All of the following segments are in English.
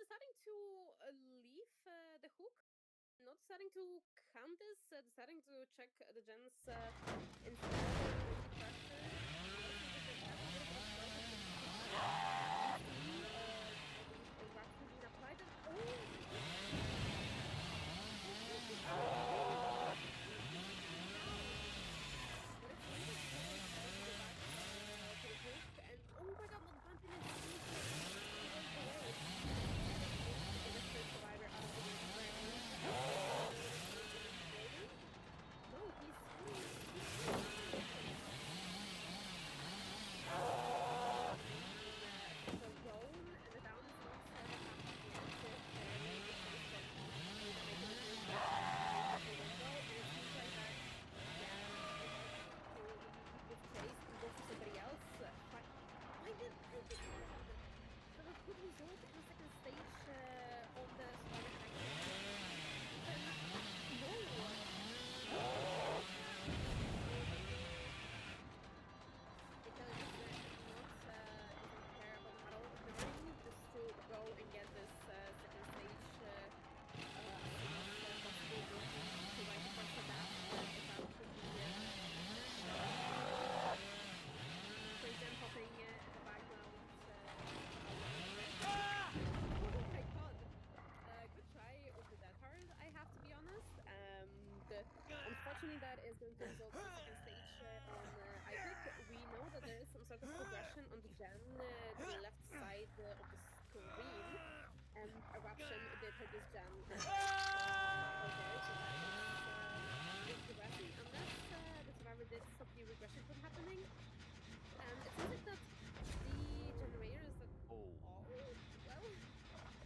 deciding to leave the hook, not deciding to count this, deciding to check the gens instead. Really pressure. Eruption being applied. And and oh my god, not bumping into survivor out of the no, he's the zone and the down is not somebody else. Why did there was good result in the second stage on the just to go and get this second stage hopping in the background. Oh my god! Good try with the death card, I have to be honest. Unfortunately, that is going to result in the second stage on iPick. We know that there is some sort of progression on the gen to the left side of the screen, and Eruption did hit this gen. Regression, unless the survivor did stop the regression from happening. It seems like that the generators that well,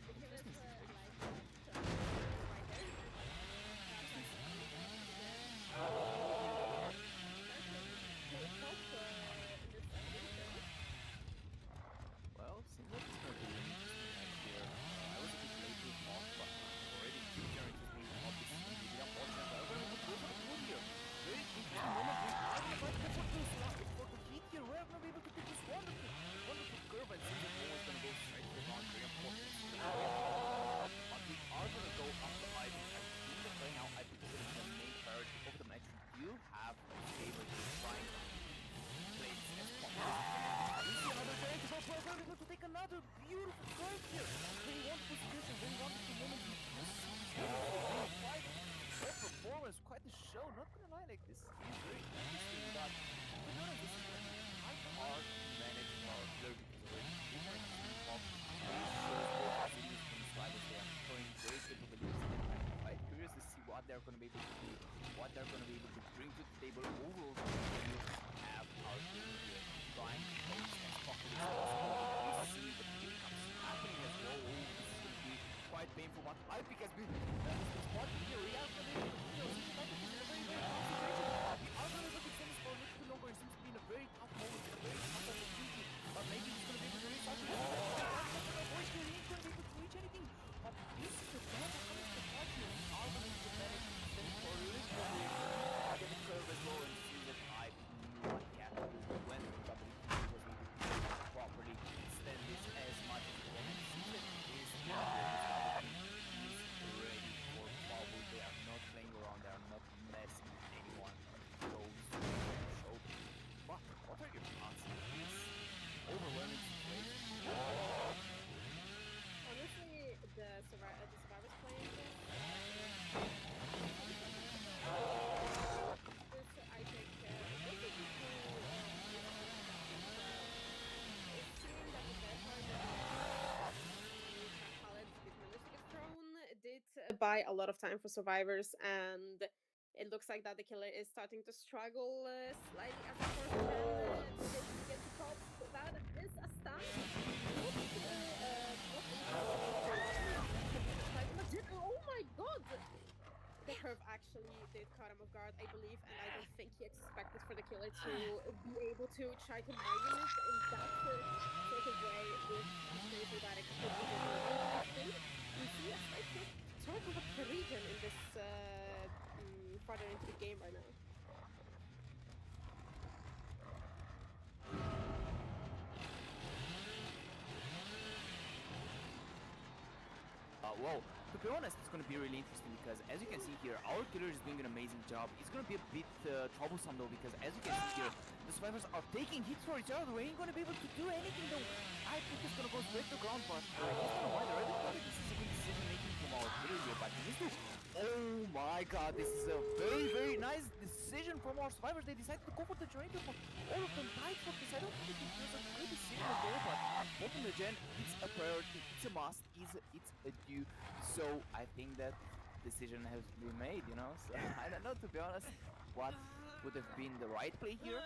the killers like right there. Well, seems like it's going to be an interesting match here. I was a bit late to talk, but already two generators being obviously really unfortunate. But I'm going to go for the pull here. Very interesting moment. For the heat here, we're going to be able to pick this wonderful curve, and seems like Momo is going to go straight to the ground. Very important. But we are going to go up to Ivy. I think that right now Ivy is going to be the main priority of the match. We do have a favor to try plays as possible. We see another giant is also able to take another beautiful curve here. Very wonderful situation, very wonderful moment. Great performance, quite the show. Not gonna lie, like this is very interesting, but to be honest, this is gonna be quite hard to manage for our player because already we have seen Pop. They show both resilience from the sliders. They are showing great capabilities. I'm quite curious to see what they're gonna be able to do, what they're gonna be able to bring to the table overall. Have our team here trying to play as popular as possible. We see the pickups happening as well. Oh, this is going to be quite painful, but iPick has been spot here. We are going to be able to see in a very, very tough situation. We are going to look at things for a little bit longer. It seems to be in a very tough moment, a very tough opportunity, but maybe he's going to be able to reach out to the voice here. He ain't going to be able to reach anything, but this is the chance of coming to the party. We are going to manage to stand for a little bit get the curve as well and see that iPick what he had to do when the WWE was able to properly extend this as much as he can. And see that this is ready for trouble. They are not playing around, they are not messing with anyone. Goes to the show. But what are your thoughts on this overwhelming situation? Honestly, the survivors playing this. I think did buy a lot of time for survivors, and it looks like that the killer is starting to struggle slightly as a first get to top. That is a stun. Oh my god! The curve actually did cut him off guard, I believe, and I don't think he expected for the killer to be able to try to mine it in that sort of way with that I think we see a sort of a region in this farther into the game right now. Well, to be honest, it's gonna be really interesting because as you can see here, our killer is doing an amazing job. It's gonna be a bit troublesome though because as you can see here, the survivors are taking hits for each other. We ain't gonna be able to do anything though. I think he's gonna go straight to ground, but he's gonna mind. I really thought that this is a good decision making from our killer here, but he needs to. Oh my god, this is a very, very nice decision from our survivors. They decided to go for the generator, but all of them died for this. I don't think it was a good decision at all, but open the gen, it's a priority, it's a must, it's a due. So I think that decision has been made, you know. So I don't know, to be honest, what would have been the right play here.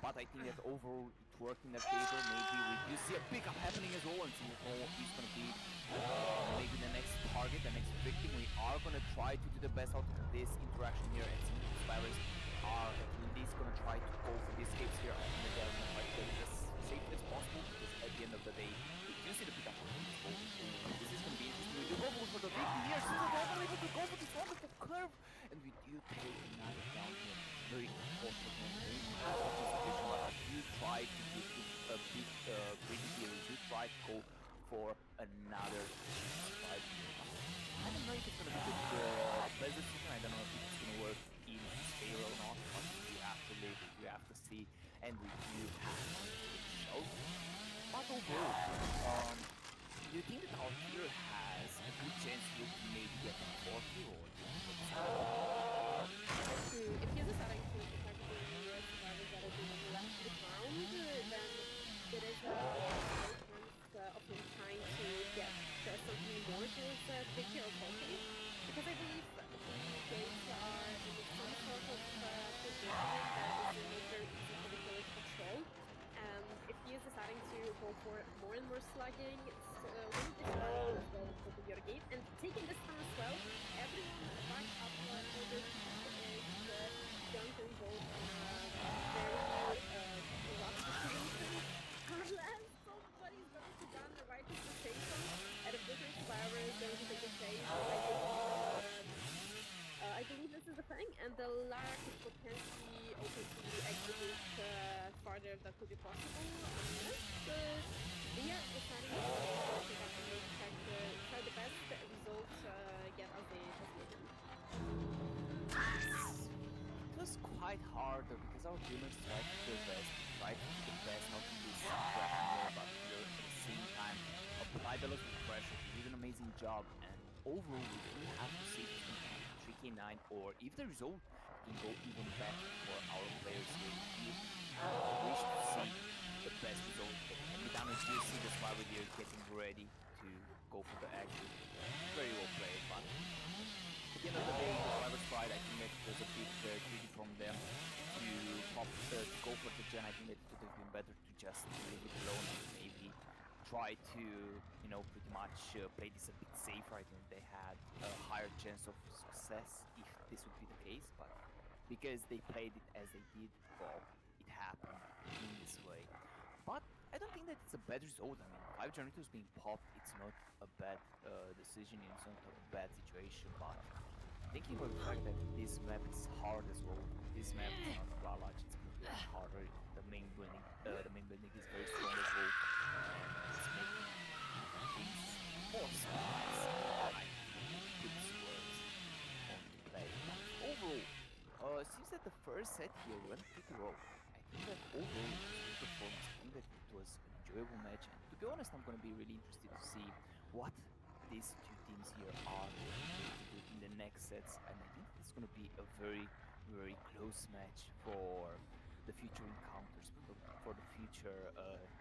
But I think that overall it worked in their favor. Maybe we do see a pickup happening as well, and CT3 is gonna be maybe the next target, the next victim. We are gonna try to do the best out of this interaction here, and CT3 survivors are at least gonna try to go for the escapes here. I think that they're gonna try to get it as safe as possible because at the end of the day, we do see the pickup of this goal. This is gonna be interesting. We do go for the victim here. Since they're not able to go for this wonderful curve, and we do take another down here. Very unfortunate, very unfortunate situation, but I do try to do a bit greedy here. We do try to go for another fight here. I don't know if it's gonna be the best decision. I don't know if it's gonna work in his favor or not, but you have to live it, you have to see, and we do have to show. But overall, do you think that our killer has a good chance here to maybe get a 40 or do you think it's If he's deciding to attack the survivors that are being left to the ground, then it is a high chance of him trying to get something more towards the victory or 40, because I believe the gates are in some sort of positioning that is not very easy for the killer to control. And if he is deciding to go for more and more slugging, one of the strategies as well is open your gate and taking this time as well. Everyone back up for the team is going to involve in a very rough situation. Unless somebody is going to run right into the safe zone, and if different survivors going to take the chase, I believe this is the thing, and the Lara could potentially open the exit route farther that could be possible, unless they are deciding to go for the pickup and maybe try the best result get as they can. it was quite hard though because our teammates tried to do their best, tried to do the best out of this interaction here, but here at the same time applied a lot of pressure. He did an amazing job, and overall we do have to see if it's going to be 3k9 or if the result can go even better for our players here. We wish to see the best result that can be done. As you see the survivor here getting ready to go for the exit. Very well played, but at the end of the day, the survivors tried. I think that it was a bit greedy from them to go for the gen. I think that it would have been better to just leave it alone and maybe try to, you know, pretty much play this a bit safer. I think they had a higher chance of success if this would be the case, but because they played it as they did, well, it happened in this way. But I don't think that it's a bad result. I mean, 5 generators being popped, it's not a bad decision, it's not a bad situation, but thinking about the fact that this map is hard as well, this map is not Ralaj, it's gonna be a lot harder. The main building is very strong as well, and it's making things more spice. I put these words on to play. But overall, it seems that the first set here went pretty well. I think that overall it was a good performance. I think that it was an enjoyable match, and to be honest, I'm gonna be really interested to see what these two teams here are going to do in the next sets, and I think it's going to be a very, very close match for the future encounters, for the future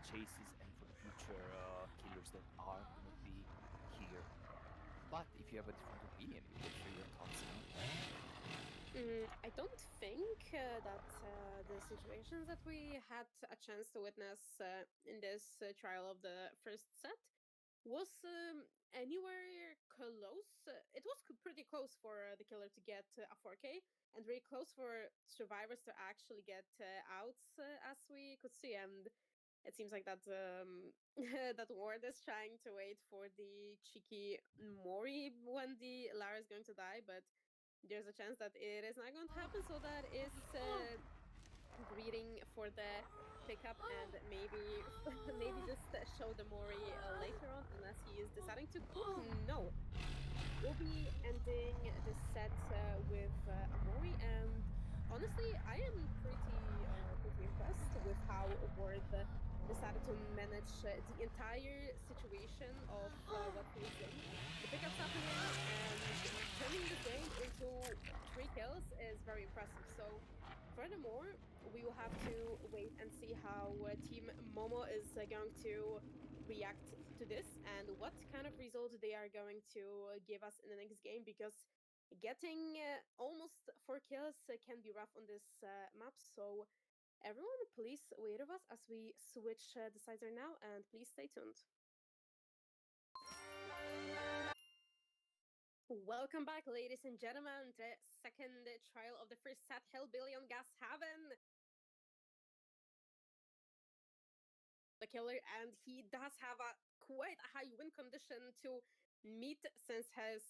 chases, and for the future killers that are going to be here. But if you have a different opinion, you can share your thoughts now. I don't think that the situations that we had a chance to witness in this trial of the first set was anywhere close. It was pretty close for the killer to get a 4K, and very close for survivors to actually get outs, as we could see. And it seems like that that Ward is trying to wait for the cheeky Mori when the Lara is going to die, but there's a chance that it is not going to happen. So that is greeting for the pickup, and maybe maybe just show the Mori later on, unless he is deciding to. No, we'll be ending this set with Amori, and honestly, I am pretty impressed with how Ward decided to manage the entire situation of what he was in. The pickups happening and turning this game into 3 kills is very impressive. So, furthermore, we will have to wait and see how Team Momo is going to react to this and what kind of results they are going to give us in the next game because getting almost 4 kills can be rough on this map. So, everyone, please wait with us as we switch the sides right now and please stay tuned. Welcome back, ladies and gentlemen. The second trial of the first set, Hellbilly on Gas Haven. The killer, and he does have a quite a high win condition to meet since his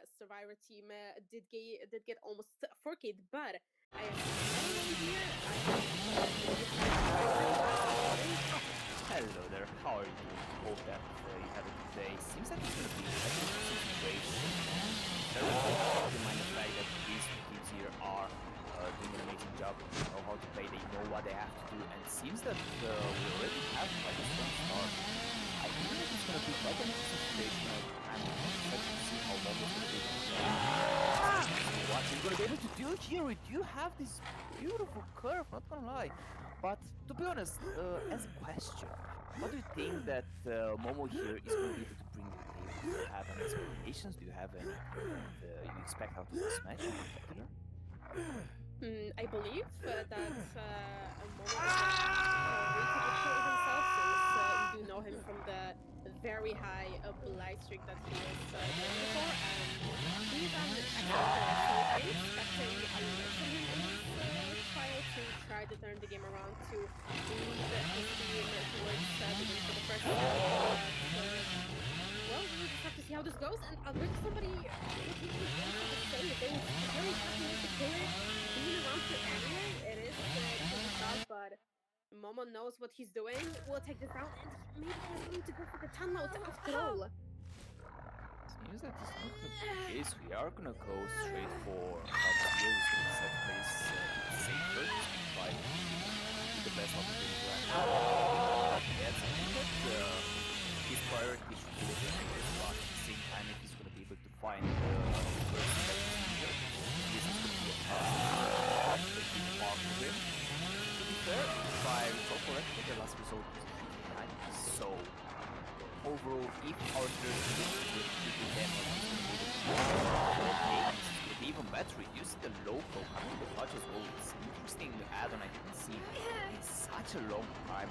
survivor team did get almost 4K. But I am not alone here. I have Hello there, how are you doing? Hope that you have a good day. Seems like it's gonna be a difficult situation. Very good to mind the fact that these two teams here are doing an amazing job. They know how to play, they know what they have to do, and it seems that we already have quite a strong start. I think that it's gonna be quite an interesting situation. I'm excited to see how Momo is gonna be able to play. What he's gonna be able to do here. We do have this beautiful curve, not gonna lie. But to be honest, as a question, what do you think that Momo here is going to be able to bring to the table? Do you have any expectations? Do you have anything that you expect out of this match in particular? I believe that Momo is going to prove himself since we do know him from the very high blight streak that he was doing before, and he's an excellent player. So I'm expecting a lot from him in this trial to try to turn the game around to lead his team towards the win for the first set. Well, we'll just have to see how this goes. And already somebody was making a point for the save. They was very happy with the killer being around for anyway. It is pretty tough, but Momo knows what he's doing. We'll take this down, and maybe he's going to go for the tunnel after all. Seems that it's not gonna be the case. We are gonna go straight for here. He's gonna set place safer. He's gonna try to do the best of the right now. Yes, I think that his priority should be looking at this, but at the same time, if he's gonna be able to find the first step here, this is gonna be a task. A big part for him. To be fair, if I recall correctly, the last result was 59. So overall, if our first hit with triple damage is going to be even better, reducing the local, having the touch as well. It's an interesting add-on I didn't see in such a long time.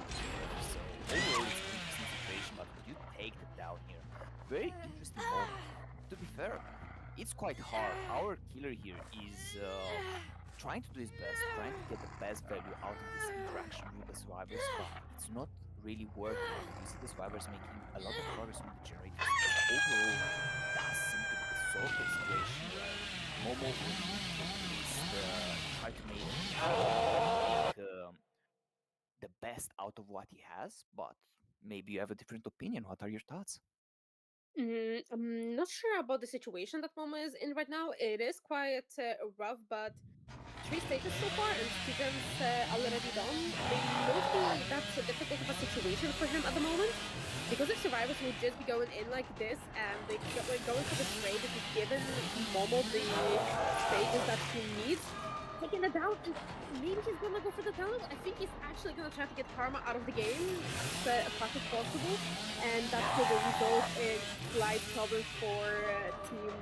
So overall, it's an interesting situation, but would you take the down here? Very interesting moment. To be fair, it's quite hard. Our killer here is trying to do his best, trying to get the best value out of this interaction with the survivors, but it's not really working. You see the survivors making a lot of progress on the generators. Overall, does seem to be the sort of situation where Momo will need to at least try to make the best out of what he has, but maybe you have a different opinion. What are your thoughts? I'm not sure about the situation that Momo is in right now. It is quite rough, but 3 stages so far, and 2 gens already done. Maybe that's a difficult of a situation for him at the moment. Because if survivors would just be going in like this and they going for the trade that is given Momo the stages that he needs, taking it down, and maybe he's gonna go for the tunnel. I think he's actually gonna try to get Karma out of the game as fast as possible, and that could result in slight problems for Team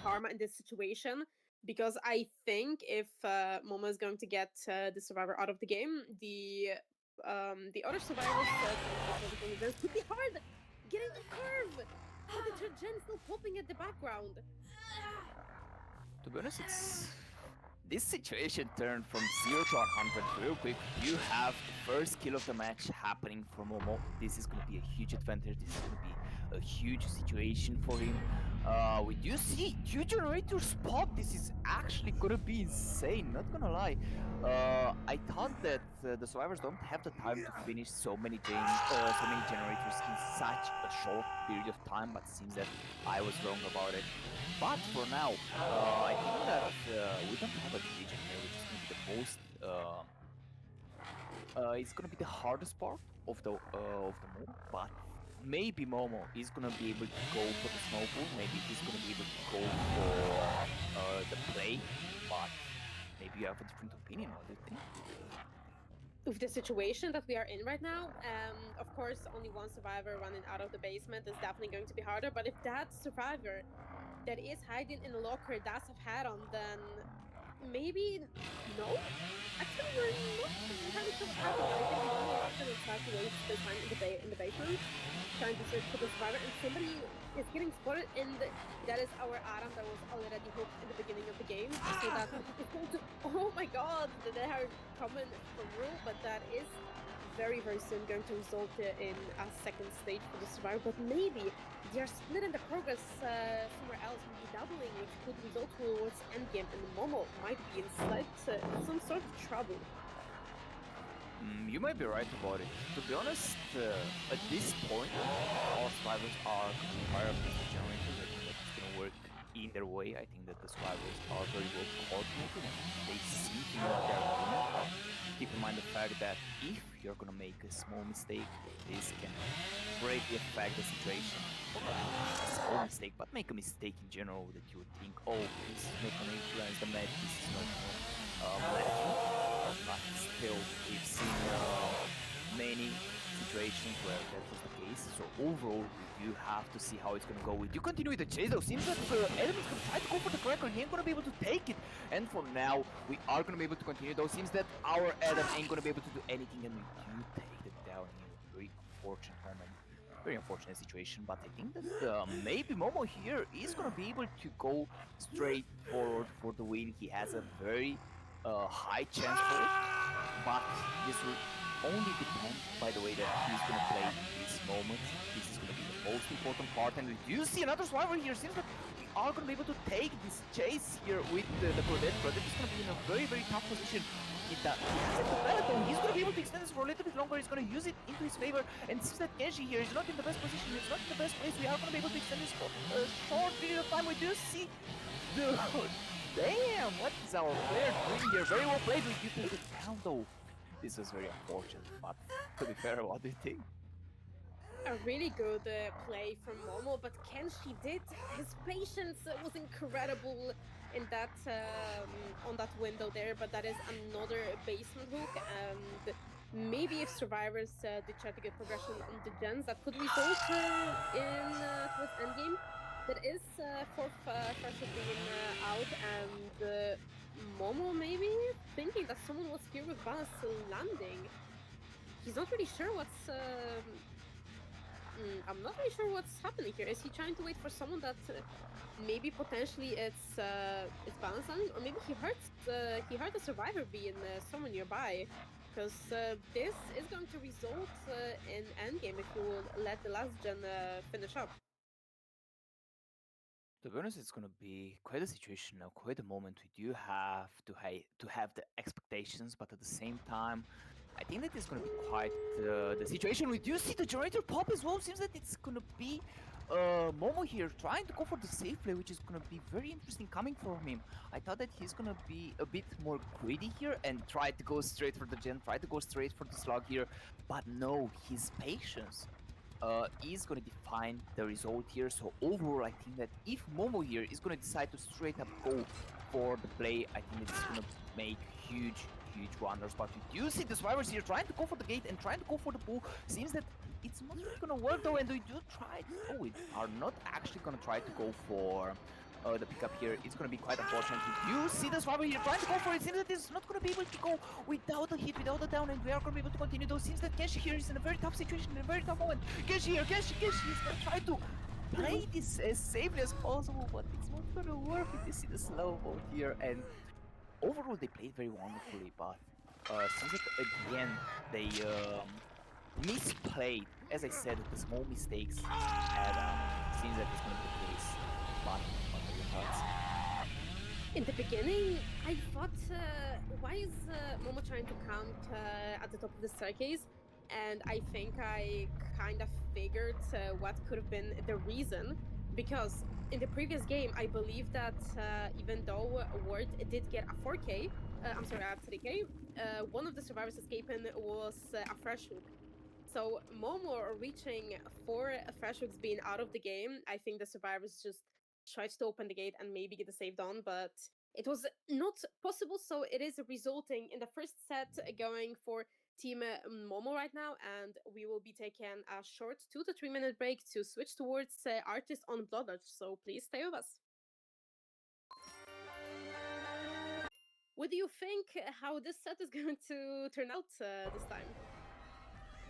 Karma in this situation. Because I think if Momo is going to get the survivor out of the game, the other survivors this could be hard getting the curve, but the gen still popping at the background. To be honest, it's this situation turned from 0 to 100 real quick. You have the first kill of the match happening for Momo. This is going to be a huge advantage. This is going to be a huge situation for him. We do see two generators pop. This is actually gonna be insane. Not gonna lie. I thought that the survivors don't have the time to finish so many generators in such a short period of time. But seems that I was wrong about it. But for now, I think that we don't have a region here, which is gonna be the most. It's gonna be the hardest part of the move, but maybe Momo is gonna be able to go for the snow pool. Maybe he's gonna be able to go for the play, but maybe you have a different opinion. What do you think? With the situation that we are in right now, of course, only one survivor running out of the basement is definitely going to be harder. But if that survivor that is hiding in a locker does have hat on, then maybe no. Actually, we're not entirely sure what's happening. I think Momo is going to try to waste the time in the basement, trying to search for the survivor, and somebody is getting spotted, and that is our Adam that was already hooked in the beginning of the game. So that is going to. Oh my God, they are coming for real, but that is very soon going to result in a second stage for the survivor. But maybe they are splitting the progress somewhere else, maybe doubling, which could result towards endgame, and Momo might be in some sort of trouble. You might be right about it. To be honest, at this point, all survivors are going to fire up the generators. I think that it's going to work either way. I think that the survivors are very well coordinated and they seem to know what they're doing. Keep in mind the fact that if you're going to make a small mistake, this can greatly affect the situation. Or not a small mistake, but make a mistake in general that you would think, oh, this is not going to influence the match, this is not but still, we've seen many situations where that was the case. So overall, we do have to see how it's gonna go. We do continue with the chase though. Seems that Adam is gonna try to go for the cracker. He ain't gonna be able to take it. And for now, we are gonna be able to continue though. Seems that our Adam ain't gonna be able to do anything, and we do take them down here. Very unfortunate moment. Very unfortunate situation, but I think that maybe Momo here is gonna be able to go straight forward for the win. He has a very high chance for it, but this will only depend by the way that he's gonna play this moment. This is gonna be the most important part, and we do see another survivor here. Seems that we are gonna be able to take this chase here with the Claudette. Claudette is gonna be in a very tough position. He has the Peloton. He's gonna be able to extend this for a little bit longer. He's gonna use it into his favor, and seems that Genji here is not in the best position. He's not in the best place. We are gonna be able to extend this for a short period of time. We do see the damn, what is our player doing here? Very well played. We do take it down though. This was very unfortunate, but to be fair, what do you think? A really good play from Momo, but Kenshi did. His patience was incredible in that on that window there, but that is another basement hook, and maybe if survivors did try to get progression on the gens, that could result in towards endgame. That is fourth Fresh being out, and Momo maybe thinking that someone was here with Vanas landing. He's not really sure what's. I'm not really sure what's happening here. Is he trying to wait for someone that maybe potentially it's Vanas landing, or maybe he heard a survivor being somewhere nearby? Because this is going to result in endgame if you will let the last gen finish up. To be honest, it's gonna be quite a situation now, quite a moment. We do have to have the expectations, but at the same time, I think that it's gonna be quite the situation. We do see the generator pop as well. Seems that it's gonna be Momo here trying to go for the safe play, which is gonna be very interesting coming from him. I thought that he's gonna be a bit more greedy here and try to go straight for the gen, try to go straight for the slug here, but no, his patience is going to define the result here. So overall, I think that if Momo here is going to decide to straight up go for the play, I think that it's going to make huge wonders. But we do see the survivors here trying to go for the gate and trying to go for the pool. Seems that it's not really going to work though, and we do try. Oh, we are not actually going to try to go for the pickup here. It's going to be quite unfortunate. You see the survivor here trying to go for it. Seems that it's not going to be able to go without a hit, without a down, and we are going to be able to continue though. Seems that Kenshi here is in a very tough situation, in a very tough moment. Kenshi here, Kenshi is going to try to play this as safely as possible, but it's not going to work. You see the slow mode here, and overall they played very wonderfully, but seems that again they misplayed. As I said, the small mistakes, and seems that it's going to be the case. But what are your thoughts? In the beginning, I thought, why is Momo trying to camp at the top of the staircase? And I think I kind of figured what could have been the reason. Because in the previous game, I believe that even though Ward did get a 4K, I'm sorry, a 3K, one of the survivors escaping was a fresh hook. So Momo reaching four fresh hooks being out of the game, I think the survivors just tried to open the gate and maybe get the save done, but it was not possible. So it is resulting in the first set going for Team Momo right now, and we will be taking a short 2 to 3 minute break to switch towards Artist on Blood Dodge. So please stay with us. What do you think how this set is going to turn out this time?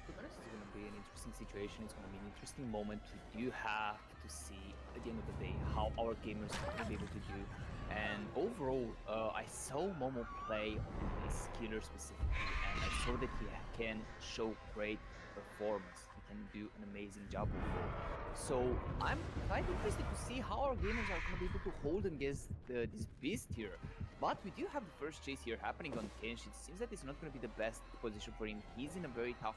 To be honest, it's going to be an interesting situation. It's going to be an interesting moment. We do have to see at the end of the day how our gamers are going to be able to do. And overall, I saw Momo play on this killer specifically, and I saw that he can show great performance. He can do an amazing job overall. So I'm quite interested to see how our gamers are going to be able to hold against this beast here. But we do have the first chase here happening on Kenshi. It seems that it's not going to be the best position for him. He's in a very tough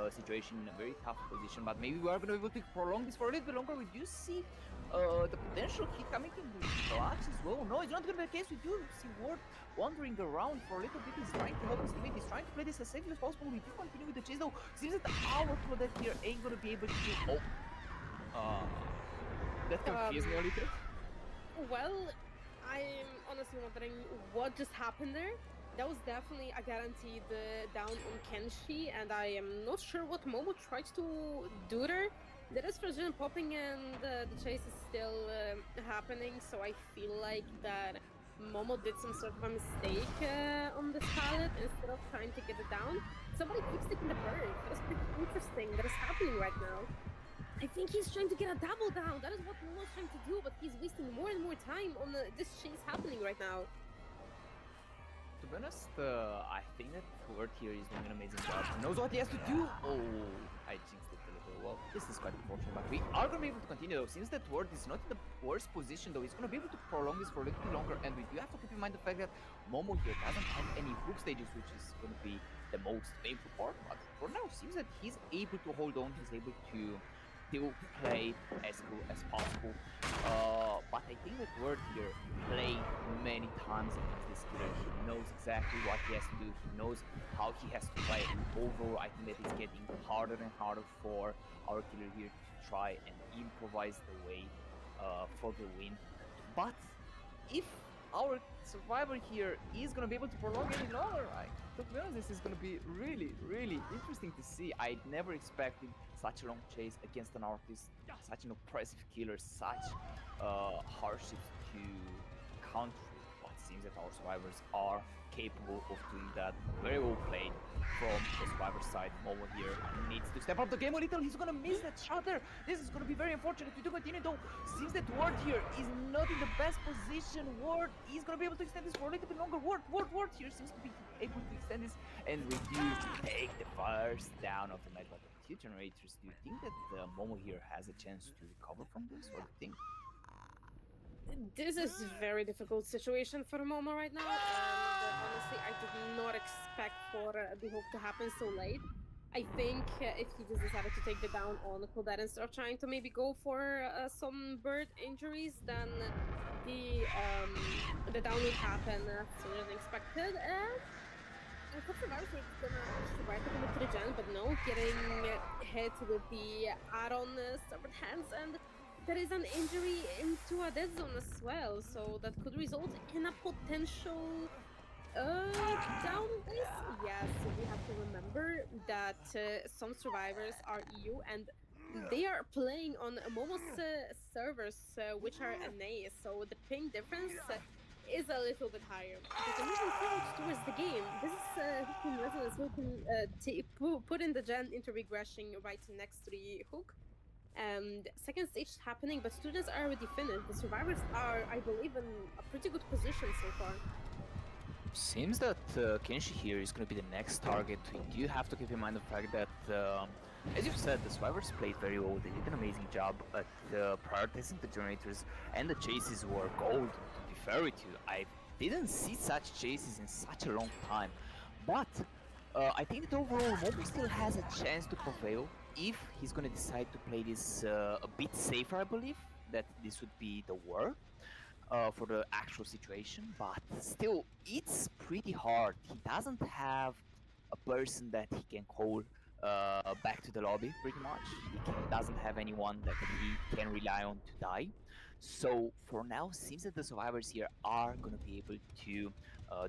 situation, in a very tough position, but maybe we are going to be able to prolong this for a little bit longer. We do see the potential hit coming in with clutch as well. No, it's not going to be the case. We do see Ward wandering around for a little bit. He's trying to help his teammate. He's trying to play this as safely as possible. We do continue with the chase though. Seems that our Claudette here ain't going to be able to do... that confused me a little. Well, I'm honestly wondering what just happened there. That was definitely a guaranteed down on Kenshi, and I am not sure what Momo tried to do there. There is precision popping, and the chase is still happening, so I feel like that Momo did some sort of a mistake on this pallet. Instead of trying to get it down, somebody keeps taking the bird. That is pretty interesting. That is happening right now. I think he's trying to get a double down. That is what Momo's trying to do, but he's wasting more and more time on this chase happening right now. To be honest, I think that Word here is doing an amazing job. He knows what he has to do. Oh, I jinxed it a little. Well, this is quite unfortunate, but we are going to be able to continue though. Since that Word is not in the worst position though, he's going to be able to prolong this for a little bit longer. And we do have to keep in mind the fact that Momo here doesn't have any hook stages, which is going to be the most painful part. But for now, seems that he's able to hold on. He's able to still play as cool as possible. But I think that Word here played many times against this killer. He knows exactly what he has to do. He knows how he has to play. And overall, I think that it's getting harder and harder for our killer here to try and improvise the way for the win. But if our survivor here is gonna be able to prolong any longer, to be honest, this is gonna be really, really interesting to see. I never expected such a long chase against an artist, such an oppressive killer, such hardships to counter. But it seems that our survivors are capable of doing that. Very well played from the survivor side. Momo here needs to step up the game a little. He's gonna miss that shot there. This is gonna be very unfortunate. We do continue though. Seems that Ward here is not in the best position. Ward is gonna be able to extend this for a little bit longer. Ward here seems to be able to extend this, and we do take the first down of the night. But the two generators, do you think that Momo here has a chance to recover from this, or do you think? This is a very difficult situation for Momo right now, and honestly, I did not expect for the hook to happen so late. I think if he just decided to take the down on Claudette instead of trying to maybe go for some bird injuries, then the down would happen sooner than expected. I thought Survivors were gonna try to commit to the gen, but no, getting hit with the add-on severed hands, and there is an injury into a dead zone as well, so that could result in a potential down this. Yes, we have to remember that some survivors are EU and they are playing on Momo's servers, which are NA, so the ping difference is a little bit higher. But moving forward towards the game, this is 15 residents who can put in the gen into regression right next to the hook. And second stage is happening, but students are already finished. The survivors are, I believe, in a pretty good position so far. Seems that Kenshi here is going to be the next target. We do have to keep in mind the fact that As you said, the survivors played very well. They did an amazing job at prioritizing the generators, and the chases were gold. To be fair with you, I didn't see such chases in such a long time. But I think that overall, Momo still has a chance to prevail if he's gonna decide to play this a bit safer. I believe that this would be the war for the actual situation, but still, it's pretty hard. He doesn't have a person that he can call back to the lobby, pretty much. Doesn't have anyone that he can rely on to die. So for now, seems that the survivors here are gonna be able to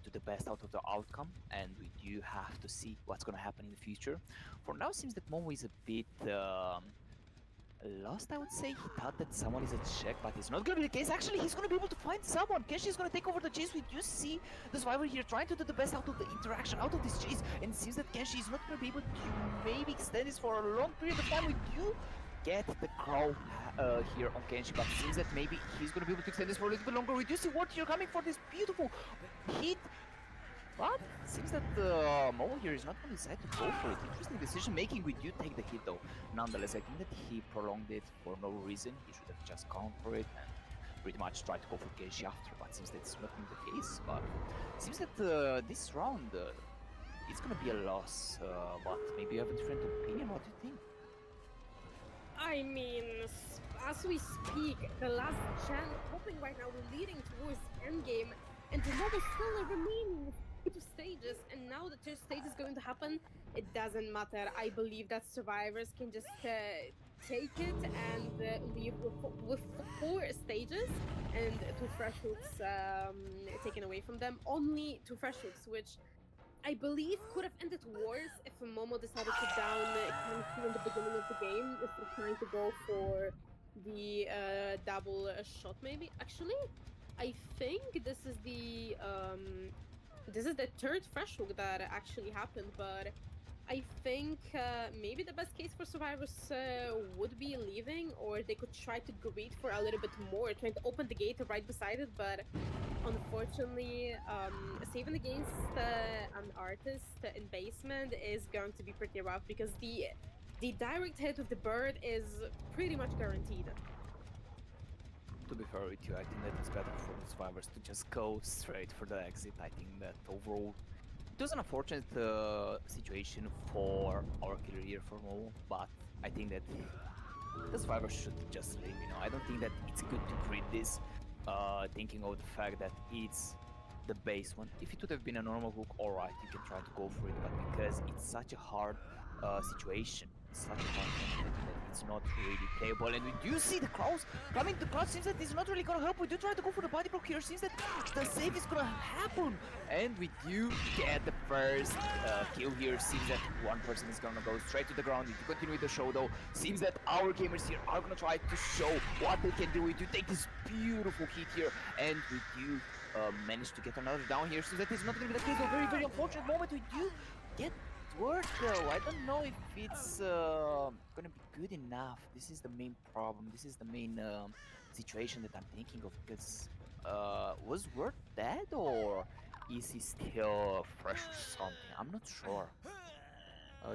do the best out of the outcome, and we do have to see what's gonna happen in the future. For now, seems that Momo is a bit lost, I would say. He thought that someone is a check, but it's not gonna be the case. Actually, he's gonna be able to find someone. Kenshi is gonna take over the chase. We do see the survivor here trying to do the best out of the interaction, out of this chase, and it seems that Kenshi is not gonna be able to maybe extend this for a long period of time. We do get the crow here on Kenshi, but it seems that maybe he's gonna be able to extend this for a little bit longer. We do see Ward here coming for this beautiful hit. But seems that Momo here is not going to decide to go for it. Interesting decision making. We do take the hit though. Nonetheless, I think that he prolonged it for no reason. He should have just gone for it and pretty much tried to go for Kenshi after. But seems that it's not been the case. But seems that this round it's going to be a loss. But maybe you have a different opinion. What do you think? I mean, as we speak, the last gen hoping right now we're leading towards endgame, and the mob is still remaining with two stages, and now the third stage is going to happen. It doesn't matter. I believe that survivors can just take it and leave with four stages and two thresholds taken away from them. Only two thresholds, which I believe could have ended worse if Momo decided to down Kenshi in the beginning of the game instead of trying to go for the double shot. Maybe actually, I think this is the third threshold that actually happened, but I think maybe the best case for survivors would be leaving, or they could try to greet for a little bit more, trying to open the gate right beside it, but unfortunately, saving against an artist in basement is going to be pretty rough because the direct hit of the bird is pretty much guaranteed. To be fair with you, I think that it's better for the survivors to just go straight for the exit. I think that overall it was an unfortunate situation for our killer here for Momo, but I think that the survivors should just leave. I don't think that it's good to treat this, thinking of the fact that it's the base one. If it would have been a normal hook, alright, you can try to go for it, but because it's such a hard situation, such a hard game, I think that it's not really playable. And we do see the crows coming to clutch. Seems that it's not really gonna help. We do try to go for the body block here. Seems that the save is gonna happen, and we do get the first kill here. Seems that one person is gonna go straight to the ground. We do continue with the show though. Seems that our gamers here are gonna try to show what they can do. We do take this beautiful hit here, and we do manage to get another down here. So that is not gonna be the case. A very, very unfortunate moment. We do get work though. I don't know if it's gonna be good enough. This is the main problem. This is the main situation that I'm thinking of, because was Word dead, or is he still fresh or something? I'm not sure.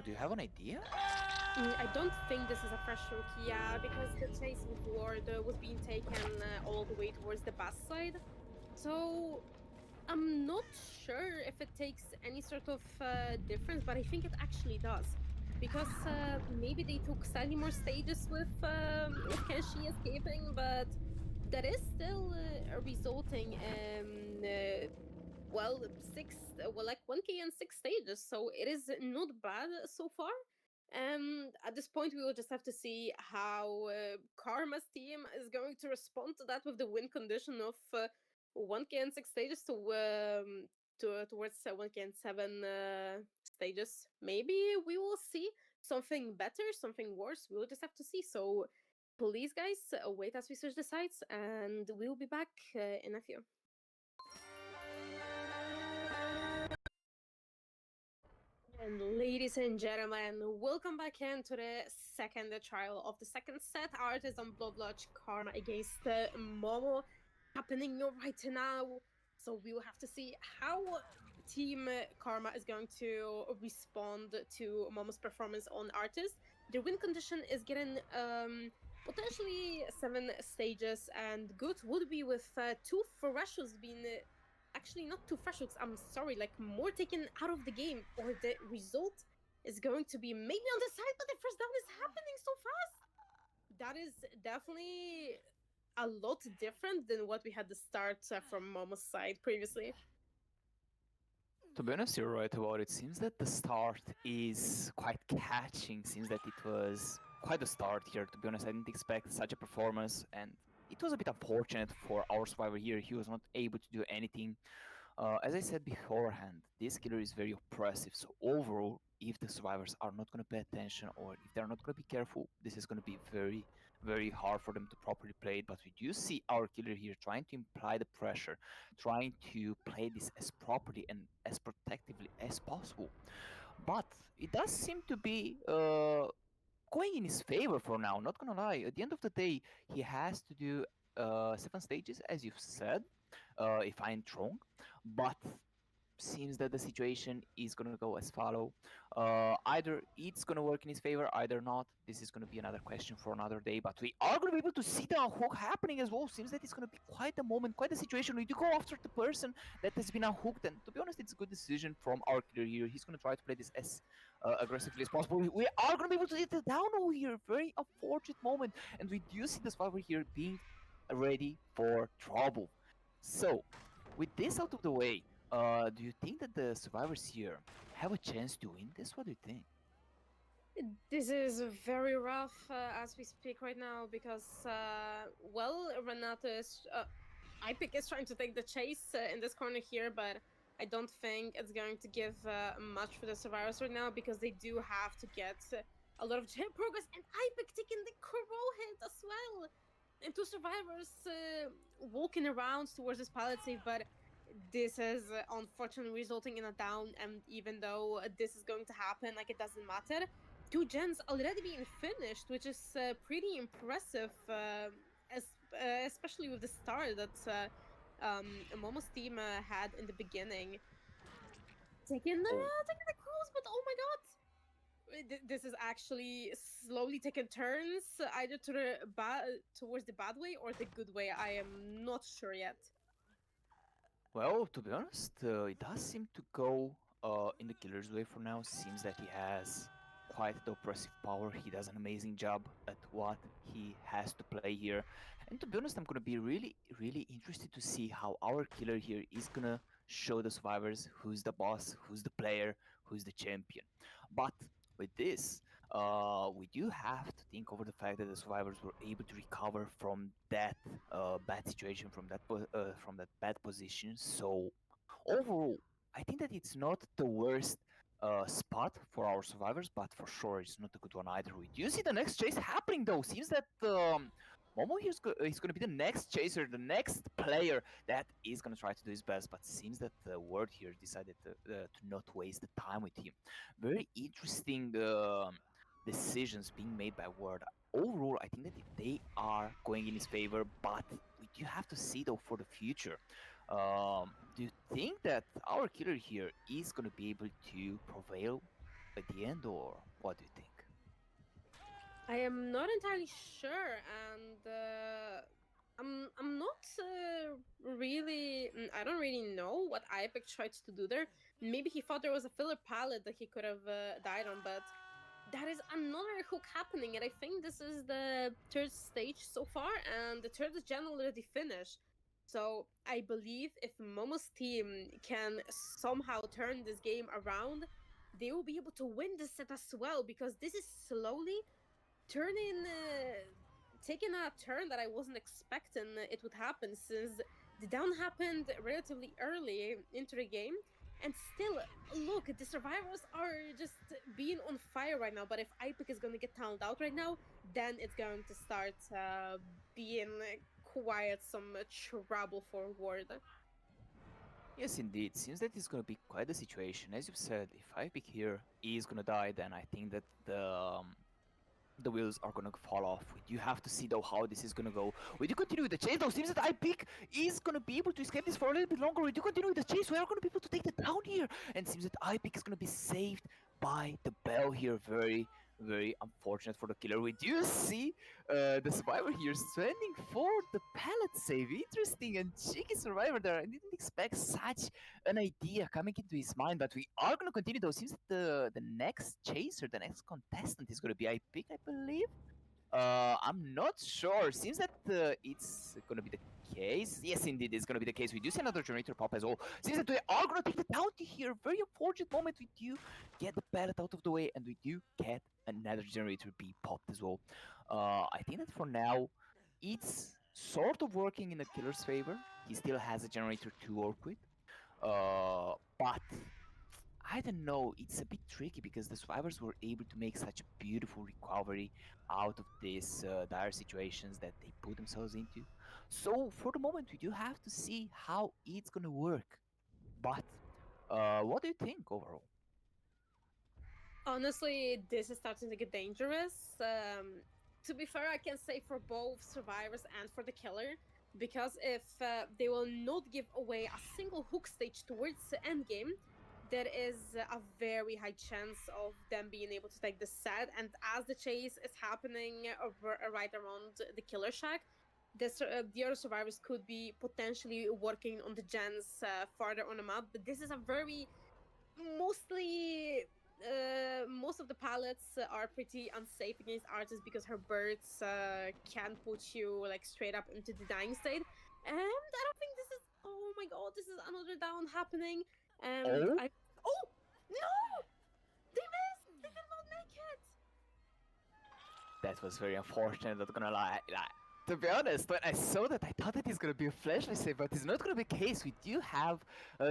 Do you have an idea? I don't think this is a fresh hook, yeah, because the chase with Ward was being taken all the way towards the bus side. So I'm not sure if it takes any sort of difference, but I think it actually does. Because maybe they took slightly more stages with Kenshi escaping, but that is still resulting in like 1K and 6 stages, so it is not bad so far. At this point, we will just have to see how Karma's team is going to respond to that with the win condition of 1K and 6 stages towards 1K and 7 stages. Maybe we will see something better, something worse. We'll just have to see. So please, guys, wait as we search the sites, and we'll be back in a few. And ladies and gentlemen, welcome back into the second trial of the second set. Artist on Blood Lodge Karma against Momo happening right now. So we will have to see how Team Karma is going to respond to Momo's performance on Artist. the win condition is getting potentially 7 stages, and good would be with two Freshers being actually not two Freshers. I'm sorry, like more taken out of the game, or the result is going to be maybe on the side, but the first down is happening so fast. That is definitely a lot different than what we had to start from Momo's side previously. To be honest, you're right about it. Seems that the start is quite catching. Seems that it was quite a start here. To be honest, I didn't expect such a performance, and it was a bit unfortunate for our survivor here. He was not able to do anything. As I said beforehand, this killer is very oppressive. So overall, if the survivors are not going to pay attention or if they're not going to be careful, this is going to be very, very hard for them to properly play it. But we do see our killer here trying to imply the pressure, trying to play this as properly and as protectively as possible. But it does seem to be going in his favor for now. Not gonna lie. At the end of the day, he has to do 7 stages, as you've said, if I'm wrong. But seems that the situation is gonna go as follow. Either it's gonna work in his favor, either not. This is gonna be another question for another day. But we are gonna be able to see the unhook happening as well. Seems that it's gonna be quite a moment, quite a situation. We do go after the person that has been unhooked, and to be honest, it's a good decision from our killer here. He's gonna try to play this as aggressively as possible. We are gonna be able to hit the down over here. Very unfortunate moment, and we do see the survivor here being ready for trouble. So, with this out of the way, do you think that the survivors here have a chance to win this? What do you think? This is very rough as we speak right now because, well, Renato is. Ipic is trying to take the chase in this corner here, but I don't think it's going to give much for the survivors right now because they do have to get a lot of progress, and Ipic taking the Crow hit as well. And two survivors walking around towards this pallet safe, but this is unfortunately resulting in a down. And even though this is going to happen, like it doesn't matter. Two gens already being finished, which is pretty impressive, as especially with the start that Momo's team had in the beginning. Oh, Taking the calls, but oh my god, this is actually slowly taking turns either to the towards the bad way or the good way. I am not sure yet. well, to be honest, it does seem to go in the killer's way for now. Seems that he has quite the oppressive power. He does an amazing job at what he has to play here. And to be honest, I'm gonna be really, really interested to see how our killer here is gonna show the survivors who's the boss, who's the player, who's the champion. But with this, we do have to think over the fact that the survivors were able to recover from that bad situation, from that bad position. So overall, I think that it's not the worst spot for our survivors, but for sure it's not a good one either. We do see the next chase happening though. Seems that Momo here is going to be the next chaser, the next player that is going to try to do his best, but seems that the Word here decided to not waste the time with him. Very interesting decisions being made by Word. Overall, I think that they are going in his favor, but we do have to see though for the future. Do you think that our killer here is going to be able to prevail at the end, or what do you think? I am not entirely sure, and I'm not really. I don't really know what Ipex tried to do there. Maybe he thought there was a filler pallet that he could have died on, but that is another hook happening, and I think this is the third stage so far, and the third is generally already finished. So I believe if Momo's team can somehow turn this game around, they will be able to win this set as well because this is slowly turning taking a turn that I wasn't expecting it would happen since the down happened relatively early into the game. And still, look, the survivors are just being on fire right now. But if Ipic is going to get tunneled out right now, then it's going to start being quite some trouble for Ward. Yes, indeed. Seems that it's gonna be quite the situation. As you've said, if I pick here is gonna die, then I think that the wheels are gonna fall off. We do have to see though how this is gonna go. We do continue with the chase though. Seems that I pick is gonna be able to escape this for a little bit longer. We do continue with the chase. We are gonna be able to take the down here. And seems that I pick is gonna be saved by the bell here. Very, Very unfortunate for the killer. We do see the survivor here sending for the pallet save. Interesting and cheeky survivor there. I didn't expect such an idea coming into his mind, but we are going to continue though. Seems that the next chaser, the next contestant is going to be I pick, I believe. I'm not sure. Seems that it's gonna be the case. Yes, indeed, it's gonna be the case. We do see another generator pop as well. Seems that we are gonna take the bounty here. Very unfortunate moment. We do get the pallet out of the way, and we do get another generator be popped as well. I think that for now, it's sort of working in the killer's favor. He still has a generator to work with. But I don't know. It's a bit tricky because the survivors were able to make such a beautiful recovery out of these dire situations that they put themselves into. So for the moment, we do have to see how it's gonna work. But what do you think overall? Honestly, this is starting to get dangerous. To be fair, I can say for both survivors and for the killer, because if they will not give away a single hook stage towards the end game, there is a very high chance of them being able to take the set. And as the chase is happening right around the killer shack, the other survivors could be potentially working on the gens farther on the map. But this is a very most of the pallets are pretty unsafe against artists because her birds can put you like straight up into the dying state. And I don't think this is. Oh my god, this is another down happening. Oh, I. Oh no! They missed. They did not make it. that was very unfortunate. Not gonna lie. To be honest, when I saw that, I thought that it's gonna be a flashlight save, but it's not gonna be the case. We do have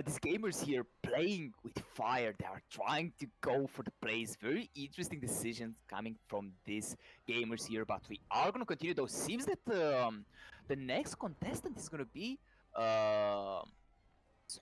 these gamers here playing with fire. They are trying to go for the plays. Very interesting decisions coming from these gamers here, but we are gonna continue. Though seems that the next contestant is gonna be um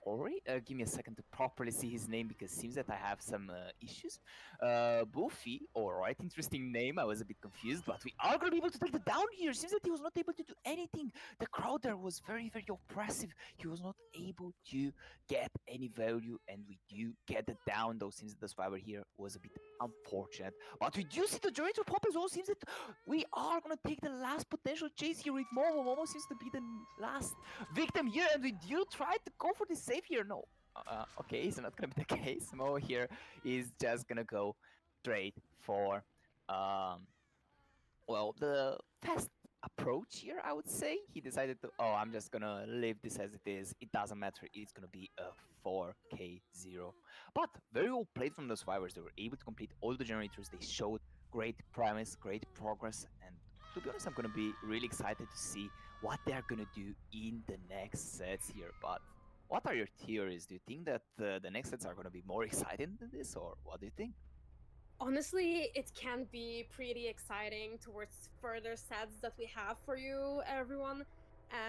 sorry, give me a second to properly see his name because it seems that I have some issues. Buffy, alright, interesting name. I was a bit confused, but we are gonna be able to take the down here. Seems that he was not able to do anything. The crowd there was very, very oppressive. He was not able to get any value, and we do get the down. Though seems that the survivor here was a bit unfortunate, but we do see the generator pop as well. Seems that we are gonna take the last potential chase here with Momo. Momo seems to be the last victim here, and we do try to go for the save here. No, okay, it's not gonna be the case. Mo here is just gonna go straight for um, well, the fast approach here. I would say he decided to. Oh, I'm just gonna leave this as it is. It doesn't matter. It's gonna be a 4K0. But very well played from the survivors. They were able to complete all the generators. They showed great promise, great progress, and to be honest, I'm gonna be really excited to see what they're gonna do in the next sets here. But what are your theories? Do you think that the next sets are gonna be more exciting than this, or what do you think? Honestly, it can be pretty exciting towards further sets that we have for you, everyone.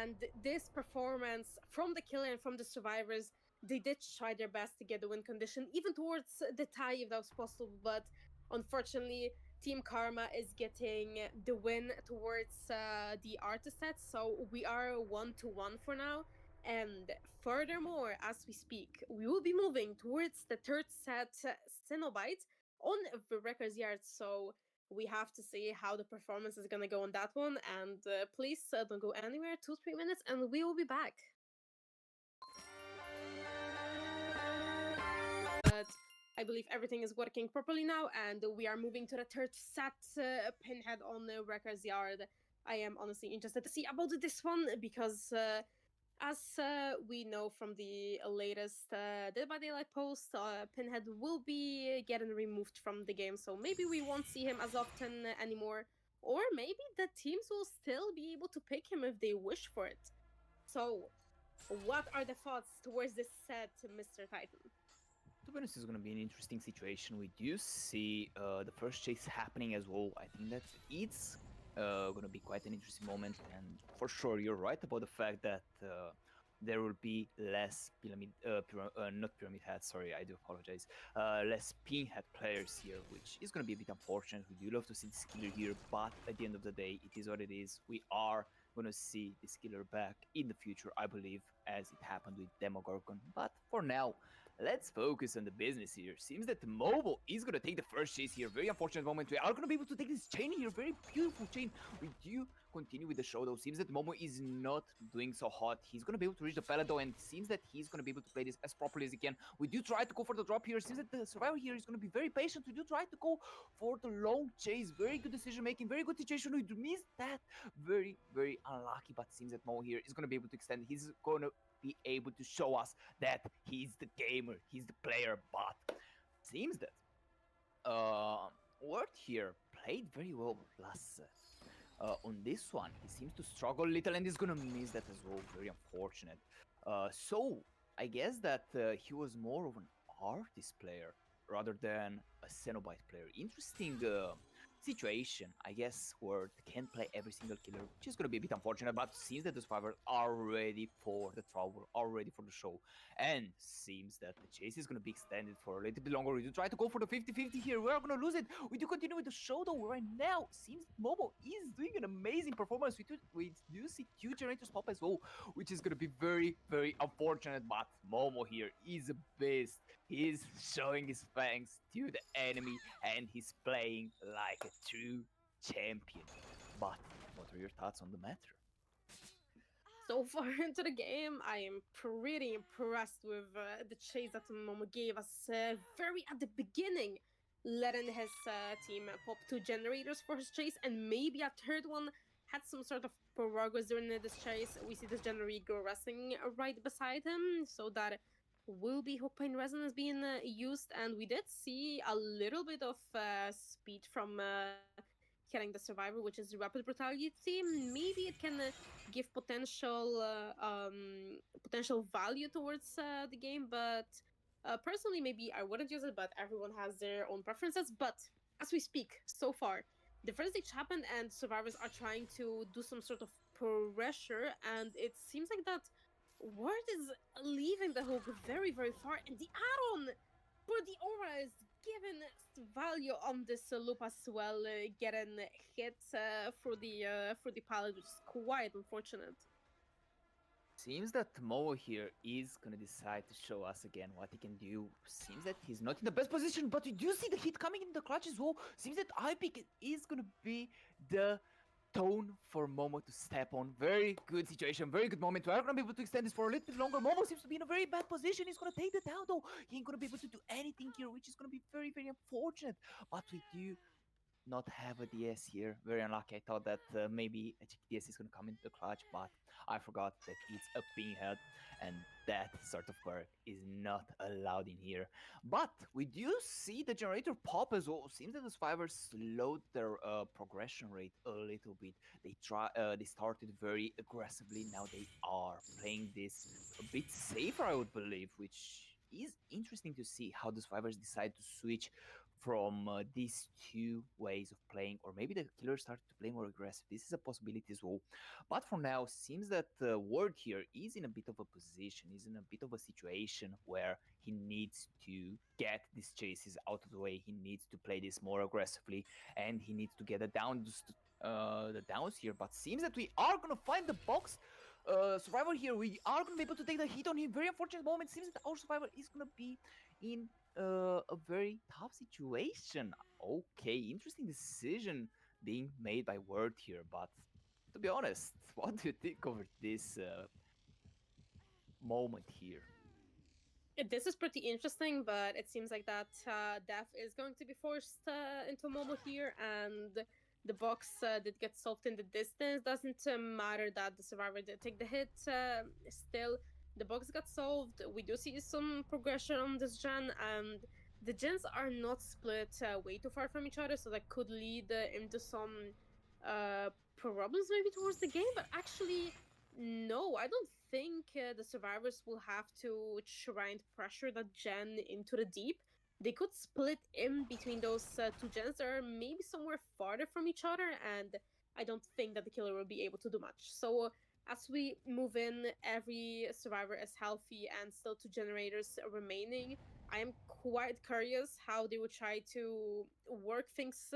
And this performance from the killer and from the survivors, they did try their best to get the win condition, even towards the tie if that was possible. But unfortunately, Team Karma is getting the win towards the artist set. So we are 1-1 for now. And furthermore, as we speak, we will be moving towards the third set, Cenobite on the records yard. So we have to see how the performance is going to go on that one. And please don't go anywhere. 2-3 minutes, and we will be back. But I believe everything is working properly now, and we are moving to the third set. Pinhead on the records yard. I am honestly interested to see about this one because as we know from the latest Dead by Daylight post, Pinhead will be getting removed from the game, so maybe we won't see him as often anymore. Or maybe the teams will still be able to pick him if they wish for it. So, what are the thoughts towards this set, Mr. Titan? To be honest, it's going to be an interesting situation. We do see the first chase happening as well. I think that it's going to be quite an interesting moment. And for sure, you're right about the fact that there will be less not pyramid heads, sorry, I do apologize, less pinhead players here, which is going to be a bit unfortunate. We do love to see this killer here, but at the end of the day, it is what it is. We are going to see this killer back in the future, I believe, as it happened with Demogorgon. But for now, let's focus on the business here. Seems that Momo is gonna take the first chase here. Very unfortunate moment. We are gonna be able to take this chain here. Very beautiful chain. We do continue with the show though. Seems that Momo is not doing so hot. He's gonna be able to reach the pallet though, and seems that he's gonna be able to play this as properly as he can. We do try to go for the drop here. Seems that the survivor here is gonna be very patient. We do try to go for the long chase. Very good decision making. Very good situation. We missed that. Very, very unlucky. But seems that Momo here is gonna be able to extend. He's gonna be able to show us that he's the gamer, he's the player. But seems that Word here played very well last set. On this one, he seems to struggle a little and he's gonna miss that as well. Very unfortunate. So I guess that he was more of an artist player rather than a Cenobite player. Interesting situation. I guess Word can play every single killer, which is gonna be a bit unfortunate, but seems that the survivors are ready for the trouble, are ready for the show. And seems that the chase is gonna be extended for a little bit longer. We do try to go for the 50-50 here. We are gonna lose it. We do continue with the show though right now. Seems that Momo is doing an amazing performance. We do see two generators pop as well, which is gonna be very, very unfortunate. But Momo here is a beast. He's showing his fangs to the enemy and he's playing like a true champion. But what are your thoughts on the matter? So far into the game, I am pretty impressed with the chase that Momo gave us very at the beginning, letting his team pop two generators for his chase, and maybe a third one had some sort of progress during this chase. We see this generator resting right beside him, so that will be Hook Pain Resonance being used, and we did see a little bit of speed from killing the survivor, which is rapid brutality. Maybe it can give potential value towards the game, but personally, maybe I wouldn't use it. But everyone has their own preferences. But as we speak, so far, the first stage happened, and survivors are trying to do some sort of pressure, and it seems like that Word is leaving the hook very, very far, and the add-on for the aura is given value on this loop as well, getting hit for the pallet, which is quite unfortunate. Seems that Momo here is gonna decide to show us again what he can do. Seems that he's not in the best position, but we do see the hit coming in the clutch as well. Seems that iPick is gonna be the tone for Momo to step on. Very good situation, very good moment. We are gonna be able to extend this for a little bit longer. Momo seems to be in a very bad position. He's gonna take the down though. He ain't gonna be able to do anything here, which is gonna be very, very unfortunate. But we do not have a DS here. Very unlucky. I thought that maybe a DS is going to come into the clutch, but I forgot that it's a pinhead, and that sort of perk is not allowed in here. But we do see the generator pop as well. Seems that the survivors slowed their progression rate a little bit. They started very aggressively. Now they are playing this a bit safer, I would believe, which is interesting to see how the survivors decide to switch from these two ways of playing, or maybe the killer started to play more aggressive. This is a possibility as well. But for now, seems that Ward here is in a bit of a position, is in a bit of a situation where he needs to get these chases out of the way. He needs to play this more aggressively, and he needs to get the downs here. But seems that we are gonna find the box. Survivor here, we are gonna be able to take the hit on him. Very unfortunate moment. Seems that our survivor is gonna be in a very tough situation. Okay, interesting decision being made by Word here, but to be honest, what do you think over this moment here? This is pretty interesting, but it seems like that death is going to be forced into Momo here, and the box did get solved in the distance. Doesn't matter that the survivor did take the hit. Still, the box got solved. We do see some progression on this gen, and the gens are not split way too far from each other, so that could lead into some uh, problems maybe towards the game. But actually, no, I don't think the survivors will have to try and pressure that gen into the deep. They could split in between those two gens that are maybe somewhere farther from each other, and I don't think that the killer will be able to do much. So as we move in, every survivor is healthy and still two generators remaining. I am quite curious how they would try to work things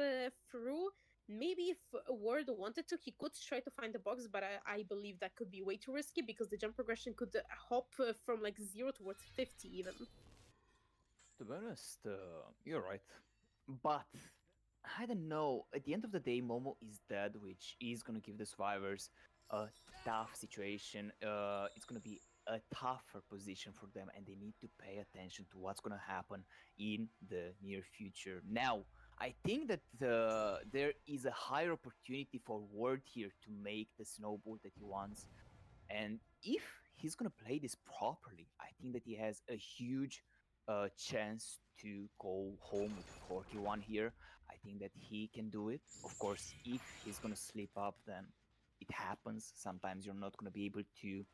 through. Maybe if Ward wanted to, he could try to find the box, but I believe that could be way too risky because the jump progression could hop from like 0 towards 50 even. To be honest, you're right. But I don't know. At the end of the day, Momo is dead, which is gonna give the survivors a tough situation. It's gonna be a tougher position for them, and they need to pay attention to what's gonna happen in the near future. Now, I think that there is a higher opportunity for Ward here to make the snowball that he wants, and if he's gonna play this properly, I think that he has a huge chance to go home with 41 here. I think that he can do it. Of course, if he's gonna slip up, then it happens. Sometimes you're not gonna be able to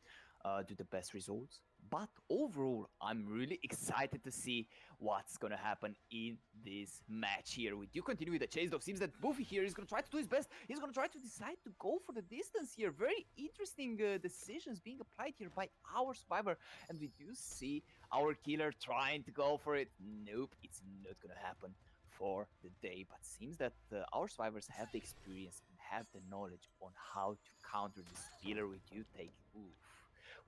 do the best results. But overall, I'm really excited to see what's gonna happen in this match here. We do continue with the chase, though. Seems that Buffy here is gonna try to do his best. He's gonna try to decide to go for the distance here. Very interesting decisions being applied here by our survivor, and we do see our killer trying to go for it. Nope, it's not gonna happen for the day. But seems that our survivors have the experience and have the knowledge on how to counter this killer. We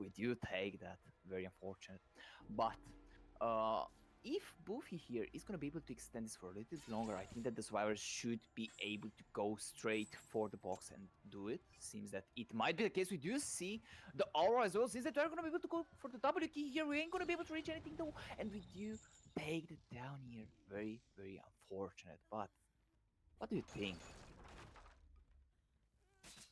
do take that. Very unfortunate. But uh, if Buffy here is going to be able to extend this for a little bit longer, I think that the survivors should be able to go straight for the box and do it. Seems that it might be the case. We do see the aura as well. Seems that they're going to be able to go for the W key here. We ain't going to be able to reach anything though. And we do take the down here. Very, very unfortunate. But what do you think?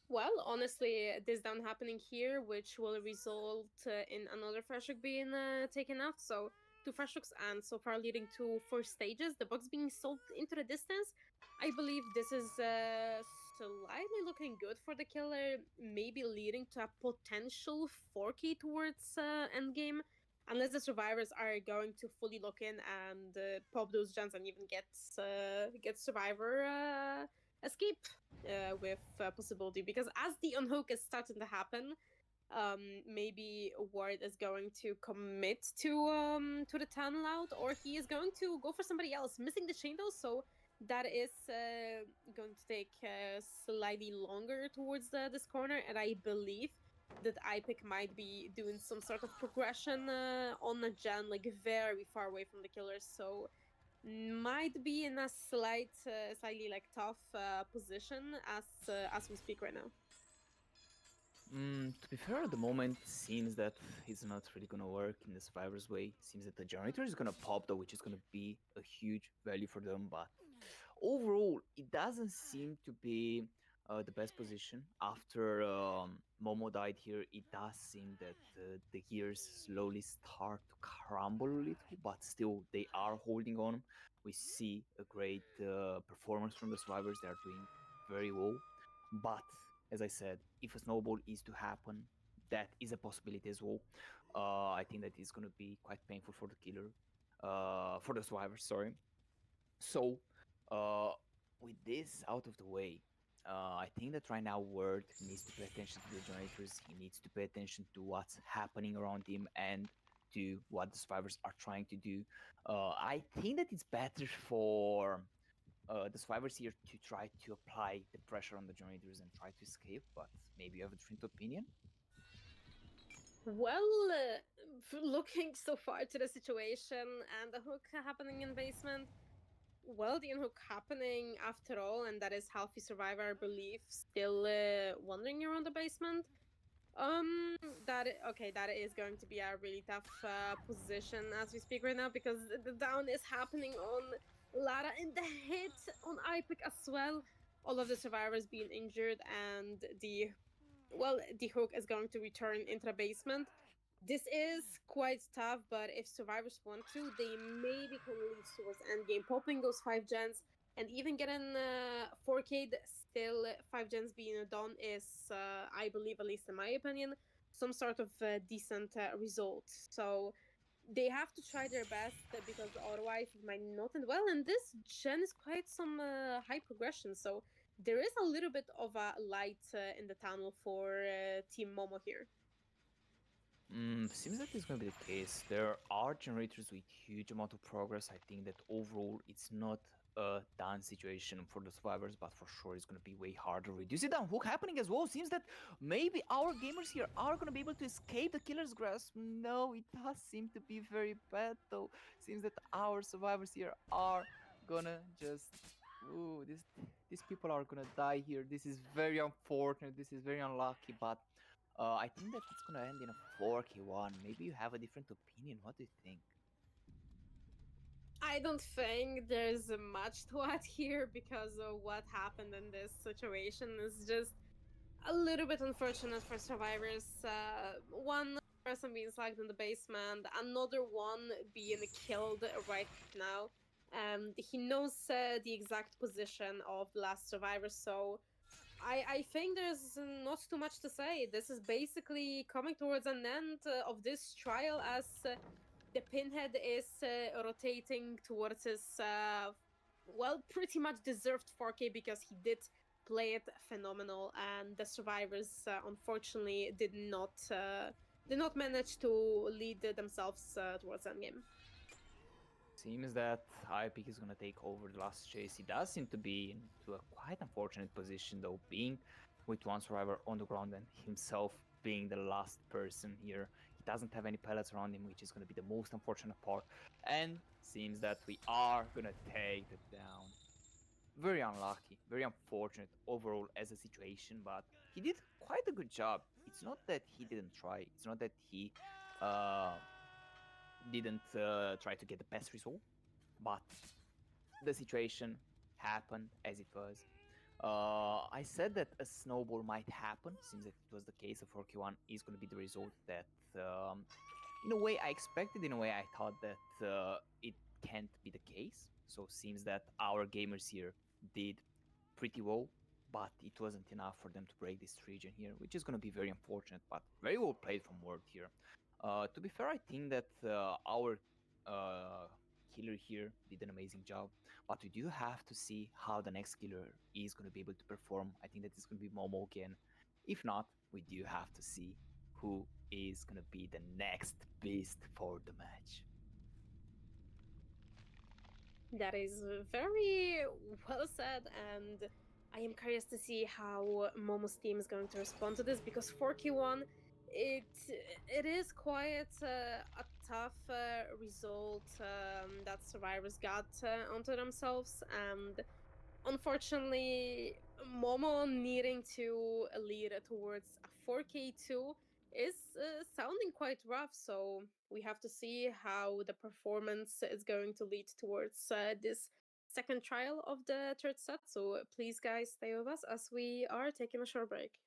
Well, honestly, this down happening here, which will result in another Freshhook being taken out. So, two Freshhooks and so far leading to four stages. The box being sold into the distance. I believe this is slightly looking good for the killer, maybe leading to a potential 4K towards endgame. Unless the survivors are going to fully lock in and pop those gems and even get survivor escape with possibility, because as the unhook is starting to happen, maybe Ward is going to commit to the tunnel out, or he is going to go for somebody else, missing the chain though. So that is going to take slightly longer towards this corner, and I believe that IPIC might be doing some sort of progression on a gen like very far away from the killer. So might be in a slightly like tough position as we speak right now. To be fair, at the moment, seems that it's not really gonna work in the survivor's way. Seems that the generator is gonna pop though, which is gonna be a huge value for them. But overall, it doesn't seem to be the best position. After Momo died here, it does seem that the gears slowly start to crumble a little, but still they are holding on. We see a great performance from the survivors. They are doing very well. But as I said, if a snowball is to happen, that is a possibility as well. I think that is going to be quite painful for the killer, for the survivor. Sorry. So, uh, with this out of the way, I think that right now Word needs to pay attention to the generators. He needs to pay attention to what's happening around him and to what the survivors are trying to do. I think that it's better for the survivors here to try to apply the pressure on the generators and try to escape, but maybe you have a different opinion. Well, looking so far to the situation and the hook happening in basement, well, the unhook happening after all, and that is healthy survivor, I believe, still wandering around the basement. Okay, that is going to be a really tough position as we speak right now, because the down is happening on Lara and the hit on IPIC as well. All of the survivors being injured, and the hook is going to return into the basement. This is quite tough, but if survivors want to, they maybe can lead towards endgame, popping those five gens and even getting 4K. Still, five gens being done is, I believe, at least in my opinion, some sort of decent result. So they have to try their best because otherwise it might not end well. And this gen is quite some high progression, so there is a little bit of a light in the tunnel for Team Momo here. Seems that this is going to be the case. There are generators with huge amount of progress. I think that overall it's not a done situation for the survivors, but for sure it's gonna be way harder. Reduce it down. Hook happening as well. Seems that maybe our gamers here are gonna be able to escape the killer's grasp. No, it does seem to be very bad though. Seems that our survivors here are gonna just ooh, these people are gonna die here. This is very unfortunate. This is very unlucky, but I think that it's gonna end in a 4k1. Maybe you have a different opinion. What do you think? I don't think there's much to add here because of what happened in this situation is just a little bit unfortunate for survivors. One person being slugged in the basement, another one being killed right now. He knows the exact position of the last survivor, so I think there's not too much to say. This is basically coming towards an end of this trial as the pinhead is rotating towards his well, pretty much deserved 4K because he did play it phenomenal, and the survivors unfortunately did not manage to lead themselves towards endgame. Seems that IPIC is gonna take over the last chase. He does seem to be into a quite unfortunate position though, being with one survivor on the ground and himself being the last person here. He doesn't have any pellets around him, which is gonna be the most unfortunate part. And seems that we are gonna take it down. Very unlucky, very unfortunate overall as a situation, but he did quite a good job. It's not that he didn't try, it's not that he uh, didn't try to get the best result, but the situation happened as it was. I said that a snowball might happen. Seems that it was the case. A 4K1 is going to be the result that, in a way, I expected. In a way, I thought that it can't be the case. So seems that our gamers here did pretty well, but it wasn't enough for them to break this region here, which is going to be very unfortunate. But very well played from Word here. To be fair, I think that our killer here did an amazing job, but we do have to see how the next killer is going to be able to perform. I think that it's going to be Momo again. If not, we do have to see who is going to be the next beast for the match. That is very well said, and I am curious to see how Momo's team is going to respond to this because 4Q1, it it is quite a tough result that survivors got onto themselves, and unfortunately, Momo needing to lead towards a 4K2 is sounding quite rough. So we have to see how the performance is going to lead towards this second trial of the third set. So please, guys, stay with us as we are taking a short break.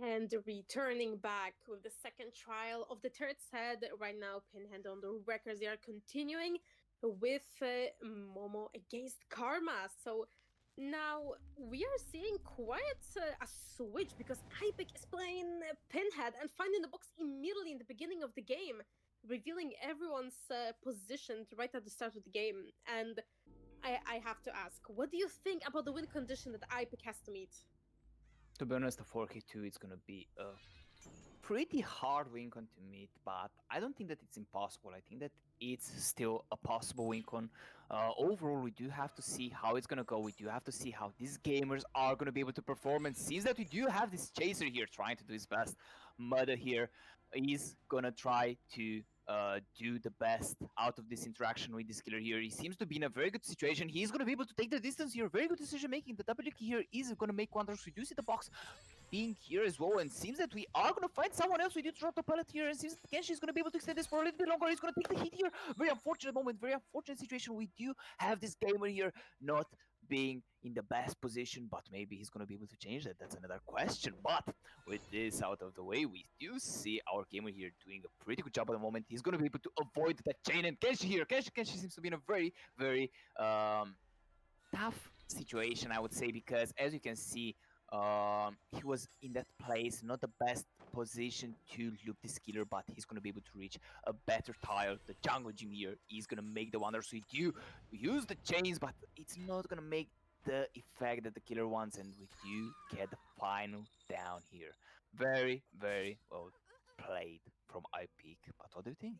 And returning back with the second trial of the third set, right now, Pinhead on the records. They are continuing with Momo against Karma. So now we are seeing quite a switch because Hypic is playing Pinhead and finding the box immediately in the beginning of the game, revealing everyone's position right at the start of the game. And I have to ask, what do you think about the win condition that Hypic has to meet? To be honest, the 4K2 is going to be a pretty hard win con to meet, but I don't think that it's impossible. I think that it's still a possible win con. Overall, we do have to see how it's gonna go. We do have to see how these gamers are gonna be able to perform. And seems that we do have this chaser here trying to do his best. Mother here is gonna try to do the best out of this interaction with this killer here. He seems to be in a very good situation. He's gonna be able to take the distance here. Very good decision making. The W key here is gonna make Quantos reduce in the box being here as well, and seems that we are gonna find someone else. We did drop the pellet here, and seems that Kenshi is gonna be able to extend this for a little bit longer. He's gonna take the hit here. Very unfortunate moment, very unfortunate situation. We do have this gamer here not being in the best position, but maybe he's gonna be able to change that. That's another question. But with this out of the way, we do see our gamer here doing a pretty good job at the moment. He's gonna be able to avoid that chain, and Kenshi here. Kenshi seems to be in a very, very tough situation, I would say, because as you can see, He was in that place, not the best position to look this killer, but he's gonna be able to reach a better tile. The jungle gym here is gonna make the wonders. We do use the chains, but it's not gonna make the effect that the killer wants, and we do get the final down here. Very, very well played from iPeak. But what do you think?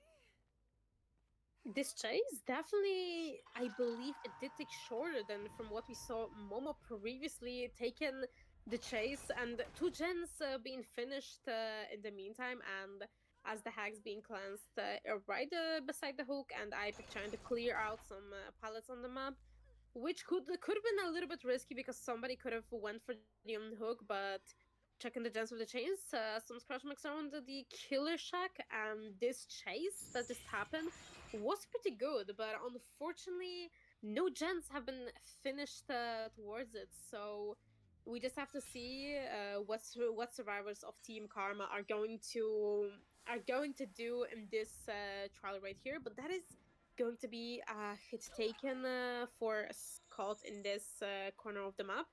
This chase definitely, I believe, it did take shorter than from what we saw Momo previously taken the chase, and two gens being finished in the meantime, and as the hacks being cleansed right beside the hook, and I trying to clear out some pallets on the map, which could have been a little bit risky because somebody could have went for the hook, but checking the gems with the chains, some scratch marks around the killer shack, and this chase that just happened was pretty good, but unfortunately, no gens have been finished towards it. So we just have to see what survivors of Team Karma are going to do in this trial right here. But that is going to be a hit taken for a Scott in this corner of the map.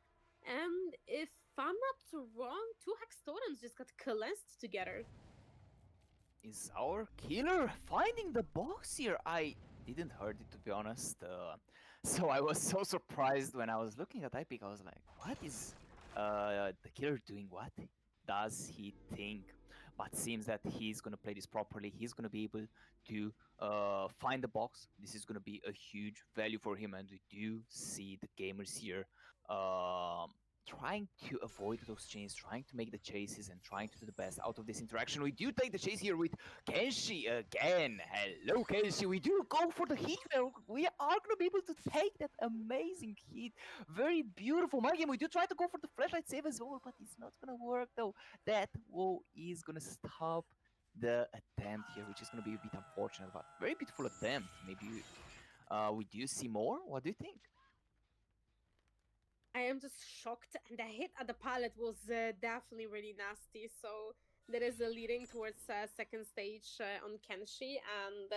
And if I'm not wrong, two Hex Totems just got cleansed together. Is our killer finding the box here? I didn't heard it, to be honest. So I was so surprised when I was looking at Epic. I was like, what is the killer doing? What does he think? But seems that he's gonna play this properly. He's gonna be able to find the box. This is gonna be a huge value for him, and we do see the gamers here um, trying to avoid those chains, trying to make the chases, and trying to do the best out of this interaction. We do take the chase here with Kenshi again. Hello, Kenshi. We do go for the hit. We are going to be able to take that amazing hit. Very beautiful. My game, we do try to go for the flashlight save as well, but it's not going to work though. That wall is going to stop the attempt here, which is going to be a bit unfortunate, but very beautiful attempt. Maybe we do see more. What do you think? I am just shocked, and the hit at the pallet was definitely really nasty. So that is leading towards second stage on Kenshi, and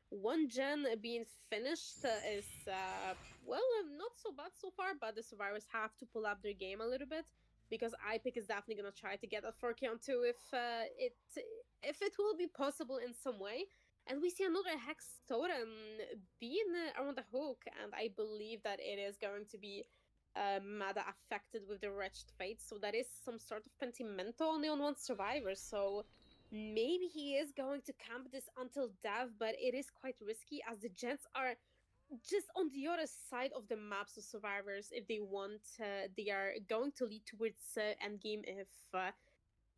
one gen being finished is well, not so bad so far. But the survivors have to pull up their game a little bit because iPick is definitely gonna try to get a 4K on two if it will be possible in some way. And we see another Hex Totem being around the hook, and I believe that it is going to be Mada affected with the wretched fate. So that is some sort of pentimento only on one survivor. So maybe he is going to camp this until death, but it is quite risky as the Gents are just on the other side of the maps of survivors. If they want, they are going to lead towards endgame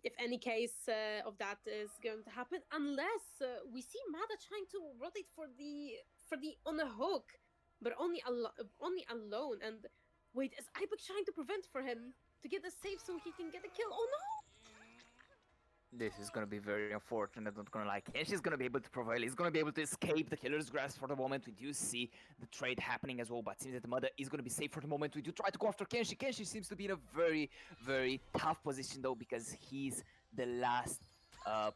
if any case of that is going to happen, unless we see Mada trying to rotate for the on a hook, but only alone. And wait, is Ibuk trying to prevent for him to get a save so he can get a kill? Oh no! This is gonna be very unfortunate, not gonna lie. Kenshi's gonna be able to prevail. He's gonna be able to escape the killer's grasp for the moment. We do see the trade happening as well, but seems that the mother is gonna be safe for the moment. We do try to go after Kenshi. Kenshi seems to be in a very, very tough position though, because he's the last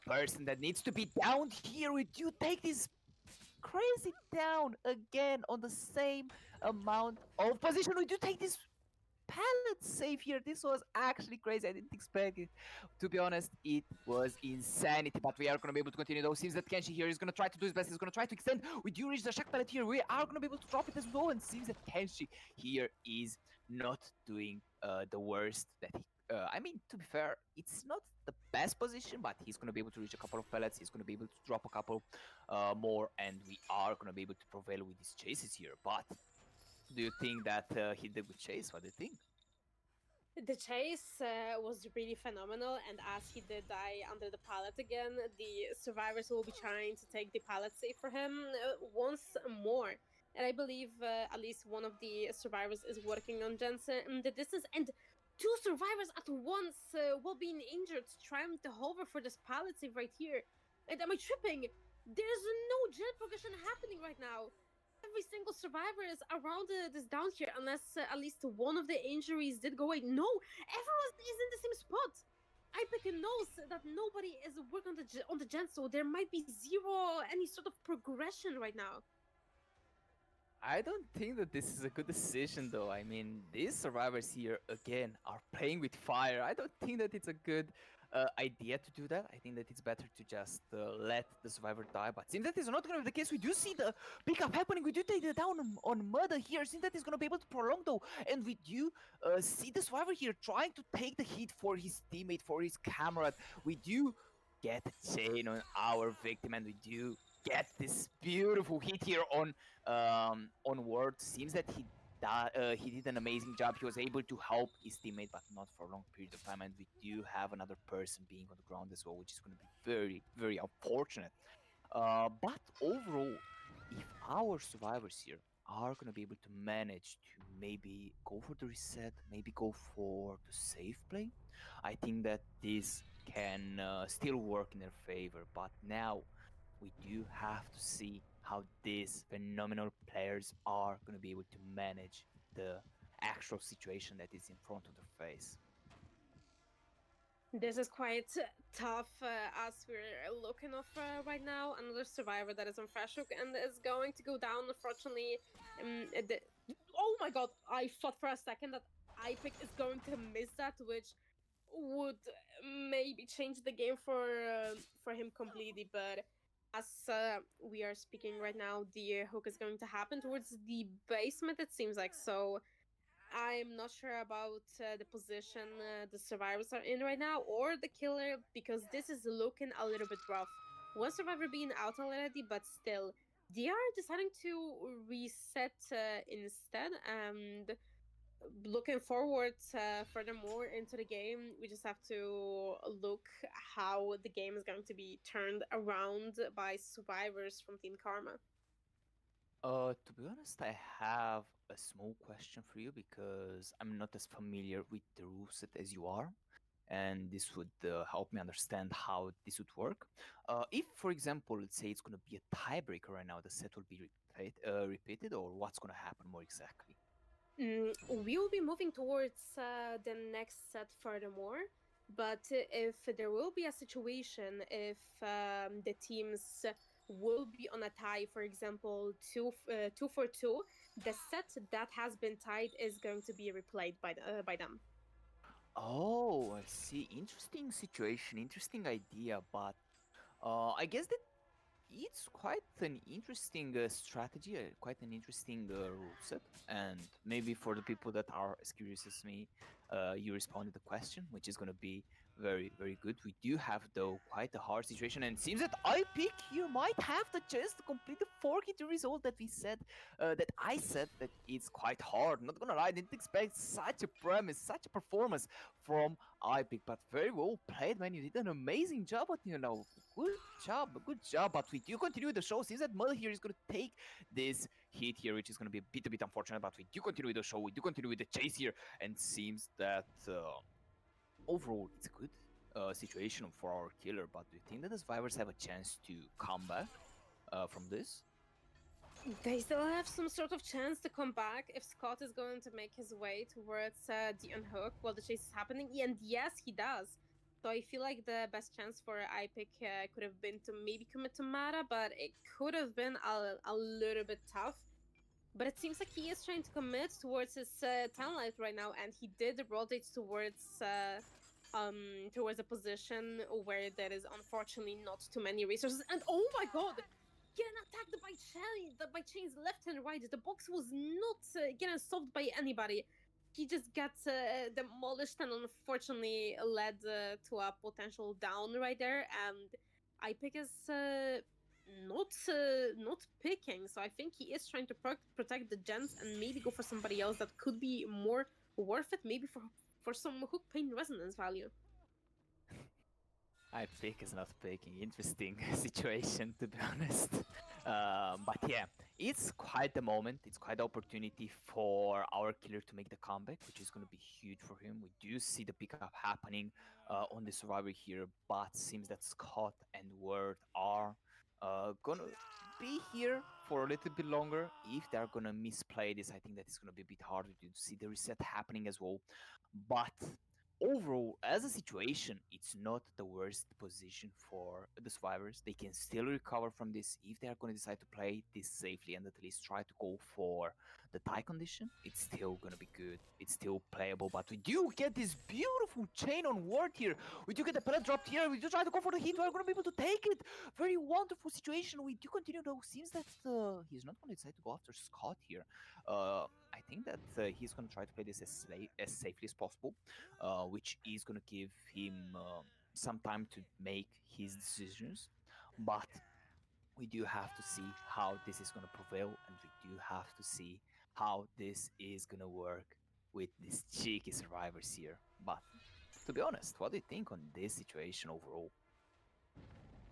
person that needs to be down here. We do take this crazy down again on the same amount of position. We do take this pallet save here. This was actually crazy. I didn't expect it. To be honest, it was insanity. But we are going to be able to continue though. Seems that Kenshi here is going to try to do his best. He's going to try to extend. We do reach the shock pallet here. We are going to be able to drop it as well. And seems that Kenshi here is not doing the worst that he I mean, to be fair, it's not the best position, but he's going to be able to reach a couple of pellets. He's going to be able to drop a couple more, and we are going to be able to prevail with these chases here. But do you think that he did with chase? What do you think? The chase was really phenomenal, and as he did die under the pallet again, the survivors will be trying to take the pallet safe for him once more. And I believe at least one of the survivors is working on Jensen in the distance, and two survivors at once while being injured, trying to hover for this pallet save right here. And am I tripping? There's no gen progression happening right now. Every single survivor is around this down here, unless at least one of the injuries did go away. No, everyone is in the same spot. Ipic knows that nobody is working on the gen, so there might be zero any sort of progression right now. I don't think that this is a good decision, though. I mean, these survivors here again are playing with fire. I don't think that it's a good idea to do that. I think that it's better to just let the survivor die. But seems that is not going to be the case. We do see the pickup happening. We do take the down on Murder here. Seems that is going to be able to prolong, though, and we do see the survivor here trying to take the hit for his teammate, for his comrade. We do get a chain on our victim, and we do get this beautiful hit here on Ward. Seems that he did an amazing job. He was able to help his teammate, but not for a long period of time. And we do have another person being on the ground as well, which is going to be very, very unfortunate. But overall, if our survivors here are going to be able to manage to maybe go for the reset, maybe go for the safe play, I think that this can still work in their favor. But now we do have to see how these phenomenal players are going to be able to manage the actual situation that is in front of their face. This is quite tough as we're looking off right now. Another survivor that is on Freshhook and is going to go down, unfortunately. Oh my god, I thought for a second that iPick is going to miss that, which would maybe change the game for him completely. But as we are speaking right now, the hook is going to happen towards the basement, it seems like. So I'm not sure about the position the survivors are in right now or the killer because this is looking a little bit rough. One survivor being out already, but still, they are deciding to reset instead. And looking forward furthermore into the game, we just have to look how the game is going to be turned around by survivors from Team Karma. To be honest, I have a small question for you because I'm not as familiar with the rule set as you are, and this would help me understand how this would work. If, for example, let's say it's going to be a tiebreaker right now, the set will be repeated, or what's going to happen more exactly? We will be moving towards the next set furthermore. But if there will be a situation, if the teams will be on a tie, for example, 2 for 2, the set that has been tied is going to be replayed by them. Oh, I see. Interesting situation, interesting idea, but I guess that it's quite an interesting strategy, quite an interesting rule set. And maybe for the people that are as curious as me, you responded the question, which is going to be very, very good. We do have, though, quite a hard situation, and it seems that I pick here might have the chance to complete the 4 hit result that we said, that I said that it's quite hard. Not gonna lie, I didn't expect such a premise, such a performance from iPick, but very well played, man. You did an amazing job at good job, good job. But we do continue the show. Seems that Mother here is going to take this hit here, which is going to be a bit unfortunate. But we do continue with the show. We do continue with the chase here, and seems that overall it's a good situation for our killer. But do you think that the survivors have a chance to come back from this? They still have some sort of chance to come back if Scott is going to make his way towards the unhook while the chase is happening. And yes, he does. So I feel like the best chance for iPick could have been to maybe commit to Mata, but it could have been a little bit tough. But it seems like he is trying to commit towards his talent right now, and he did rotate towards a position where there is unfortunately not too many resources. And oh my god, getting attacked by chains left and right. The box was not getting solved by anybody. He just got demolished and unfortunately led to a potential down right there. And iPick is not picking, so I think he is trying to protect the gens and maybe go for somebody else that could be more worth it. Maybe for some hook pain resonance value. I pick is not picking. Interesting situation, to be honest. But yeah, it's quite the moment. It's quite the opportunity for our killer to make the comeback, which is going to be huge for him. We do see the pickup happening on the survivor here, but seems that Scott and Word are gonna be here for a little bit longer. If they're gonna misplay this, I think that it's gonna be a bit harder to see the reset happening as well. But overall, as a situation, it's not the worst position for the survivors. They can still recover from this if they are going to decide to play this safely and at least try to go for the tie condition. It's still going to be good. It's still playable, but we do get this beautiful chain on ward here. We do get the pellet dropped here. We do try to go for the hit. We're going to be able to take it. Very wonderful situation. We do continue, though. Seems that he's not going to decide to go after Scott here. I think that he's going to try to play this as safely as possible, which is going to give him some time to make his decisions. But we do have to see how this is going to prevail, and we do have to see how this is going to work with these cheeky survivors here. But to be honest, what do you think on this situation overall?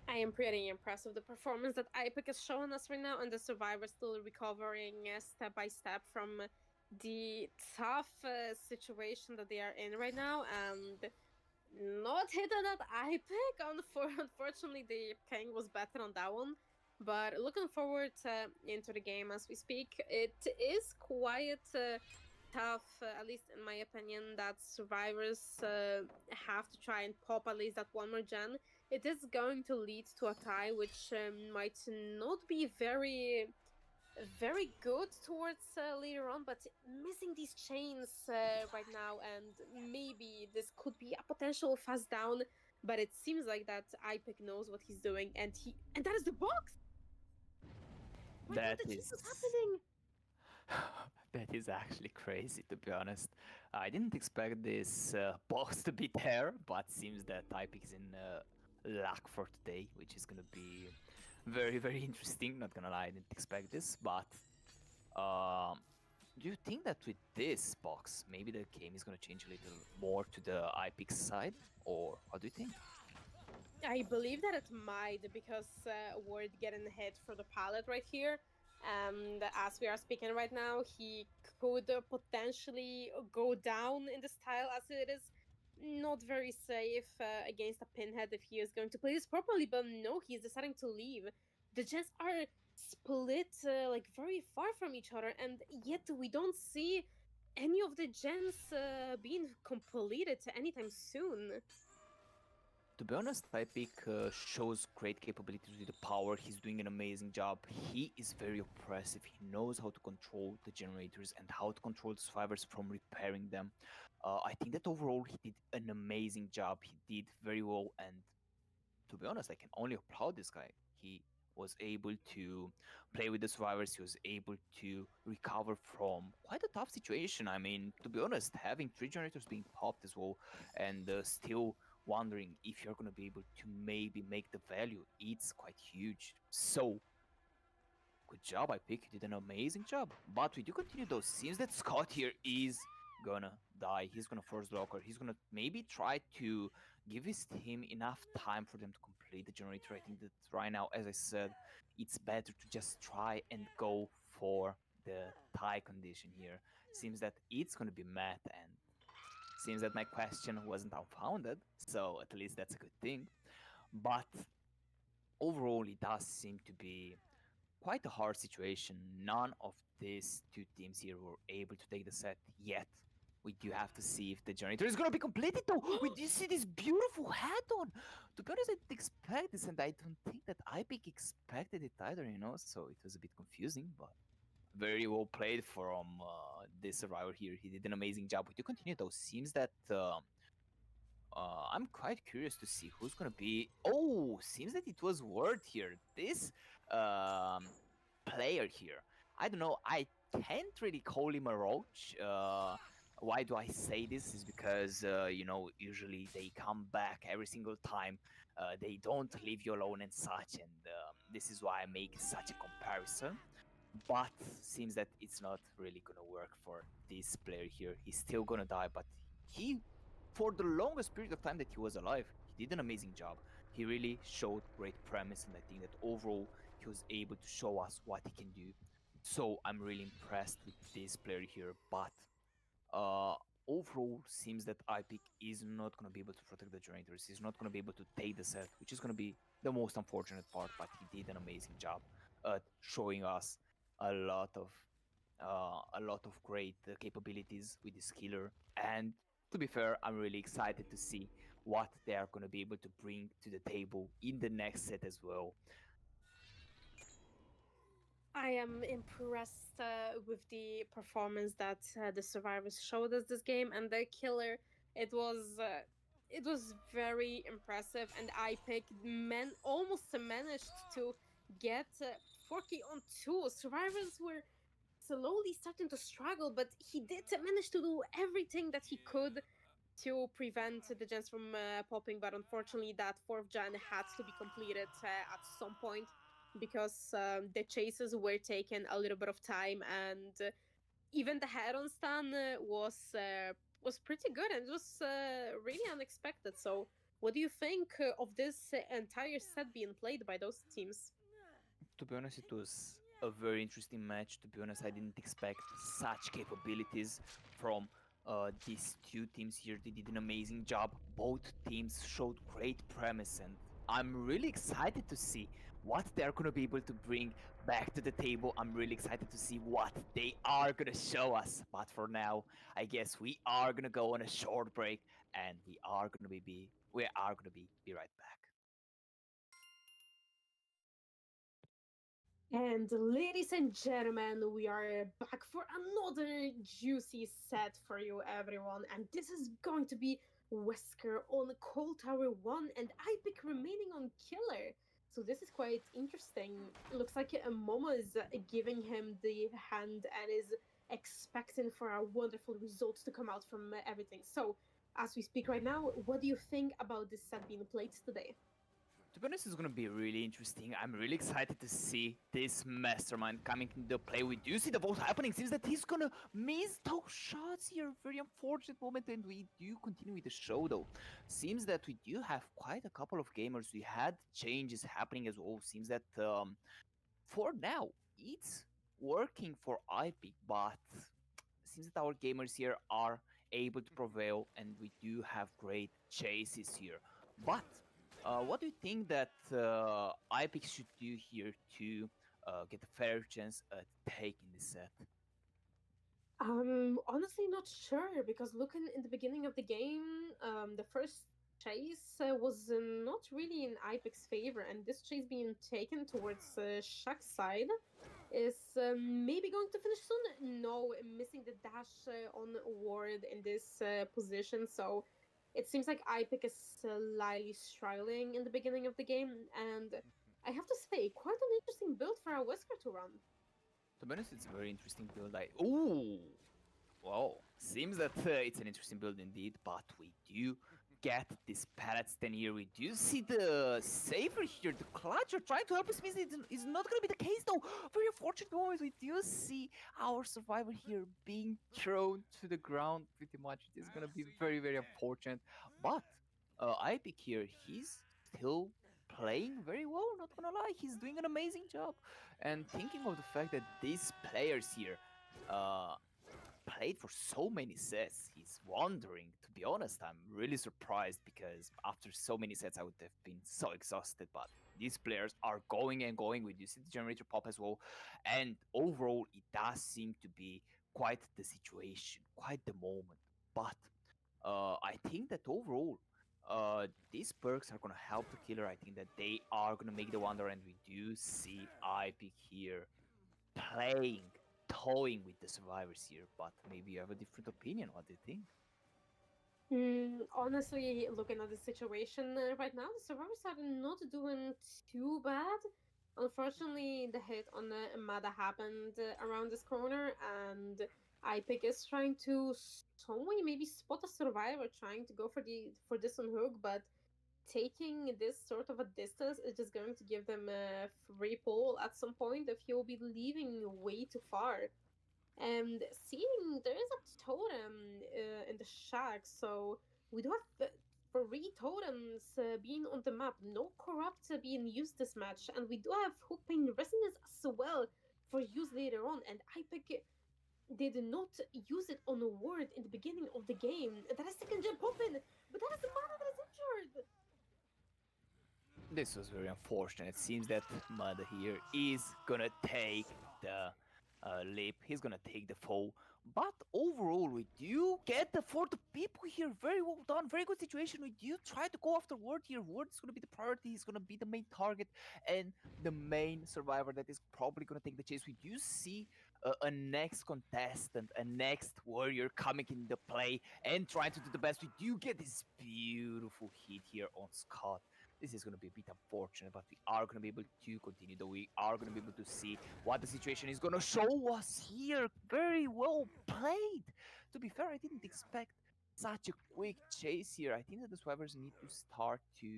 I am pretty impressed with the performance that IPIC is showing us right now, and the survivors still recovering step by step from the tough situation that they are in right now, and not hitting that IPIC. Unfortunately, the King was better on that one. But looking forward into the game as we speak, it is quite tough, at least in my opinion, that survivors have to try and pop at least that one more gen. It is going to lead to a tie, which might not be very good towards later on, but missing these chains right now, and maybe this could be a potential fast down. But it seems like that IPIC knows what he's doing, and that is the box. My God, That the cheat is was happening. that is actually crazy, to be honest. I didn't expect this box to be there, but seems that Typix is in luck for today, which is gonna be very, very interesting. Not gonna lie, I didn't expect this, but um, do you think that with this box, maybe the game is gonna change a little more to the IPX side, or what do you think? I believe that it might, because we're getting hit for the pallet right here. And as we are speaking right now, he could potentially go down in this tile, as it is not very safe against a pinhead if he is going to play this properly. But no, he's deciding to leave. The gens are split like very far from each other, and yet we don't see any of the gens being completed anytime soon. To be honest, Typic shows great capabilities with the power. He's doing an amazing job. He is very oppressive. He knows how to control the generators and how to control the survivors from repairing them. I think that overall he did an amazing job. He did very well, and to be honest, I can only applaud this guy. He was able to play with the survivors. He was able to recover from quite a tough situation. I mean, to be honest, having three generators being popped as well, and still wondering if you're going to be able to maybe make the value, it's quite huge. So good job, I pick. You did an amazing job. But we do continue though. Seems that Scott here is gonna die. He's gonna force blocker. He's gonna maybe try to give his team enough time for them to complete the generator. I think that right now, as I said, it's better to just try and go for the tie condition here. Seems that it's gonna be Matt, and seems that my question wasn't unfounded. So at least that's a good thing. But overall, it does seem to be quite a hard situation. None of these two teams here were able to take the set yet. We do have to see if the generator is gonna be completed though. We do see this beautiful hat on. To be honest, I didn't expect this, and I don't think that IPIC expected it either, you know, so it was a bit confusing, but very well played from this survivor here. He did an amazing job. We do continue though. Seems that I'm quite curious to see who's gonna be. Oh, seems that it was Word here. This um, player here. I don't know. I can't really call him a roach. Why do I say this? Is because you know, usually they come back every single time. They don't leave you alone and such, and this is why I make such a comparison. But seems that it's not really gonna work for this player here. He's still gonna die, but he, for the longest period of time that he was alive, he did an amazing job. He really showed great premise, and I think that overall he was able to show us what he can do. So I'm really impressed with this player here, but uh, overall seems that IPIC is not going to be able to protect the generators. He's not going to be able to take the set, which is going to be the most unfortunate part, but he did an amazing job at showing us a lot of great capabilities with this killer, and To be fair, I'm really excited to see what they are going to be able to bring to the table in the next set as well. I am impressed with the performance that the survivors showed us this game, and the killer. It was it was very impressive, and I picked almost managed to get 4K on two. Survivors were slowly starting to struggle, but he did manage to do everything that he could to prevent the gens from popping. But unfortunately, that fourth gen had to be completed at some point because the chases were taking a little bit of time, and even the head-on stun was pretty good, and it was really unexpected. So, what do you think of this entire set being played by those teams? To be honest, it was a very interesting match. To be honest, I didn't expect such capabilities from these two teams here. They did an amazing job. Both teams showed great premise, and I'm really excited to see what they're going to be able to bring back to the table. I'm really excited to see what they are going to show us. But for now, I guess we are going to go on a short break, and we are going to be right back. And ladies and gentlemen, we are back for another juicy set for you, everyone. And this is going to be Wesker on Cold Tower 1 and Epic remaining on Killer. So this is quite interesting. Looks like Momo is giving him the hand and is expecting for a wonderful results to come out from everything. So, as we speak right now, what do you think about this set being played today? To be honest, it's gonna be really interesting. I'm really excited to see this mastermind coming into play. We do see the vote happening. Seems that he's gonna miss those shots here. Very unfortunate moment, and we do continue with the show though. Seems that we do have quite a couple of gamers. We had changes happening as well. Seems that for now it's working for IP, but seems that our gamers here are able to prevail, and we do have great chases here. But what do you think that Ipex should do here to get a fair chance at taking this set? Honestly not sure because looking in the beginning of the game, the first chase was not really in Ipic's favor, and this chase being taken towards Shaq's side is maybe going to finish soon. No, missing the dash on Ward in this position, so it seems like Ipic is slightly struggling in the beginning of the game, and I have to say, quite an interesting build for a Whisker to run. To be honest, it's a very interesting build. Like, ooh, well, seems that it's an interesting build indeed, but we do get this pallet stand here. We do see the saver here, the clutcher trying to help us. Means it's not going to be the case though. Very unfortunate moment. We do see our survivor here being thrown to the ground pretty much. It is going to be very, very unfortunate. But Epic here, he's still playing very well, not gonna lie. He's doing an amazing job. And thinking of the fact that these players here, uh, played for so many sets, he's wondering. To be honest, I'm really surprised because after so many sets, I would have been so exhausted. But these players are going and going with you see the generator pop as well. And overall, it does seem to be quite the situation, quite the moment. But I think that overall, these perks are gonna help the killer. I think that they are gonna make the wonder, and we do see Epic here playing, toying with the survivors here, but maybe you have a different opinion. What do you think? Honestly, looking at the situation right now, the survivors are not doing too bad. Unfortunately, the hit on Mada happened around this corner, and Ipic is trying to some way maybe spot a survivor trying to go for this on hook, but taking this sort of a distance is just going to give them a free pull at some point if he'll be leaving way too far. And seeing there is a totem in the shack, so we do have three totems being on the map. No corrupt being used this match, and we do have hook pain resonance as well for use later on. And Ipic did not use it on a ward in the beginning of the game. That is second gen poppin, but that is the mana that is injured. This was very unfortunate. It seems that Mud here is gonna take the lip. He's gonna take the fall. But overall, we do get the for the people here. Very well done. Very good situation. We do try to go after Ward here. Ward is gonna be the priority. He's gonna be the main target and the main survivor that is probably gonna take the chase. We do see a next contestant, a next warrior coming in the play and trying to do the best. We do get this beautiful hit here on Scott. This is going to be a bit unfortunate, but we are going to be able to continue. Though we are going to be able to see what the situation is going to show us here. Very well played. To be fair, I didn't expect such a quick chase here. I think that the survivors need to start to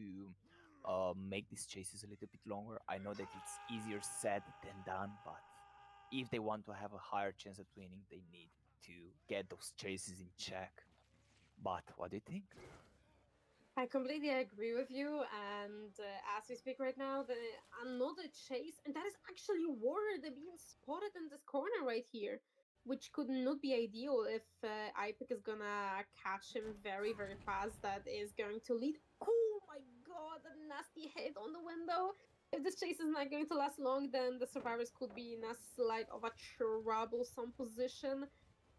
make these chases a little bit longer. I know that it's easier said than done, but if they want to have a higher chance at winning, they need to get those chases in check. But what do you think? I completely agree with you. And as we speak right now, the another chase, and that is actually Ward being spotted in this corner right here, which could not be ideal if Ipik is gonna catch him very, very fast. That is going to lead. Oh my god, a nasty hit on the window. If this chase is not going to last long, then the survivors could be in a slight of a troublesome position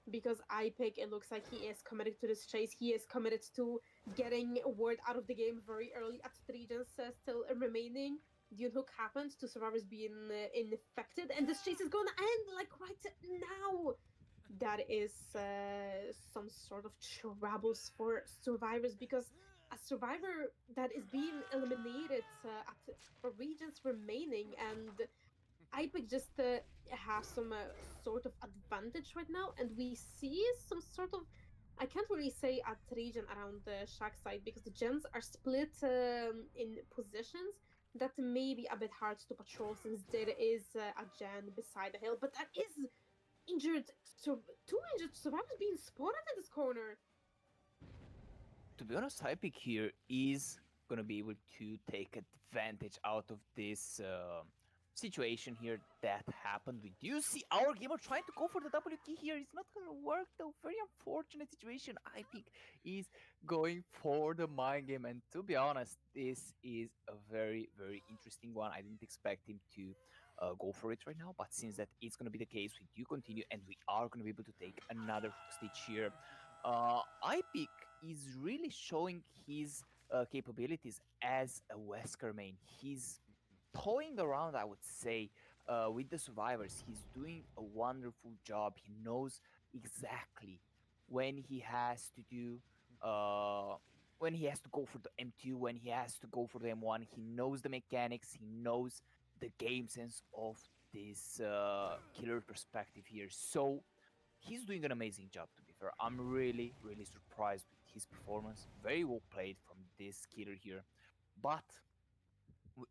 because Ipik, it looks like he is committed to this chase. He is committed to getting Ward out of the game very early at 3 gens still remaining. Dune Hook happened to survivors being infected, and this chase is gonna end like right now. That is some sort of troubles for survivors because a survivor that is being eliminated at regions remaining, and IPIC just have some sort of advantage right now, and we see some sort of. I can't really say at region around the shack side because the gens are split in positions that may be a bit hard to patrol since there is a gen beside the hill, but that is injured. So two injured survivors being spotted in this corner. To be honest, Hypic here is gonna be able to take advantage out of this situation here that happened. We do see our gamer trying to go for the W key here. It's not gonna work though. Very unfortunate situation. Hypic is going for the mind game, and to be honest, this is a very interesting one. I didn't expect him to. Go for it right now, but since that it's gonna be the case, we do continue, and we are gonna be able to take another hook stitch here. Ipic is really showing his capabilities as a Wesker main. He's toying around, I would say, with the survivors. He's doing a wonderful job. He knows exactly when he has to do, uh, when he has to go for the M2, when he has to go for the M1. He knows the mechanics. He knows the game sense of this killer perspective here. So he's doing an amazing job, to be fair. I'm really surprised with his performance. Very well played from this killer here. But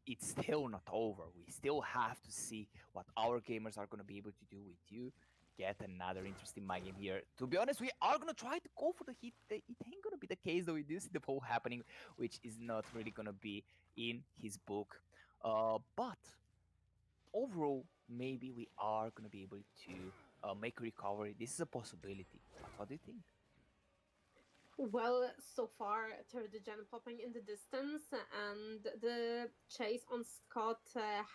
it's still not over. We still have to see what our gamers are going to be able to do with you. Get another interesting my game here. To be honest, we are going to try to go for the hit. It ain't going to be the case, though. We do see the poll happening, which is not really going to be in his book. But overall, maybe we are going to be able to make a recovery. This is a possibility. But what do you think? Well, so far, third gen popping in the distance, and the chase on Scott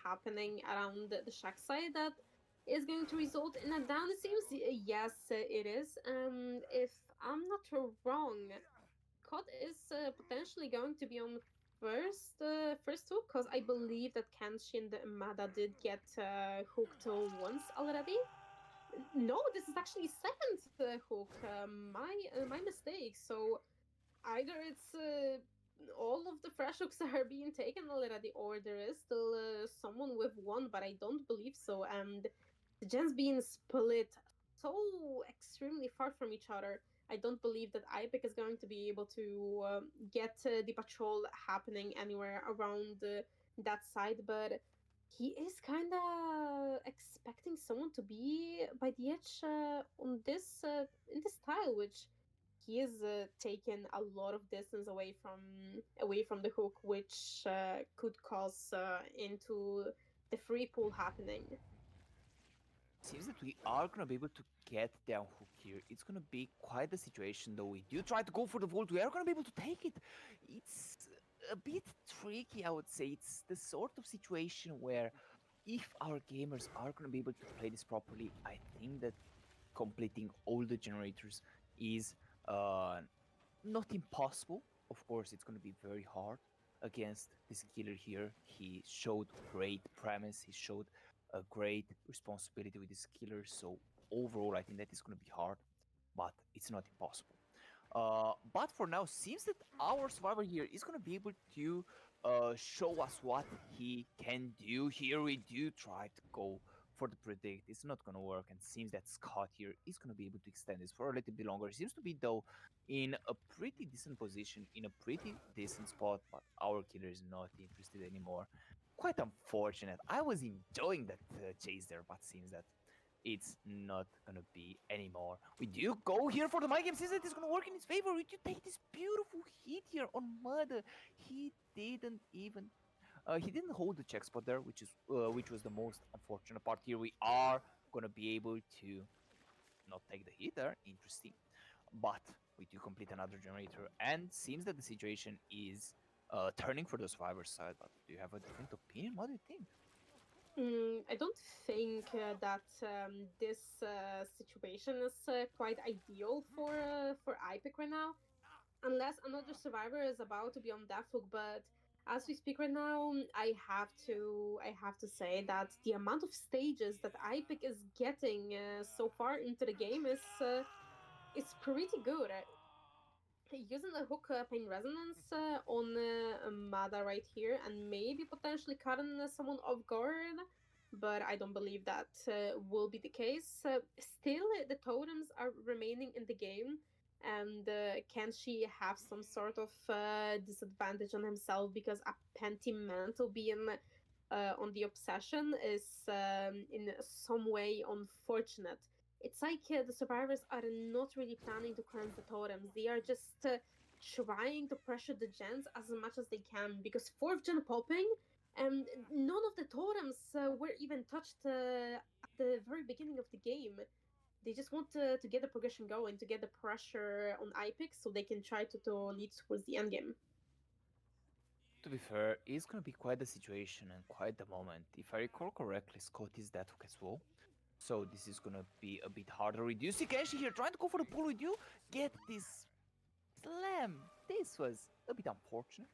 happening around the shack side that is going to result in a down. It seems yes, it is. And if I'm not wrong, Scott is potentially going to be on first hook because I believe that Kenshi and Mada did get hooked once already. No, this is actually second hook. My mistake. So either it's all of the fresh hooks are being taken already, or there is still someone with one, but I don't believe so. And the gens being split so extremely far from each other. I don't believe that IPIC is going to be able to get the patrol happening anywhere around that side, but he is kind of expecting someone to be by the edge on this in this tile, which he is taken a lot of distance away from the hook, which could cause into the free pull happening. Seems that we are gonna be able to get down hook here. It's gonna be quite the situation, though. We do try to go for the vault. We are gonna be able to take it. It's a bit tricky, I would say. It's the sort of situation where if our gamers are going to be able to play this properly, I think that completing all the generators is uh, not impossible. Of course, it's going to be very hard against this killer here. He showed great premise. He showed a great responsibility with this killer. So overall, I think that is going to be hard, but it's not impossible. But for now, seems that our survivor here is gonna be able to show us what he can do. Here we do try to go for the predict. It's not gonna work, and seems that Scott here is gonna be able to extend this for a little bit longer. Seems to be though in a pretty decent position, in a pretty decent spot, but our killer is not interested anymore. Quite unfortunate. I was enjoying that chase there, but seems that it's not gonna be anymore. We do go here for the my game. Seems that it's gonna work in his favor. We do take this beautiful hit here on Mother. He didn't even he didn't hold the check spot there, which was the most unfortunate part. Here we are gonna be able to not take the hit there. Interesting, but we do complete another generator, and seems that the situation is turning for the survivor side. But do you have a different opinion? What do you think? I don't think that this situation is quite ideal for IPIC right now, unless another survivor is about to be on death hook. But as we speak right now, I have to say that the amount of stages that IPIC is getting so far into the game is pretty good. Using the hook pain resonance on Mada right here, and maybe potentially cutting someone off guard, but I don't believe that will be the case. Still, the totems are remaining in the game, and can she have some sort of disadvantage on himself because a Pentimental being on the obsession is in some way unfortunate. It's like the survivors are not really planning to cleanse the totems. They are just trying to pressure the gens as much as they can because fourth gen popping, and none of the totems were even touched at the very beginning of the game. They just want to get the progression going, to get the pressure on IPIC so they can try to lead towards the end game. To be fair, it's gonna be quite the situation and quite the moment. If I recall correctly, Scott is that hook as well. So this is gonna be a bit harder. Reduce Kenshi here, trying to go for the pull with you. Get this slam. This was a bit unfortunate.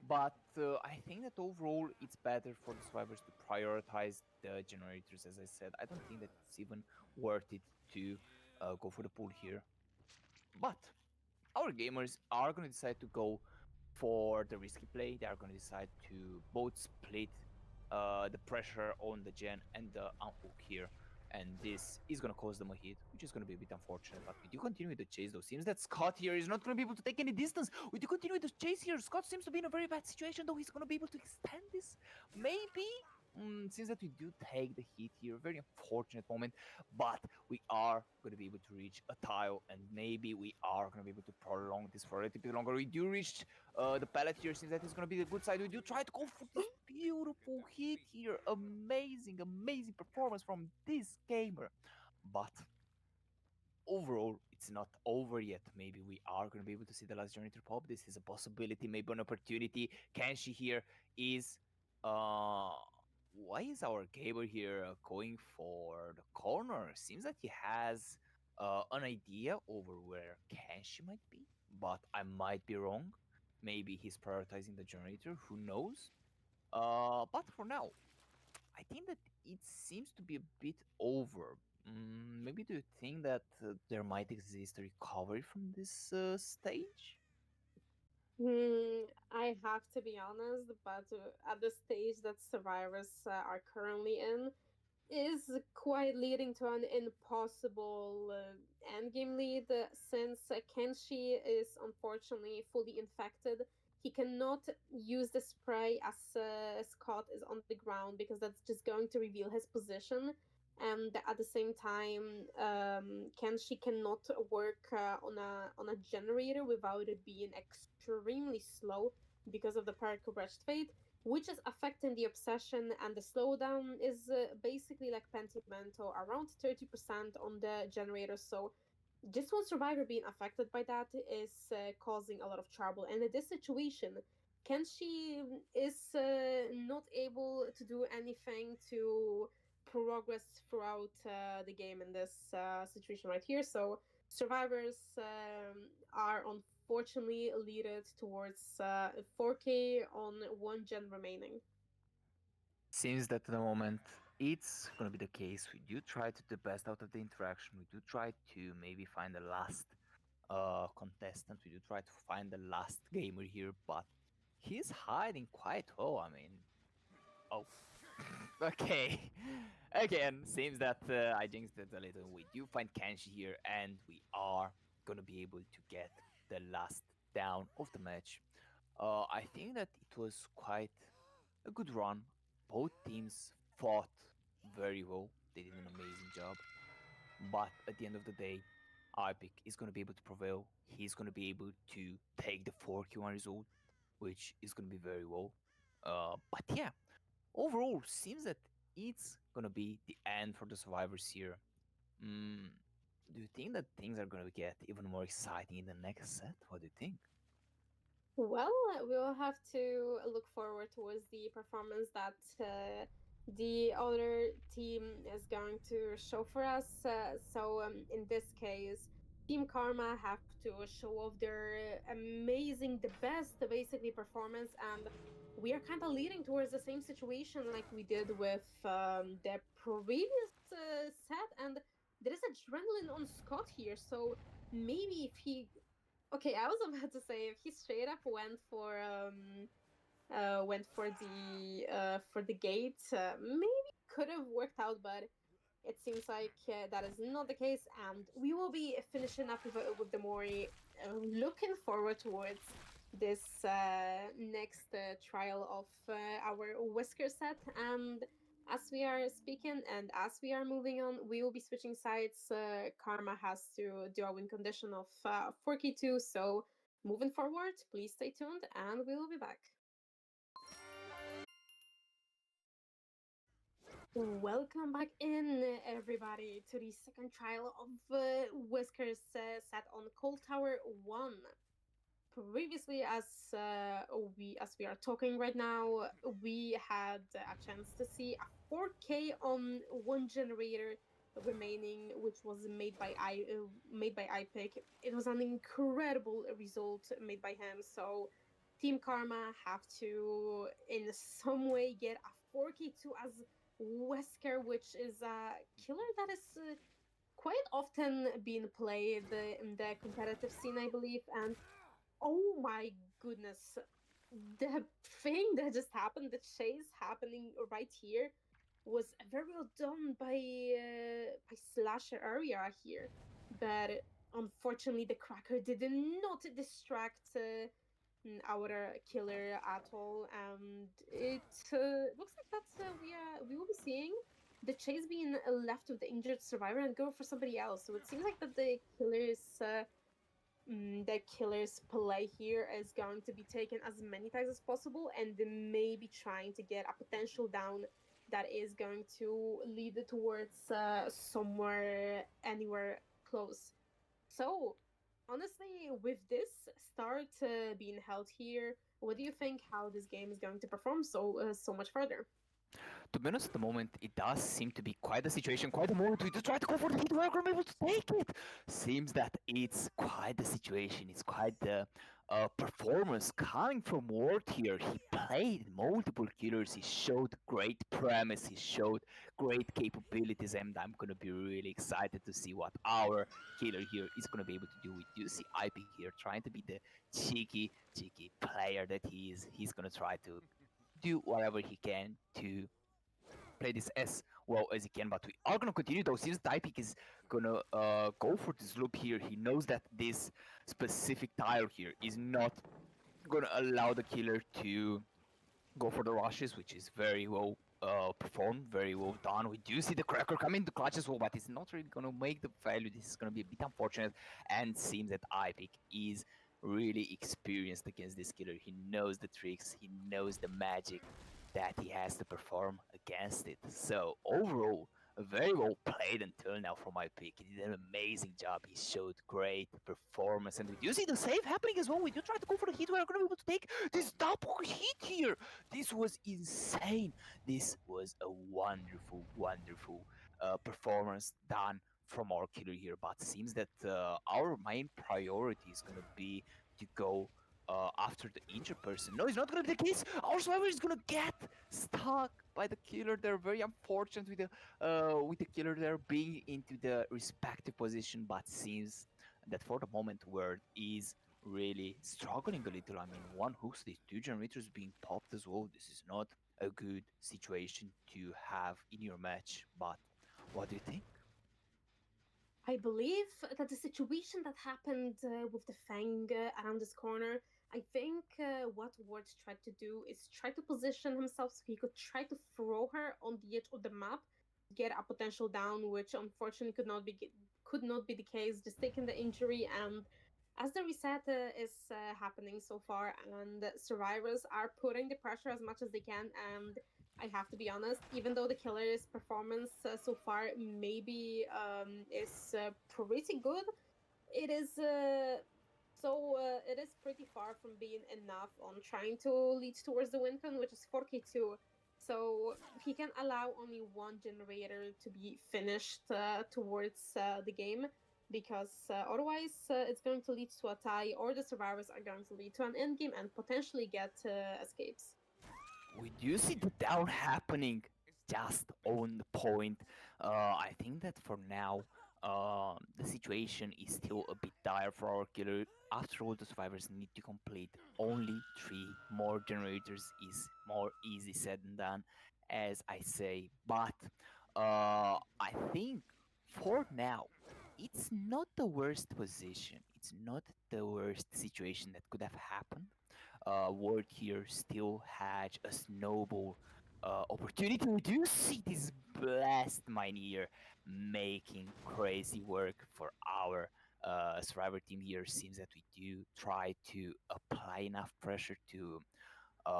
But I think that overall it's better for the survivors to prioritize the generators, as I said. I don't think that it's even worth it to go for the pull here. But our gamers are going to decide to go for the risky play. They are going to decide to both split the pressure on the gen and the unhook here. And this is going to cause them a hit, which is going to be a bit unfortunate. But we do continue with the chase, though. Seems that Scott here is not going to be able to take any distance. We do continue with the chase here. Scott seems to be in a very bad situation, though. He's going to be able to extend this. Maybe. Seems that we do take the hit here. Very unfortunate moment. But we are going to be able to reach a tile, and maybe we are going to be able to prolong this for a little bit longer. We do reach the pallet here. Seems that is going to be the good side. We do try to go for this beautiful hit here. Amazing, amazing performance from this gamer. But overall, it's not over yet. Maybe we are going to be able to see the last generator pop. This is a possibility, maybe an opportunity. Kenshi here is uh why is our gamer here going for the corner? Seems that he has an idea over where Kenshi might be, but I might be wrong. Maybe he's prioritizing the generator, who knows? But for now, I think that it seems to be a bit over. Maybe do you think that there might exist a recovery from this stage? I have to be honest, but at the stage that survivors are currently in, is quite leading to an impossible endgame lead since Kenshi is unfortunately fully infected. He cannot use the spray as Scott is on the ground because that's just going to reveal his position. And at the same time, Kenshi cannot work on a generator without it being extremely slow because of the particle brushed fate, which is affecting the obsession, and the slowdown is basically like Pentimento, around 30% on the generator. So just one survivor being affected by that is causing a lot of trouble. And in this situation, Kenshi is not able to do anything to progress throughout the game in this situation right here. So survivors are unfortunately leaded towards 4K on one gen remaining. Seems that at the moment it's gonna be the case. We do try to do the best out of the interaction. We do try to maybe find the last contestant. We do try to find the last gamer here, but he's hiding quite well. I mean, oh, okay. Again, seems that I jinxed it a little. We do find Kenshi here, and we are gonna be able to get the last down of the match. I think that it was quite a good run. Both teams fought very well. They did an amazing job. But at the end of the day, Epic is going to be able to prevail. He's going to be able to take the 4Q1 result, which is going to be very well. But yeah, overall, seems that it's going to be the end for the survivors here. Mm, do you think that things are going to get even more exciting in the next set? What do you think? Well, we'll have to look forward towards the performance that the other team is going to show for us. So, in this case, Team Karma have to show off their amazing, the best, basically performance, and we are kind of leading towards the same situation like we did with the previous set, and there is adrenaline on Scott here. So maybe if he okay, I was about to say if he straight up went for the gate, maybe could have worked out, but it seems like that is not the case, and we will be finishing up with the Mori. Looking forward towards this next trial of our Whisker set, and as we are speaking and as we are moving on, we will be switching sides. Karma has to do a win condition of 4K2, so moving forward, please stay tuned, and we will be back. Welcome back in, everybody, to the second trial of Whiskers set on Cold Tower 1. Previously, as we are talking right now, we had a chance to see a 4K on one generator remaining, which was made by iPick. It was an incredible result made by him. So Team Karma have to in some way get a 4K2 as Wesker, which is a killer that is quite often being played in the competitive scene, I believe. And oh my goodness, the thing that just happened, the chase happening right here, was very well done by Slasher area here, but unfortunately the Cracker did not distract our killer at all, and it looks like that we will be seeing the chase being left with the injured survivor and go for somebody else. So it seems like that the killer's play here is going to be taken as many times as possible and maybe trying to get a potential down that is going to lead towards somewhere anywhere close. So honestly, with this start being held here, what do you think how this game is going to perform so much further? To be honest, at the moment, it does seem to be quite a situation, quite a moment. We just try to go for the hit, we're going to be able to take it. Seems that it's quite the situation, it's quite the performance coming from Ward here. He played multiple killers, he showed great premise, he showed great capabilities, and I'm going to be really excited to see what our killer here is going to be able to do. We do see IP here trying to be the cheeky player that he is. He's going to try to do whatever he can to play this as well as he can. But we are gonna continue though. Since Typik is gonna go for this loop here, he knows that this specific tile here is not gonna allow the killer to go for the rushes, which is very well performed, very well done. We do see the Cracker coming to clutch as well, but it's not really gonna make the value. This is gonna be a bit unfortunate, and seems that Ipik is really experienced against this killer. He knows the tricks, he knows the magic that he has to perform against it. So overall, Very well played until now for my pick. He did an amazing job. He showed great performance. And we do see the save happening as well. We do try to go for the hit. We're going to be able to take this double hit here. This was insane. This was a wonderful, wonderful performance done from our killer here. But seems that our main priority is going to be to go after the injured person. No, it's not going to be the case. Our survivor is going to get stuck by the killer. They're very unfortunate with the killer there being into the respective position, but seems that for the moment Word is really struggling a little. I mean, one hooks, these two generators being popped as well. This is not a good situation to have in your match. But what do you think? I believe that the situation that happened with the Fang around this corner, I think what Ward tried to do is try to position himself so he could try to throw her on the edge of the map, get a potential down, which unfortunately could not be the case, just taking the injury. And as the reset is happening so far, and survivors are putting the pressure as much as they can, and I have to be honest, even though the killer's performance so far maybe is pretty good, it is it is pretty far from being enough on trying to lead towards the win con, which is 4k2. So he can allow only one generator to be finished towards the game, because otherwise it's going to lead to a tie, or the survivors are going to lead to an end game and potentially get escapes. We do see the down happening just on the point. I think that for now, the situation is still a bit dire for our killer. After all, the survivors need to complete only three more generators. Is more easy said than done, as I say. But I think for now, it's not the worst position. It's not the worst situation that could have happened. Ward here still had a snowball opportunity. We do see this blast mine making crazy work for our survivor team here. Seems that we do try to apply enough pressure to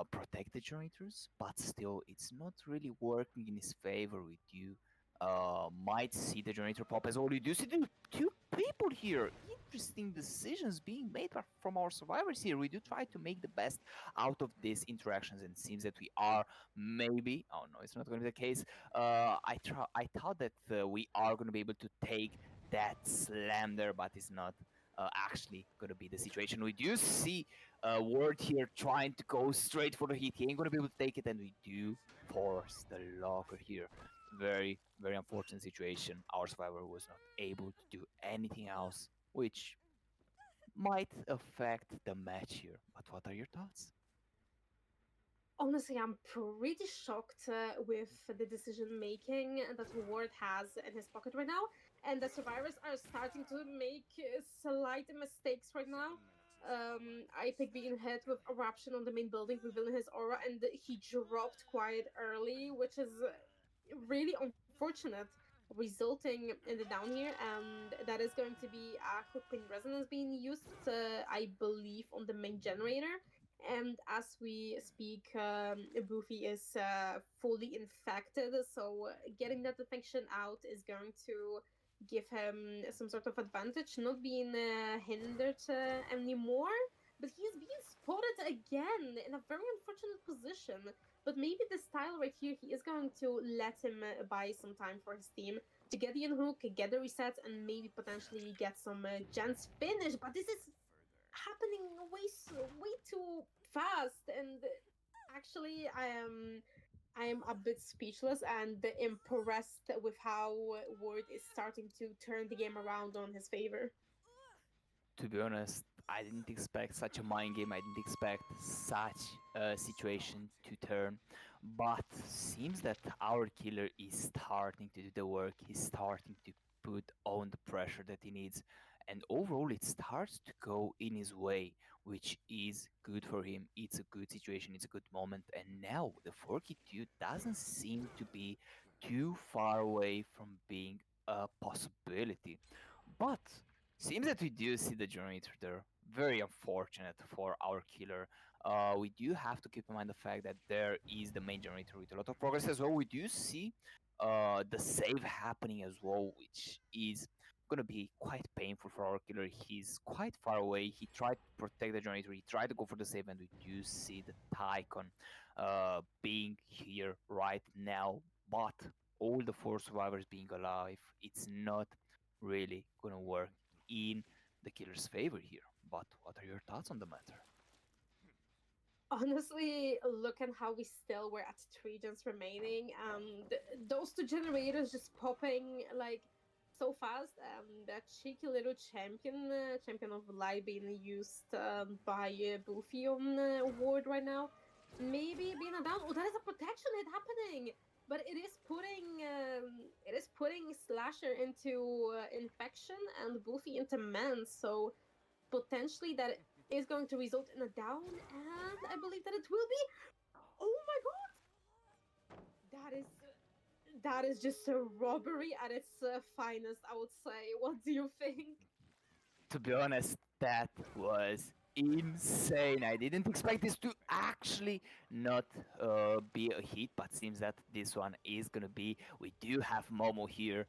protect the generators, but still it's not really working in his favor. We do might see the generator pop as well. We do see the two people here. Interesting decisions being made from our survivors here. We do try to make the best out of these interactions, and it seems that we are maybe. Oh no, it's not going to be the case. I thought that we are going to be able to take that slam there, but it's not. Actually, gonna be the situation. We do see Ward here trying to go straight for the hit. He ain't gonna be able to take it, and we do force the locker here. Very, very unfortunate situation. Our survivor was not able to do anything else, which might affect the match here. But what are your thoughts? Honestly, I'm pretty shocked with the decision making that Ward has in his pocket right now, and the survivors are starting to make slight mistakes right now. I pick being hit with eruption on the main building, revealing his aura, and he dropped quite early, which is really unfortunate, resulting in the down here, and that is going to be a hook pin resonance being used, I believe, on the main generator. And as we speak, Boofy is fully infected, so getting that infection out is going to give him some sort of advantage, not being hindered anymore. But he's being spotted again in a very unfortunate position. But maybe this style right here, he is going to let him buy some time for his team to get the unhook, get the resets, and maybe potentially get some gens finish. But this is happening way too fast, and actually I am a bit speechless and impressed with how Ward is starting to turn the game around on his favor. To be honest, I didn't expect such a mind game. I didn't expect such a situation to turn. But seems that our killer is starting to do the work. He's starting to put on the pressure that he needs. And overall, it starts to go in his way, which is good for him. It's a good situation. It's a good moment. And now the 4K2 doesn't seem to be too far away from being a possibility. But seems that we do see the generator there. Very unfortunate for our killer. We do have to keep in mind the fact that there is the main generator with a lot of progress as well. We do see The save happening as well, which is gonna be quite painful for our killer. He's quite far away. He tried to protect the generator. He tried to go for the save, and we do see the Tycon being here right now. But all the four survivors being alive, it's not really gonna work in the killer's favor here. But what are your thoughts on the matter? Honestly, look at how we still were at three gens remaining. Those two generators just popping like so fast. That cheeky little champion of light being used by Buffy on Ward right now. Maybe being a down. Oh, that is a protection hit happening. But it is putting Slasher into infection and Buffy into man. So potentially that is going to result in a down, and I believe that it will be. Oh my god, that is just a robbery at its finest, I would say. What do you think? To be honest, that was insane. I didn't expect this to actually not be a hit, but seems that this one is gonna be. We do have Momo here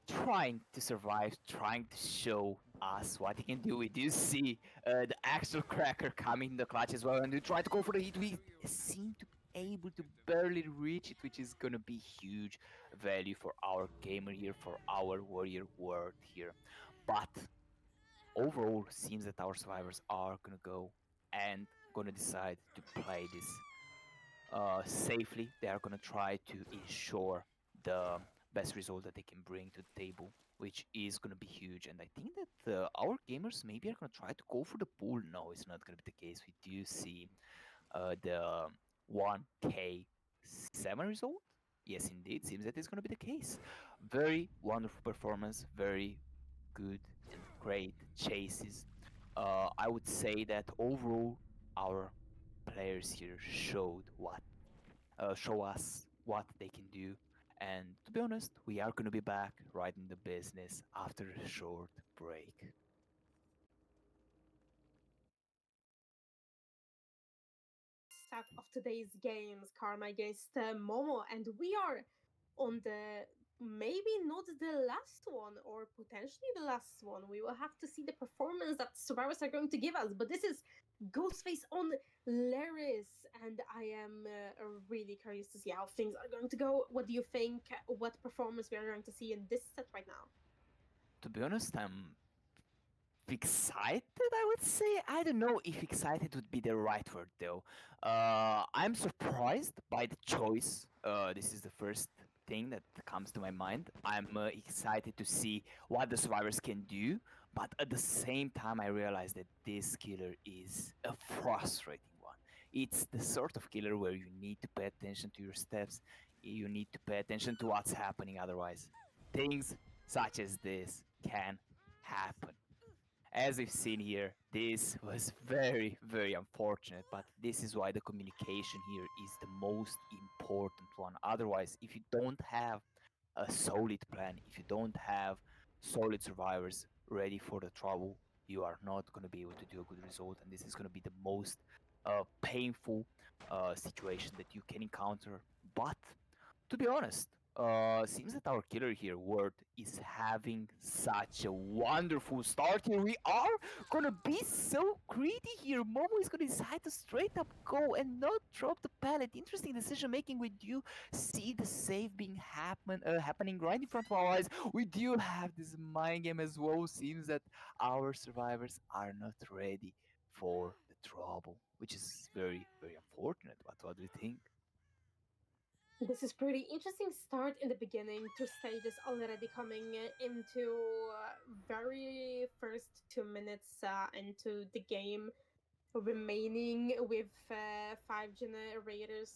trying to survive, trying to show us what he can do. We do see the actual cracker coming in the clutch as well, and we try to go for the hit. We seem to be able to barely reach it, which is gonna be huge value for our gamer here, for our warrior world here. But overall seems that our survivors are gonna go and gonna decide to play this safely. They are gonna try to ensure the best result that they can bring to the table, which is gonna be huge. And I think that our gamers maybe are gonna try to go for the pool. No, it's not gonna be the case. We do see the 1K7 result. Yes, indeed, seems that it's gonna be the case. Very wonderful performance, very good and great chases. I would say that overall our players here show us what they can do. And to be honest, we are gonna be back right in the business after a short break. Start of today's games, Karma against Momo, and we are on the maybe not the last one or potentially the last one. We will have to see the performance that survivors are going to give us. But this is Ghostface on Laris, and I am really curious to see how things are going to go. What do you think? What performance we are going to see in this set right now? To be honest, I'm excited, I would say. I don't know if excited would be the right word though. I'm surprised by the choice. This is the first thing that comes to my mind. I'm excited to see what the survivors can do, but at the same time, I realize that this killer is a frustrating one. It's the sort of killer where you need to pay attention to your steps, you need to pay attention to what's happening, otherwise, things such as this can happen. As we've seen here, this was very, very unfortunate, but this is why the communication here is the most important one. Otherwise, if you don't have a solid plan, if you don't have solid survivors ready for the trouble, you are not going to be able to do a good result, and this is going to be the most painful situation that you can encounter. But to be honest, seems that our killer here, Word, is having such a wonderful start here. We are gonna be so greedy here. Momo is gonna decide to straight up go and not drop the pallet. Interesting decision making. We do see the save being happening right in front of our eyes. We do have this mind game as well. Seems that our survivors are not ready for the trouble, which is very, very unfortunate. But what do you think? This is pretty interesting start in the beginning. Two stages already coming into very first 2 minutes into the game, remaining with five generators.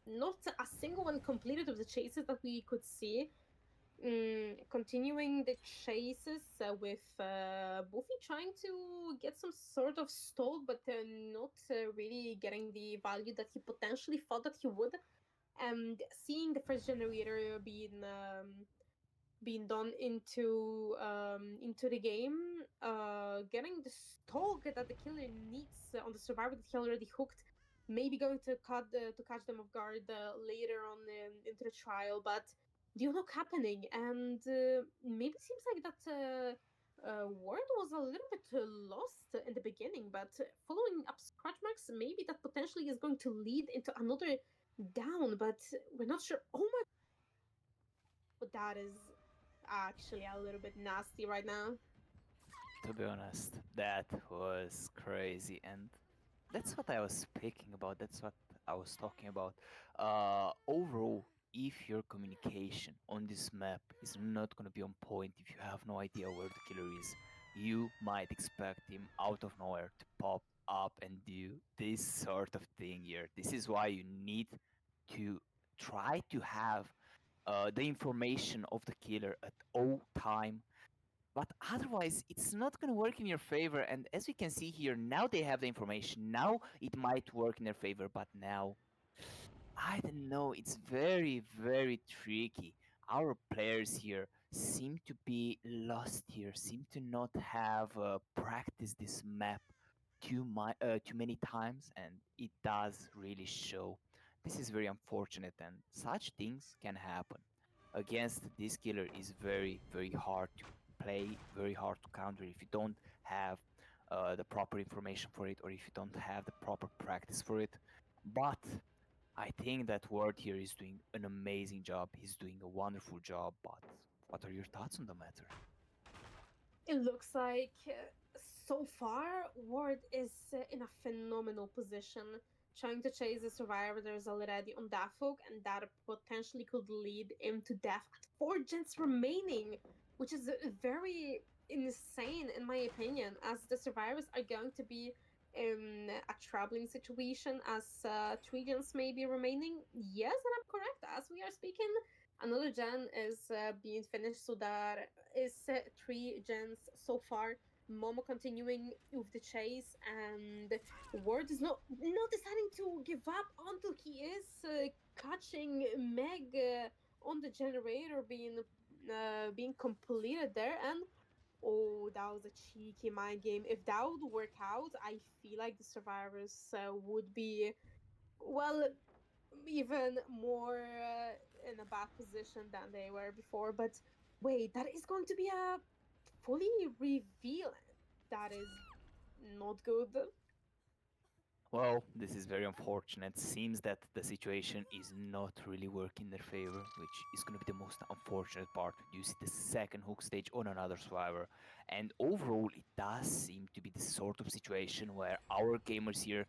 Not a single one completed of the chases that we could see. Continuing the chases with Buffy trying to get some sort of stall, but not really getting the value that he potentially thought that he would. And seeing the first generator being done into the game, getting the stalk that the killer needs on the survivor that he already hooked. maybe going to catch them off guard later on into the trial, but they not happening, and maybe it seems like that. Ward was a little bit lost in the beginning, but following up scratch marks, maybe that potentially is going to lead into another down, but we're not sure. Oh my, but that is actually a little bit nasty right now. To be honest, that was crazy, and that's what I was speaking about. That's what I was talking about. Overall, if your communication on this map is not gonna be on point, if you have no idea where the killer is, you might expect him out of nowhere to pop up and do this sort of thing here. This is why you need to try to have the information of the killer at all time, but otherwise it's not going to work in your favor. And as we can see here, now they have the information, now it might work in their favor, but now I don't know, it's very very tricky. Our players here seem to be lost here, seem to not have practiced this map too many times, and it does really show. This is very unfortunate, and such things can happen. Against this killer is very very hard to play, very hard to counter if you don't have the proper information for it, or if you don't have the proper practice for it. But I think that Ward here is doing an amazing job. He's doing a wonderful job. But what are your thoughts on the matter? It looks like so far Ward is in a phenomenal position, trying to chase the survivor that is already on death hook, and that potentially could lead him to death at 4 gens remaining, which is very insane in my opinion, as the survivors are going to be in a troubling situation as 3 gens may be remaining. Yes, and I'm correct. As we are speaking, another gen is being finished, so that is 3 gens so far. Momo continuing with the chase, and Ward is not deciding to give up until he is catching Meg on the generator being completed there. And oh, that was a cheeky mind game. If that would work out, I feel like the survivors would be, well, even more in a bad position than they were before. But wait, that is going to be a fully reveal. That is not good. Well, this is very unfortunate. Seems that the situation is not really working in their favor, which is going to be the most unfortunate part. You see the second hook stage on another survivor, and overall, it does seem to be the sort of situation where our gamers here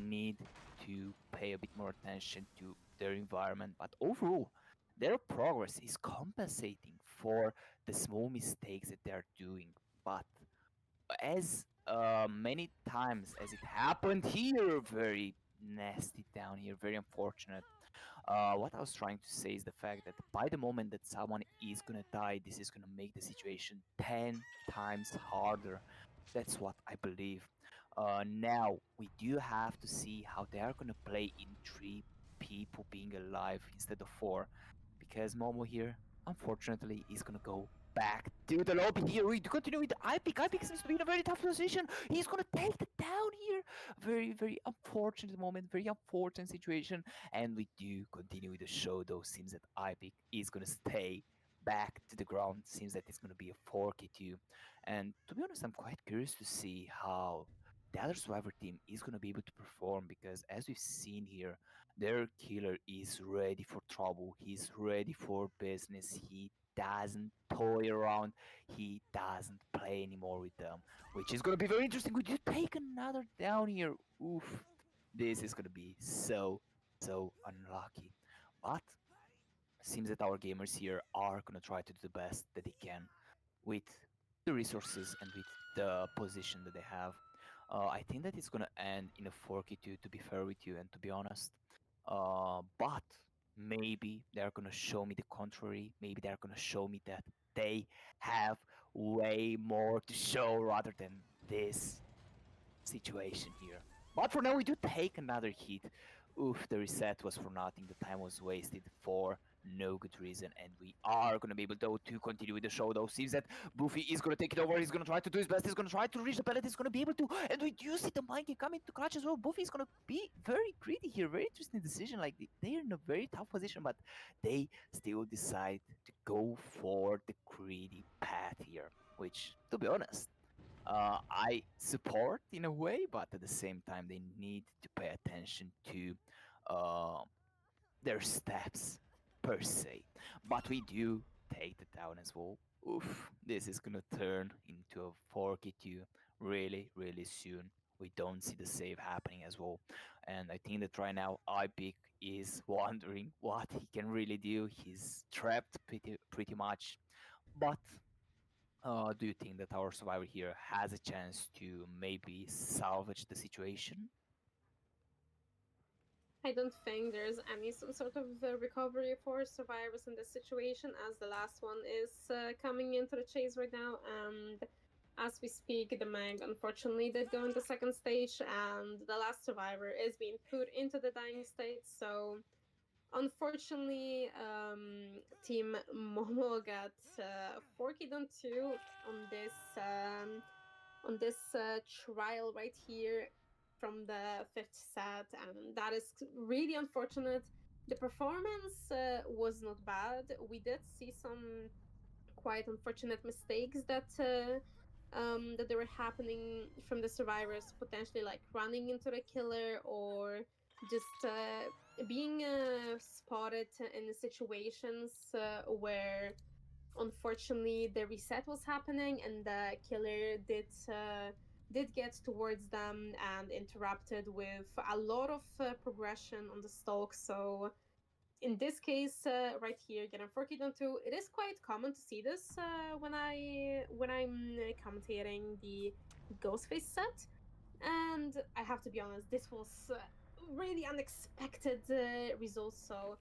need to pay a bit more attention to their environment. But overall, their progress is compensating for the small mistakes that they are doing. But as many times as it happened here, very nasty down here, very unfortunate. What I was trying to say is the fact that by the moment that someone is gonna die, this is gonna make the situation 10 times harder. That's what I believe. Now we do have to see how they are gonna play in 3 people being alive instead of 4, because Momo here, unfortunately, is gonna go back to the lobby here. We continue with Ipik. Ipik seems to be in a very tough position. He's gonna take the down here. Very, very unfortunate moment, very unfortunate situation. And we do continue with the show, though. Seems that Ipik is gonna stay back to the ground. Seems that it's gonna be a 4K2. And to be honest, I'm quite curious to see how the other survivor team is gonna be able to perform, because as we've seen here, their killer is ready for trouble. He's ready for business. He doesn't toy around. He doesn't play anymore with them, which is gonna be very interesting. Would you take another down here? Oof, this is gonna be so unlucky. But seems that our gamers here are gonna try to do the best that they can with the resources and with the position that they have. I think that it's gonna end in a 4K2, to be fair with you and to be honest. But maybe they're gonna show me the contrary. Maybe they're gonna show me that they have way more to show rather than this situation here. But for now, we do take another hit. Oof, the reset was for nothing. The time was wasted for no good reason, and we are gonna be able though to continue with the show. Though seems that Buffy is gonna take it over. He's gonna try to do his best. He's gonna try to reach the pellet. He's gonna be able to, and we do see the mind game coming to clutch as well. Buffy is gonna be very greedy here. Very interesting decision. Like they're in a very tough position, but they still decide to go for the greedy path here. Which, to be honest, I support in a way, but at the same time, they need to pay attention to uh, their steps per se. But we do take the down as well. Oof, this is gonna turn into a 4K2 really, really soon. We don't see the save happening as well. And I think that right now Ipic is wondering what he can really do. He's trapped pretty much. But do you think that our survivor here has a chance to maybe salvage the situation? I don't think there's any some sort of recovery for survivors in this situation, as the last one is coming into the chase right now. And as we speak, the Meg unfortunately did go into second stage, and the last survivor is being put into the dying state. So unfortunately, Team Momo got 4 on 2 on this trial right here from the fifth set, and that is really unfortunate. The performance was not bad. We did see some quite unfortunate mistakes that they were happening from the survivors, potentially like running into the killer or just being spotted in situations where unfortunately the reset was happening and the killer did get towards them and interrupted with a lot of progression on the stalk. So in this case, right here, getting 4K down 2, it is quite common to see this when I'm commentating the Ghostface set. And I have to be honest, this was really unexpected results. So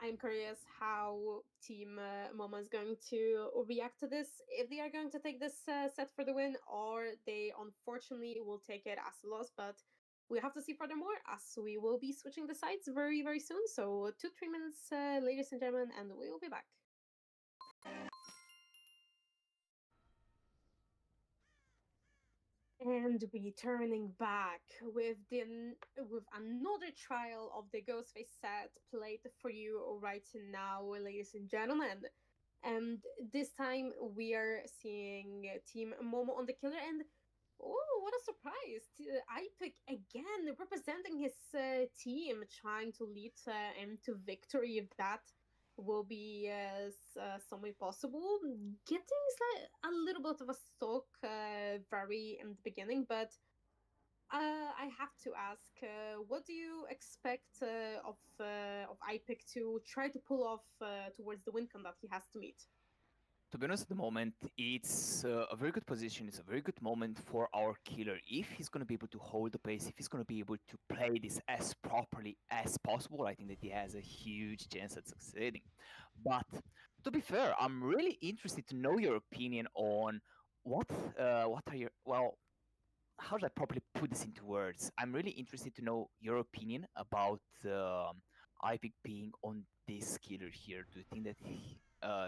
I'm curious how Team Moma is going to react to this. If they are going to take this set for the win, or they unfortunately will take it as a loss. But we have to see furthermore, as we will be switching the sides very, very soon. So 2-3 minutes, ladies and gentlemen, and we will be back. And returning back with another trial of the Ghostface set played for you right now, ladies and gentlemen. And this time we are seeing Team Momo on the killer, and oh, what a surprise! Ipic again representing his team, trying to lead into victory if that will be some way possible. Getting a little bit of a stock very in the beginning, but I have to ask, what do you expect of Ipic to try to pull off towards the win con that he has to meet? To be honest, at the moment, it's a very good position. It's a very good moment for our killer. If he's going to be able to hold the pace, if he's going to be able to play this as properly as possible, I think that he has a huge chance at succeeding. But to be fair, I'm really interested to know your opinion on what what are your how should I properly put this into words? I'm really interested to know your opinion about Ipic being on this killer here. Do you think that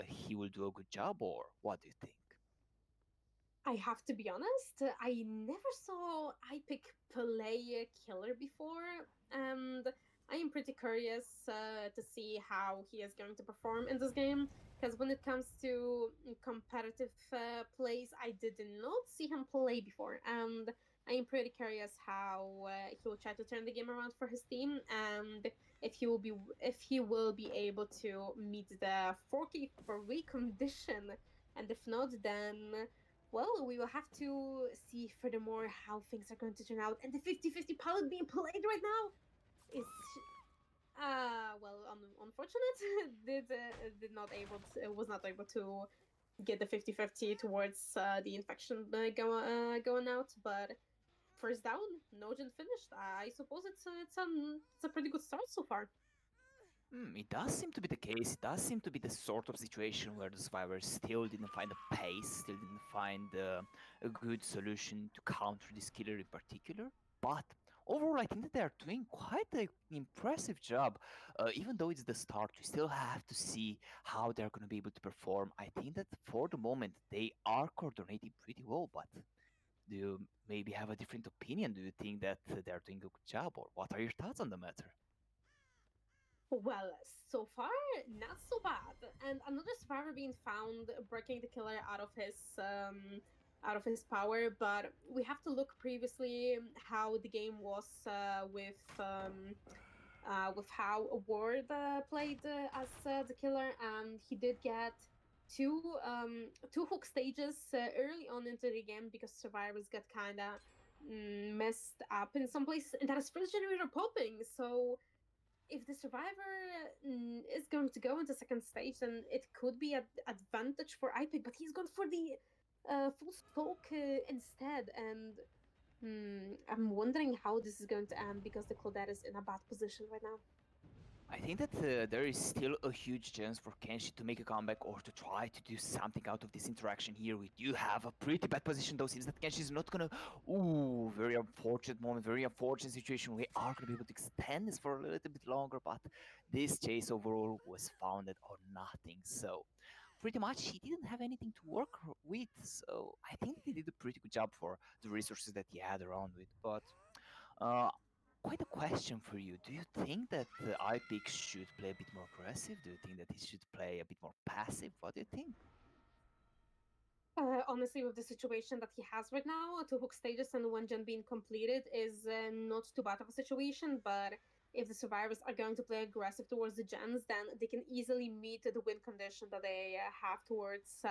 he will do a good job, or what do you think? I have to be honest, I never saw Ipic play a killer before, and I am pretty curious to see how he is going to perform in this game. Because when it comes to competitive plays, I did not see him play before, and I am pretty curious how he will try to turn the game around for his team, and if he will be able to meet the 4K free condition, and if not, then well, we will have to see furthermore how things are going to turn out. And the 50-50 pilot being played right now is well unfortunate. Did not able to, was not able to get the 50-50 towards the infection going out. But first down, Nogent finished. I suppose it's a pretty good start so far. It does seem to be the case. It does seem to be the sort of situation where the survivors still didn't find a pace, still didn't find a good solution to counter this killer in particular. But overall, I think that they are doing quite an impressive job. Even though it's the start, we still have to see how they're going to be able to perform. I think that for the moment, they are coordinating pretty well, but do you maybe have a different opinion? Do you think that they're doing a good job, or what are your thoughts on the matter? Well, so far, not so bad. And another survivor being found breaking the killer out of his power. But we have to look previously how the game was with how Ward played as the killer, and he did get two hook stages early on into the game because survivors got kind of messed up in some places, and that is first generator popping. So if the survivor is going to go into second stage, then it could be an advantage for iPick, but he's gone for the full stalk instead, and I'm wondering how this is going to end because the Claudette is in a bad position right now. I think that there is still a huge chance for Kenshi to make a comeback or to try to do something out of this interaction here. We do have a pretty bad position though, seems that Kenshi is not gonna. Ooh, very unfortunate moment, very unfortunate situation. We are gonna be able to extend this for a little bit longer, but this chase overall was founded on nothing. So pretty much he didn't have anything to work with. So I think they did a pretty good job for the resources that he had around with. But uh, quite a question for you. Do you think that iPick should play a bit more aggressive? Do you think that he should play a bit more passive? What do you think? Honestly, with the situation that he has right now, two hook stages and one gen being completed is not too bad of a situation. But if the survivors are going to play aggressive towards the gens, then they can easily meet the win condition that they have towards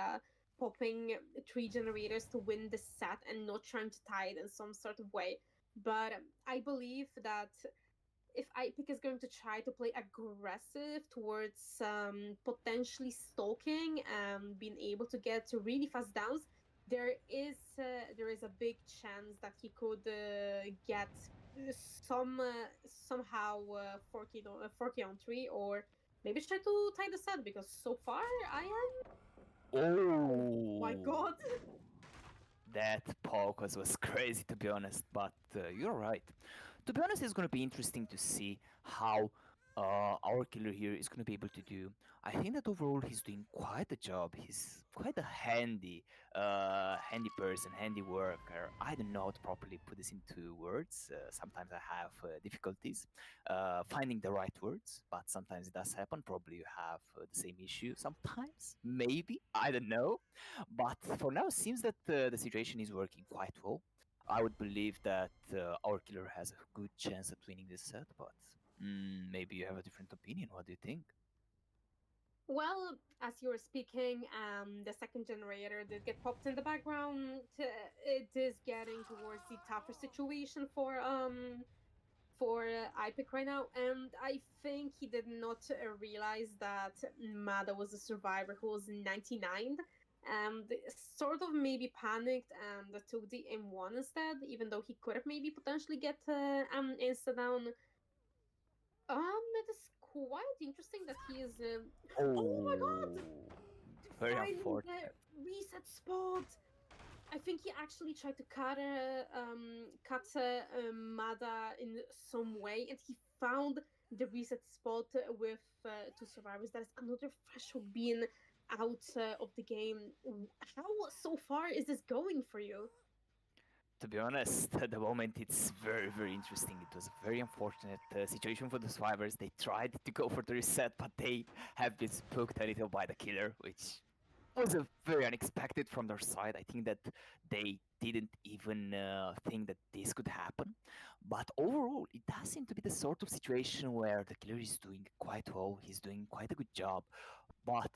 popping three generators to win the set and not trying to tie it in some sort of way. But I believe that if iPick is going to try to play aggressive towards potentially stalking and being able to get to really fast downs, there is a big chance that he could get somehow 40 on 3, or maybe try to tie the set because so far I am. Oh my Oh, god. that podcast was crazy to be honest, but you're right. To be honest, it's going to be interesting to see how our killer here is going to be able to do. I think that overall he's doing quite a job. He's quite a handy person, handy worker. I don't know how to properly put this into words. Sometimes I have difficulties finding the right words, but sometimes it does happen. Probably you have the same issue sometimes, maybe. I don't know. But for now, it seems that the situation is working quite well. I would believe that our killer has a good chance at winning this set, but maybe you have a different opinion. What do you think? Well, as you were speaking, the second generator did get popped in the background. It is getting towards the tougher situation for iPick right now, and I think he did not realize that Mada was a survivor who was 99, and sort of maybe panicked and took the M1 instead, even though he could have maybe potentially get insta down. It is quite interesting that he is. Oh my god! Oh, very Finding the unfortunate. reset spot. I think he actually tried to cut Mada in some way, and he found the reset spot with two survivors. That is another threshold being out of the game. How so far is this going for you? To be honest, at the moment it's very, very interesting. It was a very unfortunate situation for the survivors. They tried to go for the reset, but they have been spooked a little by the killer, which was a very unexpected from their side. I think that they didn't even think that this could happen. But overall, it does seem to be the sort of situation where the killer is doing quite well. He's doing quite a good job. But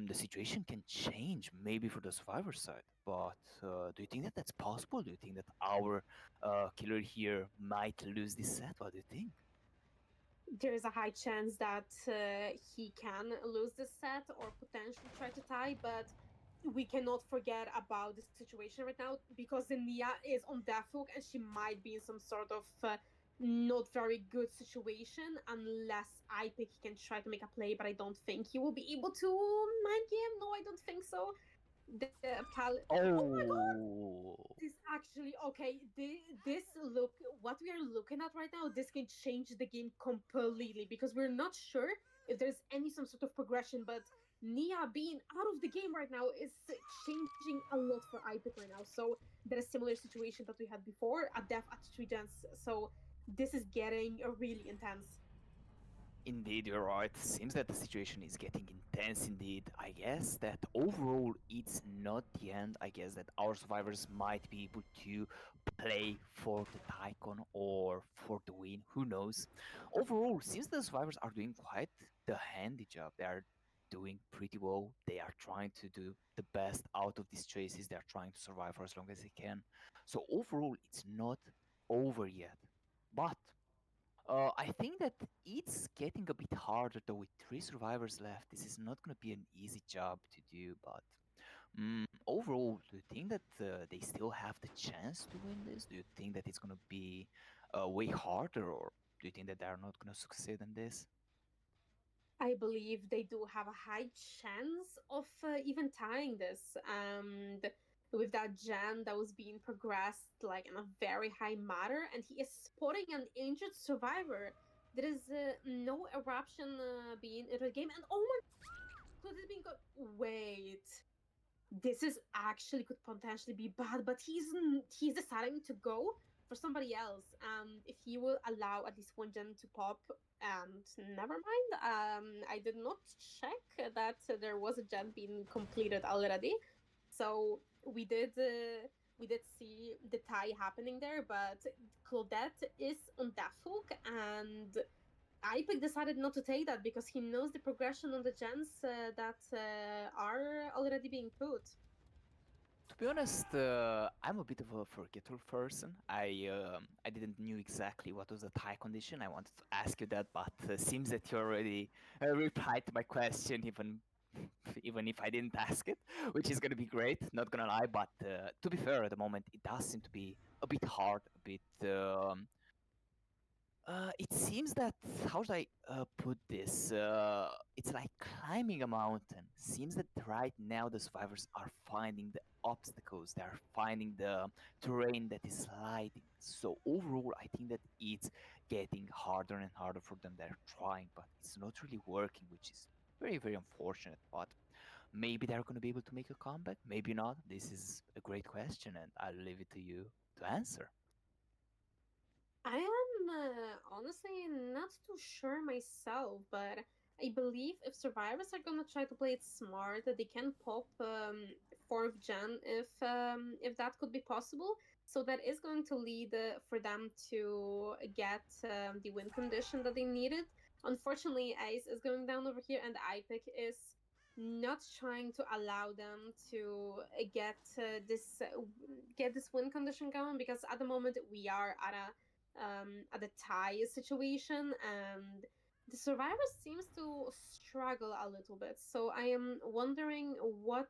the situation can change maybe for the survivor side. But do you think that that's possible? Do you think that our killer here might lose this set? What do you think? There is a high chance that he can lose this set or potentially try to tie, but we cannot forget about the situation right now because Nia is on death hook and she might be in some sort of not very good situation unless I think he can try to make a play, but I don't think he will be able to mind game. No, I don't think so. The palette. Oh my god! Oh, This actually okay. This look, what we are looking at right now, this can change the game completely because we're not sure if there's any some sort of progression. But Nia being out of the game right now is changing a lot for Ipic right now. So there's a similar situation that we had before at Def at 3 gens. So this is getting really intense. indeed, you're right. Seems that the situation is getting intense indeed. I guess that overall it's not the end. I guess that our survivors might be able to play for the Tycoon or for the win. Who knows? Overall, since the survivors are doing quite the handy job, they are doing pretty well. They are trying to do the best out of these chases. They are trying to survive for as long as they can. So overall, it's not over yet. But I think that it's getting a bit harder though with three survivors left. This is not going to be an easy job to do, but overall, do you think that they still have the chance to win this? Do you think that it's going to be way harder, or do you think that they're not going to succeed in this? I believe they do have a high chance of even tying this. And with that gen that was being progressed like in a very high matter, and he is spotting an injured survivor. There is no eruption being in the game, and oh my, so this being good. Wait, this is actually could potentially be bad, but he's deciding to go for somebody else. If he will allow at least one gen to pop, and never mind. I did not check that there was a gen being completed already, so we did see the tie happening there, but Claudette is on Death Hook, and Ipic decided not to take that because he knows the progression on the gens that are already being put. To be honest, I'm a bit of a forgetful person. I didn't knew exactly what was the tie condition. I wanted to ask you that, but seems that you already replied to my question, even if I didn't ask it, which is gonna be great. Not gonna lie, but to be fair, at the moment it does seem to be a bit hard, a bit. It seems that how should I put this? It's like climbing a mountain. Seems that right now the survivors are finding the obstacles. They are finding the terrain that is sliding. So overall, I think that it's getting harder and harder for them. They're trying, but it's not really working, which is very very unfortunate. But maybe they're going to be able to make a comeback. Maybe not. This is a great question, and I'll leave it to you to answer. I am honestly not too sure myself, but I believe if survivors are gonna try to play it smart, that they can pop fourth gen if that could be possible. So that is going to lead for them to get the win condition that they needed. Unfortunately, Ace is going down over here, and Ipic is not trying to allow them to get this win condition going because at the moment we are at a tie situation, and the survivor seems to struggle a little bit. So I am wondering what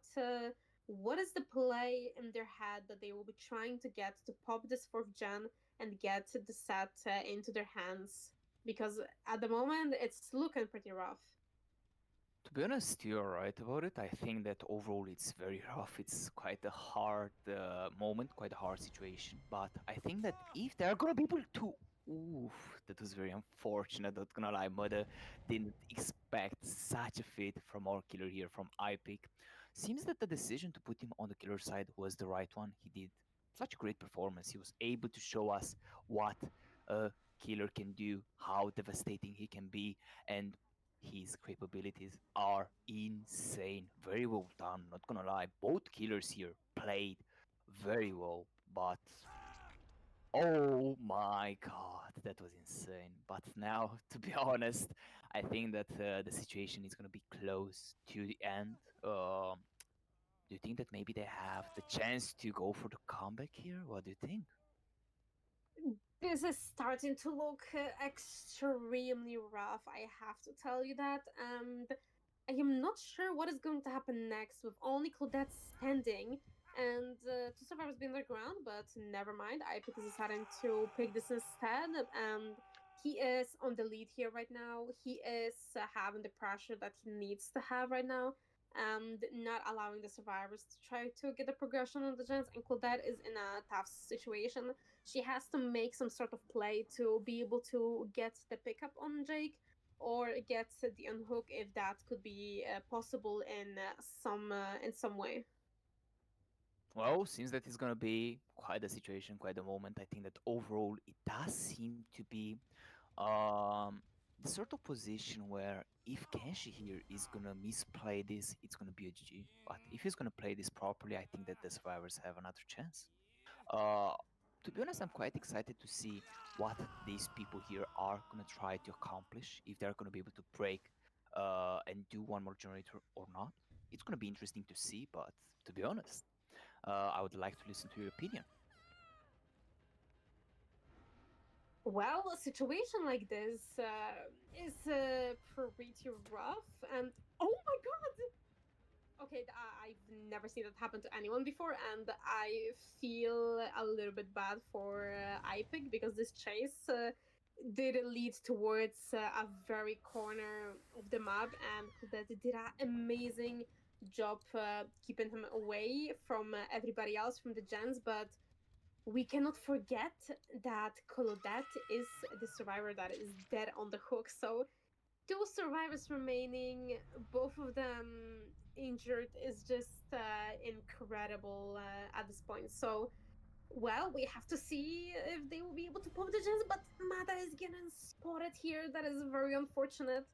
is the play in their head that they will be trying to get to pop this fourth gen and get the set into their hands, because at the moment it's looking pretty rough. To be honest, you're right about it. I think that overall it's very rough. It's quite a hard moment, quite a hard situation. But I think that if there are gonna be able to, oof, that was very unfortunate. Not gonna lie, Mother didn't expect such a fit from our killer here, from iPick. Seems that the decision to put him on the killer side was the right one. He did such a great performance. He was able to show us what a killer can do, how devastating he can be, and his capabilities are insane. Very well done, not gonna lie. Both killers here played very well, but oh my god, that was insane. But now, to be honest, I think that the situation is gonna be close to the end. Do you think that maybe they have the chance to go for the comeback here? What do you think? This is starting to look extremely rough, I have to tell you that. And I am not sure what is going to happen next with only Claudette standing and two survivors being on the ground, but never mind. Ipic is deciding to pick this instead. And he is on the lead here right now. He is having the pressure that he needs to have right now. and not allowing the survivors to try to get the progression on the gens. And Claudette is in a tough situation. She has to make some sort of play to be able to get the pickup on Jake or get the unhook if that could be possible in some way. Well, seems that it's gonna be quite a situation, quite a moment. I think that overall it does seem to be um the sort of position where if Kenshi here is gonna misplay this, it's gonna be a GG. But if he's gonna play this properly, I think that the survivors have another chance. Uh, to be honest, I'm quite excited to see what these people here are gonna try to accomplish. If they're gonna be able to break and do one more generator or not. It's gonna be interesting to see. But to be honest, I would like to listen to your opinion. Well, a situation like this is pretty rough, and oh my god! Okay, I've never seen that happen to anyone before, and I feel a little bit bad for IPIC because this chase did lead towards a very corner of the map, and that did an amazing job keeping him away from everybody else from the gens, but we cannot forget that Colodette is the survivor that is dead on the hook. So two survivors remaining, both of them injured, is just incredible at this point. So, well, we have to see if they will be able to pop the gens, but Mada is getting spotted here. That is very unfortunate.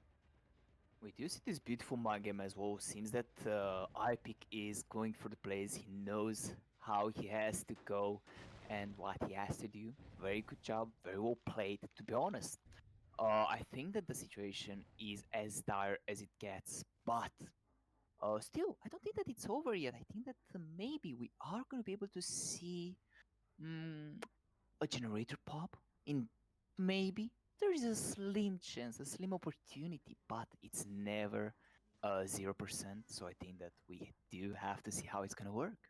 We do see this beautiful mind game as well. Seems that Ipic is going for the plays. He knows how he has to go and what he has to do. Very good job. Very well played. To be honest, I think that the situation is as dire as it gets. But still, I don't think that it's over yet. I think that maybe we are going to be able to see mm, a generator pop in maybe there is a slim chance, a slim opportunity, but it's never 0%. So I think that we do have to see how it's gonna work.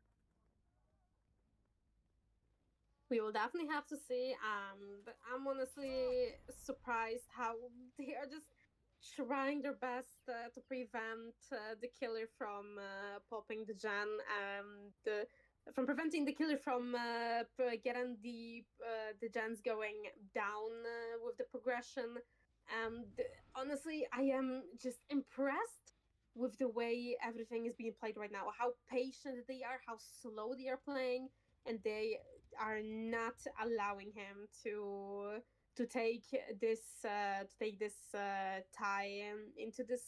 We will definitely have to see. But I'm honestly surprised how they are just trying their best to prevent the killer from popping the gen, from preventing the killer from getting the gens going down with the progression. And honestly, I am just impressed with the way everything is being played right now. How patient they are, how slow they are playing, and they are not allowing him to take this tie into this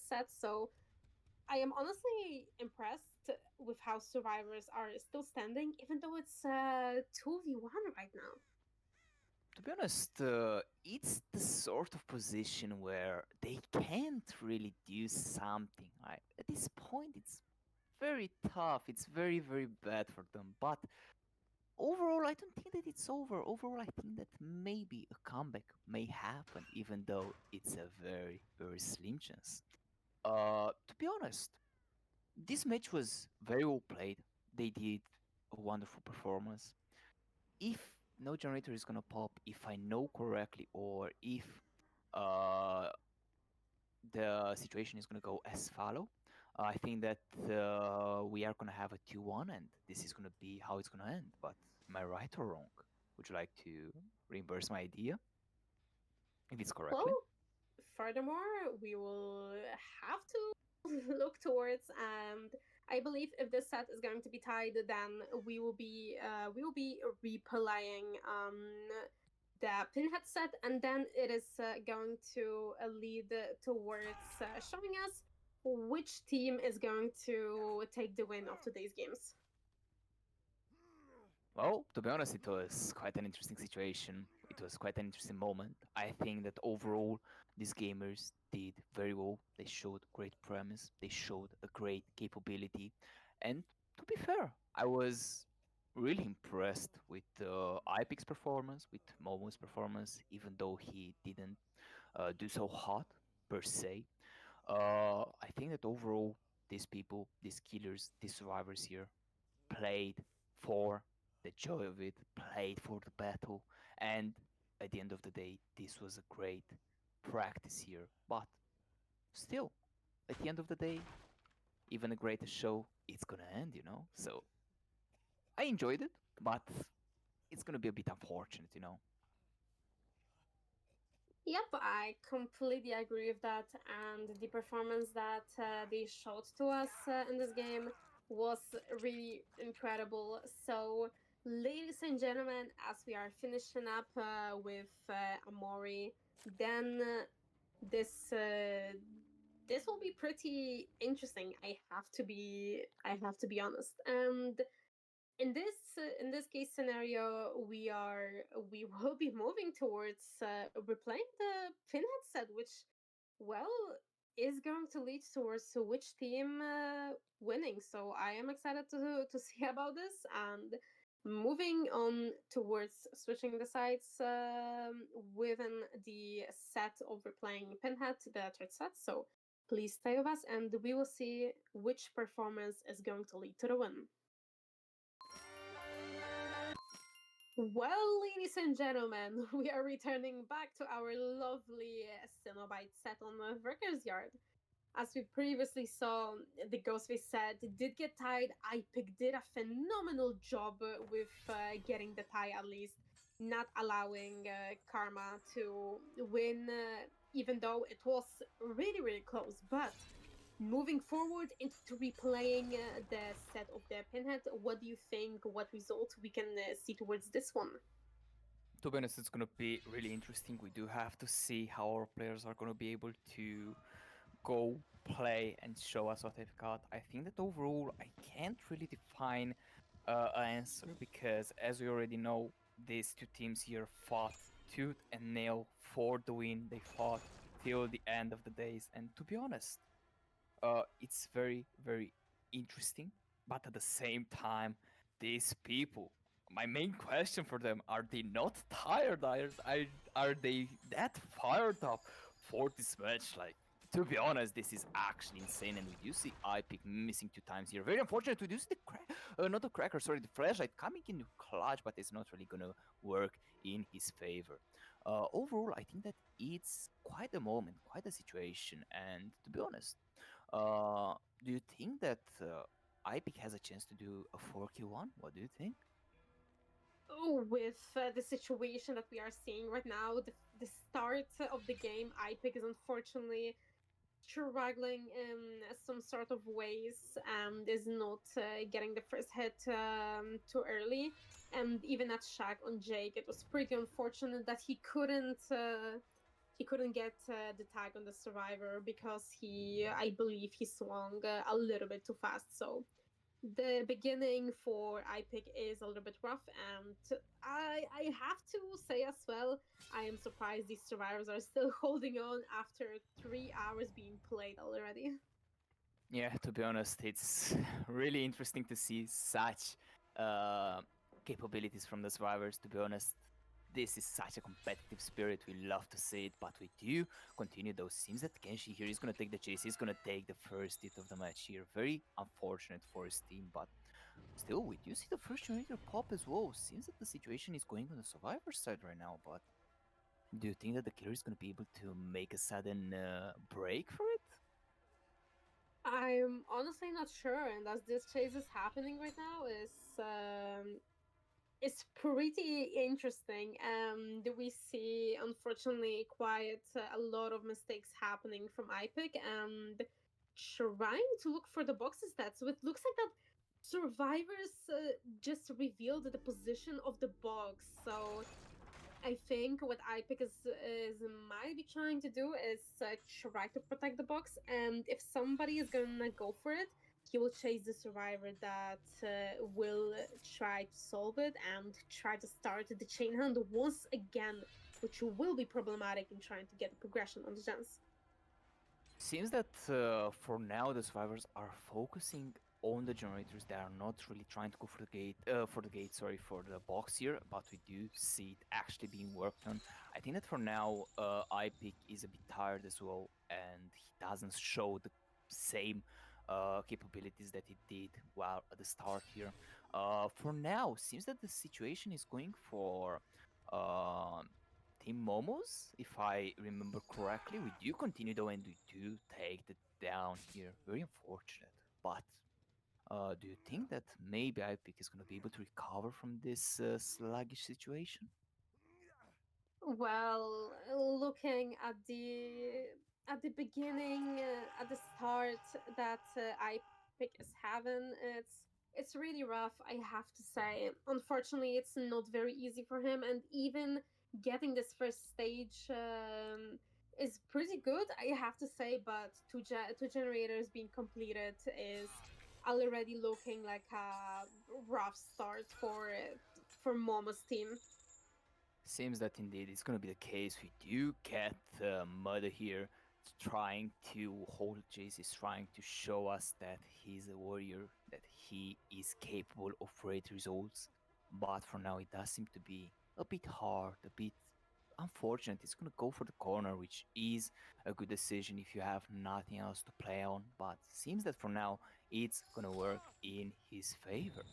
set. So I am honestly impressed with how survivors are still standing, even though it's 2v1 right now. To be honest, it's the sort of position where they can't really do something. Right? At this point, it's very tough. It's very, very bad for them. But overall, I don't think that it's over. Overall, I think that maybe a comeback may happen, even though it's a very, very slim chance. To be honest, this match was very well played. They did a wonderful performance. If no generator is gonna pop, if I know correctly, or if uh, the situation is gonna go as follow, I think that we are gonna have a 2-1, and this is gonna be how it's gonna end. But am I right or wrong? Would you like to reimburse my idea if it's correctly? Well, furthermore, we will have to look towards, and I believe if this set is going to be tied, then we will be replaying the pinhead set, and then it is going to lead towards showing us which team is going to take the win of today's games. Well, to be honest, it was quite an interesting situation. It was quite an interesting moment. I think that overall, these gamers did very well. They showed great premise. They showed a great capability. And to be fair, I was really impressed with Ipic's performance, with Momo's performance, even though he didn't do so hot per se. I think that overall, these people, these killers, these survivors here, played for the joy of it, played for the battle, and at the end of the day, this was a great practice here. But still, at the end of the day, even the greatest show, it's gonna end, you know? So I enjoyed it, but it's gonna be a bit unfortunate, you know? Yep, I completely agree with that. And the performance that they showed to us in this game was really incredible. So, ladies and gentlemen, as we are finishing up with Amori, then this this will be pretty interesting. I have to be honest. And in this case scenario, we will be moving towards replaying the pinhead set, which, well, is going to lead towards which team winning. So I am excited to see about this. And moving on towards switching the sides within the set of replaying pinhead, the third set. So please stay with us and we will see which performance is going to lead to the win. Well, ladies and gentlemen, we are returning back to our lovely Cenobite set on the Workers' Yard. As we previously saw, the Ghostface set did get tied. IPIC did a phenomenal job with getting the tie, at least, not allowing Karma to win, even though it was really, really close. But moving forward into replaying the set of the Pinhead, what do you think? What result we can see towards this one? To be honest, it's gonna be really interesting. We do have to see how our players are gonna be able to go play and show us what they've got. I think that overall, I can't really define an answer because, as we already know, these two teams here fought tooth and nail for the win. They fought till the end of the days, and to be honest, it's very, very interesting. But at the same time, these people, my main question for them, are they not tired? Are they that fired up for this match? Like, to be honest, this is actually insane. And we do see iPick missing two times here. Very unfortunate. We do see the not the cracker, sorry, the flashlight coming in clutch, but it's not really gonna work in his favor. Overall, I think that it's quite a moment, quite a situation. And to be honest, uh, do you think that IPIC has a chance to do a 4Q1? What do you think? Oh, with the situation that we are seeing right now, the start of the game, IPIC is unfortunately struggling in some sort of ways and is not getting the first hit too early. And even at Shaq on Jake, it was pretty unfortunate that he couldn't get the tag on the survivor because I believe he swung a little bit too fast. So the beginning for iPick is a little bit rough, and I have to say as well, I am surprised these survivors are still holding on after 3 hours being played already. Yeah, to be honest, it's really interesting to see such uh, capabilities from the survivors. To be honest, this is such a competitive spirit. We love to see it, but we do continue those scenes that Kenshi here is going to take the chase. He's going to take the first hit of the match here. Very unfortunate for his team, but still, we do see the first generator pop as well. Seems that the situation is going on the survivor side right now, but do you think that the killer is going to be able to make a sudden break for it? I'm honestly not sure, and as this chase is happening right now, is pretty interesting. We see, unfortunately, quite a lot of mistakes happening from IPIC and trying to look for the boxes stats. So it looks like that survivors just revealed the position of the box. So I think what IPIC is might be trying to do is try to protect the box, and if somebody is gonna go for it, he will chase the survivor that will try to solve it and try to start the chain hunt once again, which will be problematic in trying to get the progression on the gens. Seems that for now the survivors are focusing on the generators. They are not really trying to go for the gate, sorry, for the box here, but we do see it actually being worked on. I think that for now, iPick is a bit tired as well, and he doesn't show the same capabilities that he did while at the start here. For now, seems that the situation is going for um Team Momos, if I remember correctly. We do continue though, and we do take the down here. Very unfortunate. But do you think that maybe IPIC is going to be able to recover from this sluggish situation? Well, looking at the beginning, at the start that IPIC is having, it's really rough. I have to say. Unfortunately, it's not very easy for him, and even getting this first stage is pretty good. I have to say, but two generators being completed is already looking like a rough start for Momo's team. Seems that indeed it's going to be the case. We do get Mother here trying to hold Jace, is trying to show us that he's a warrior, that he is capable of great results. But for now, it does seem to be a bit hard, a bit unfortunate. It's going to go for the corner, which is a good decision if you have nothing else to play on. But seems that for now, it's going to work in his favor.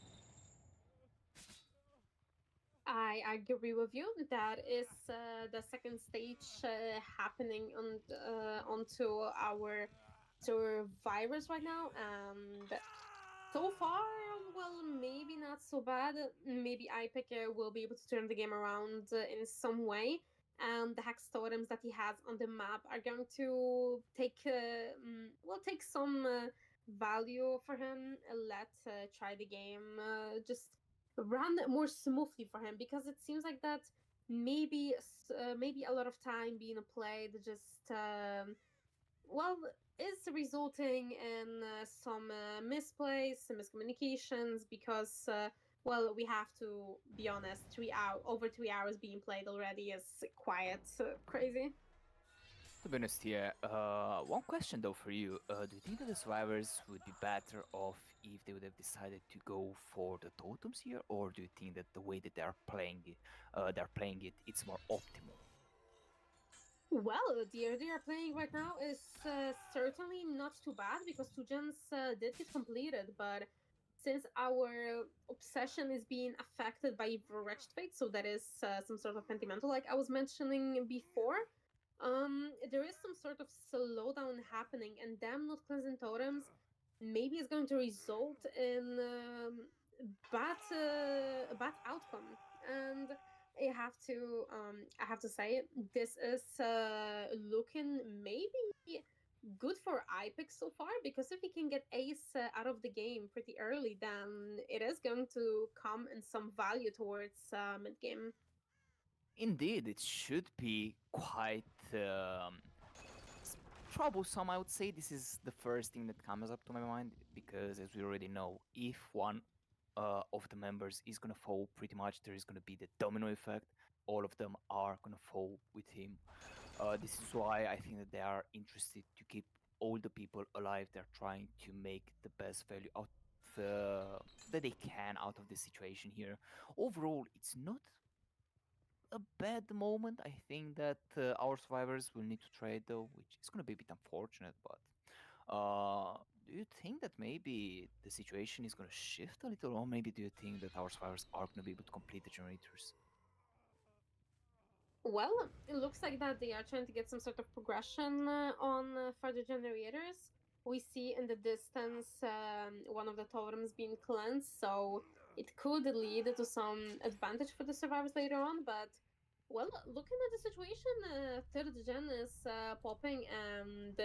I agree with you. That is the second stage happening onto our survivors right now, and so far, well, maybe not so bad. Maybe iPick will be able to turn the game around in some way. And the hex totems that he has on the map are going to take some value for him. Let's try the game. Just run more smoothly for him because it seems like that maybe a lot of time being played just well is resulting in some misplays, some miscommunications because well we have to be honest 3 hour over 3 hours being played already is quite crazy. To be honest, here, one question though for you: do you think that the survivors would be better off if they would have decided to go for the totems here, or do you think that the way that it's more optimal? Well, the area they are playing right now is certainly not too bad because two gens did get completed, but since our obsession is being affected by Wretched Fate, so that is some sort of sentimental, like I was mentioning before, there is some sort of slowdown happening, and them not cleansing totems maybe is going to result in a bad outcome. And I have to say this is looking maybe good for iPick so far because if he can get Ace out of the game pretty early, then it is going to come in some value towards mid game. Indeed, it should be quite s- troublesome. I would say this is the first thing that comes up to my mind because, as we already know, if one of the members is gonna fall, pretty much there is gonna be the domino effect. All of them are gonna fall with him. This is why I think that they are interested to keep all the people alive. They're trying to make the best value out that they can out of this situation here. Overall, it's not a bad moment. I think that our survivors will need to trade though, which is going to be a bit unfortunate. But do you think that maybe the situation is going to shift a little, or maybe do you think that our survivors are going to be able to complete the generators? Well, it looks like that they are trying to get some sort of progression on further generators. We see in the distance one of the totems being cleansed, so it could lead to some advantage for the survivors later on. But well, looking at the situation, third gen is popping, and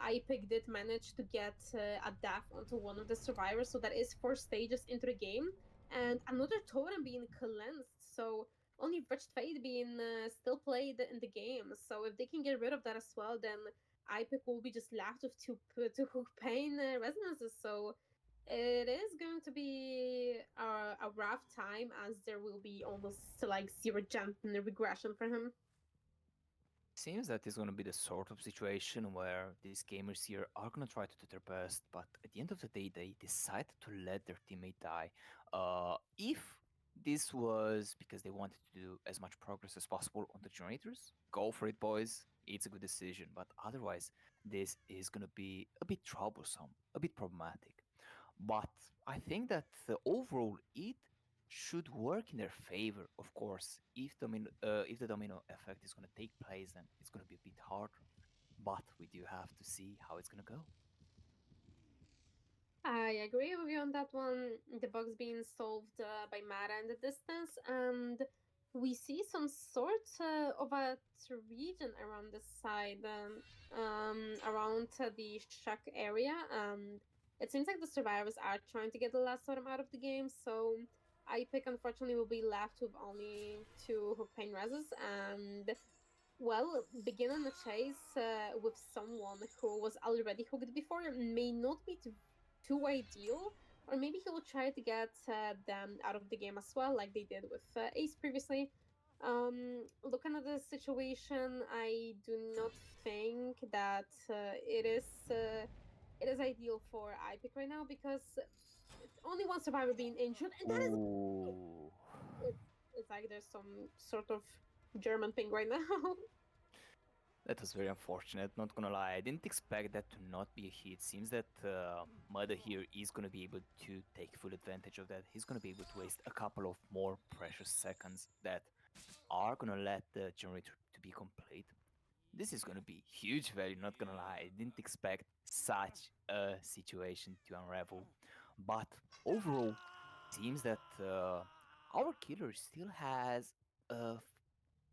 iPick did manage to get a death onto one of the survivors, so that is 4 stages into the game, and another totem being cleansed. So only Wretched Fate being still played in the game. So if they can get rid of that as well, then iPick will be just left with two pain resonances. So it is going to be a rough time as there will be almost like zero jump in the regression for him. Seems that is going to be the sort of situation where these gamers here are going to try to do their best, but at the end of the day, they decide to let their teammate die. If this was because they wanted to do as much progress as possible on the generators, go for it, boys. It's a good decision, but otherwise, this is going to be a bit troublesome, a bit problematic. But I think that overall it should work in their favor. Of course, if the domino effect is going to take place, then it's going to be a bit harder. But we do have to see how it's going to go. I agree with you on that one. The bugs being solved by Mara in the distance, and we see some sort of a region around the side, around the shack area, and it seems like the survivors are trying to get the last item out of the game. So I pick unfortunately will be left with only two hook pain reses, and well, beginning a chase with someone who was already hooked before may not be too ideal, or maybe he will try to get them out of the game as well, like they did with Ace previously. Looking at the situation, I do not think that it is ideal for IPIC right now because only one survivor being injured, and that is Ooh. it's, it's like there's some sort of German thing right now. That was very unfortunate, not gonna lie. I didn't expect that to not be a hit. Seems that Mother here is gonna be able to take full advantage of that. He's gonna be able to waste a couple of more precious seconds that are gonna let the generator to be complete. This is gonna be huge value, not gonna lie. I didn't expect such a situation to unravel. But overall, seems that our killer still has a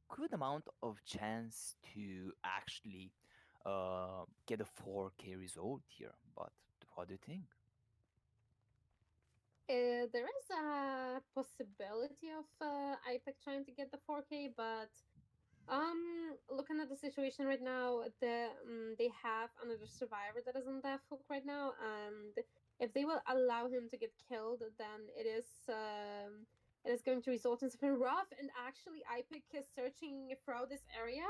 good amount of chance to actually get a 4K result here. But what do you think? There is a possibility of IPEC trying to get the 4K, but looking at the situation right now, they have another survivor that is on death hook right now, and if they will allow him to get killed, then it is going to result in something rough. And actually, IPIC is searching throughout this area,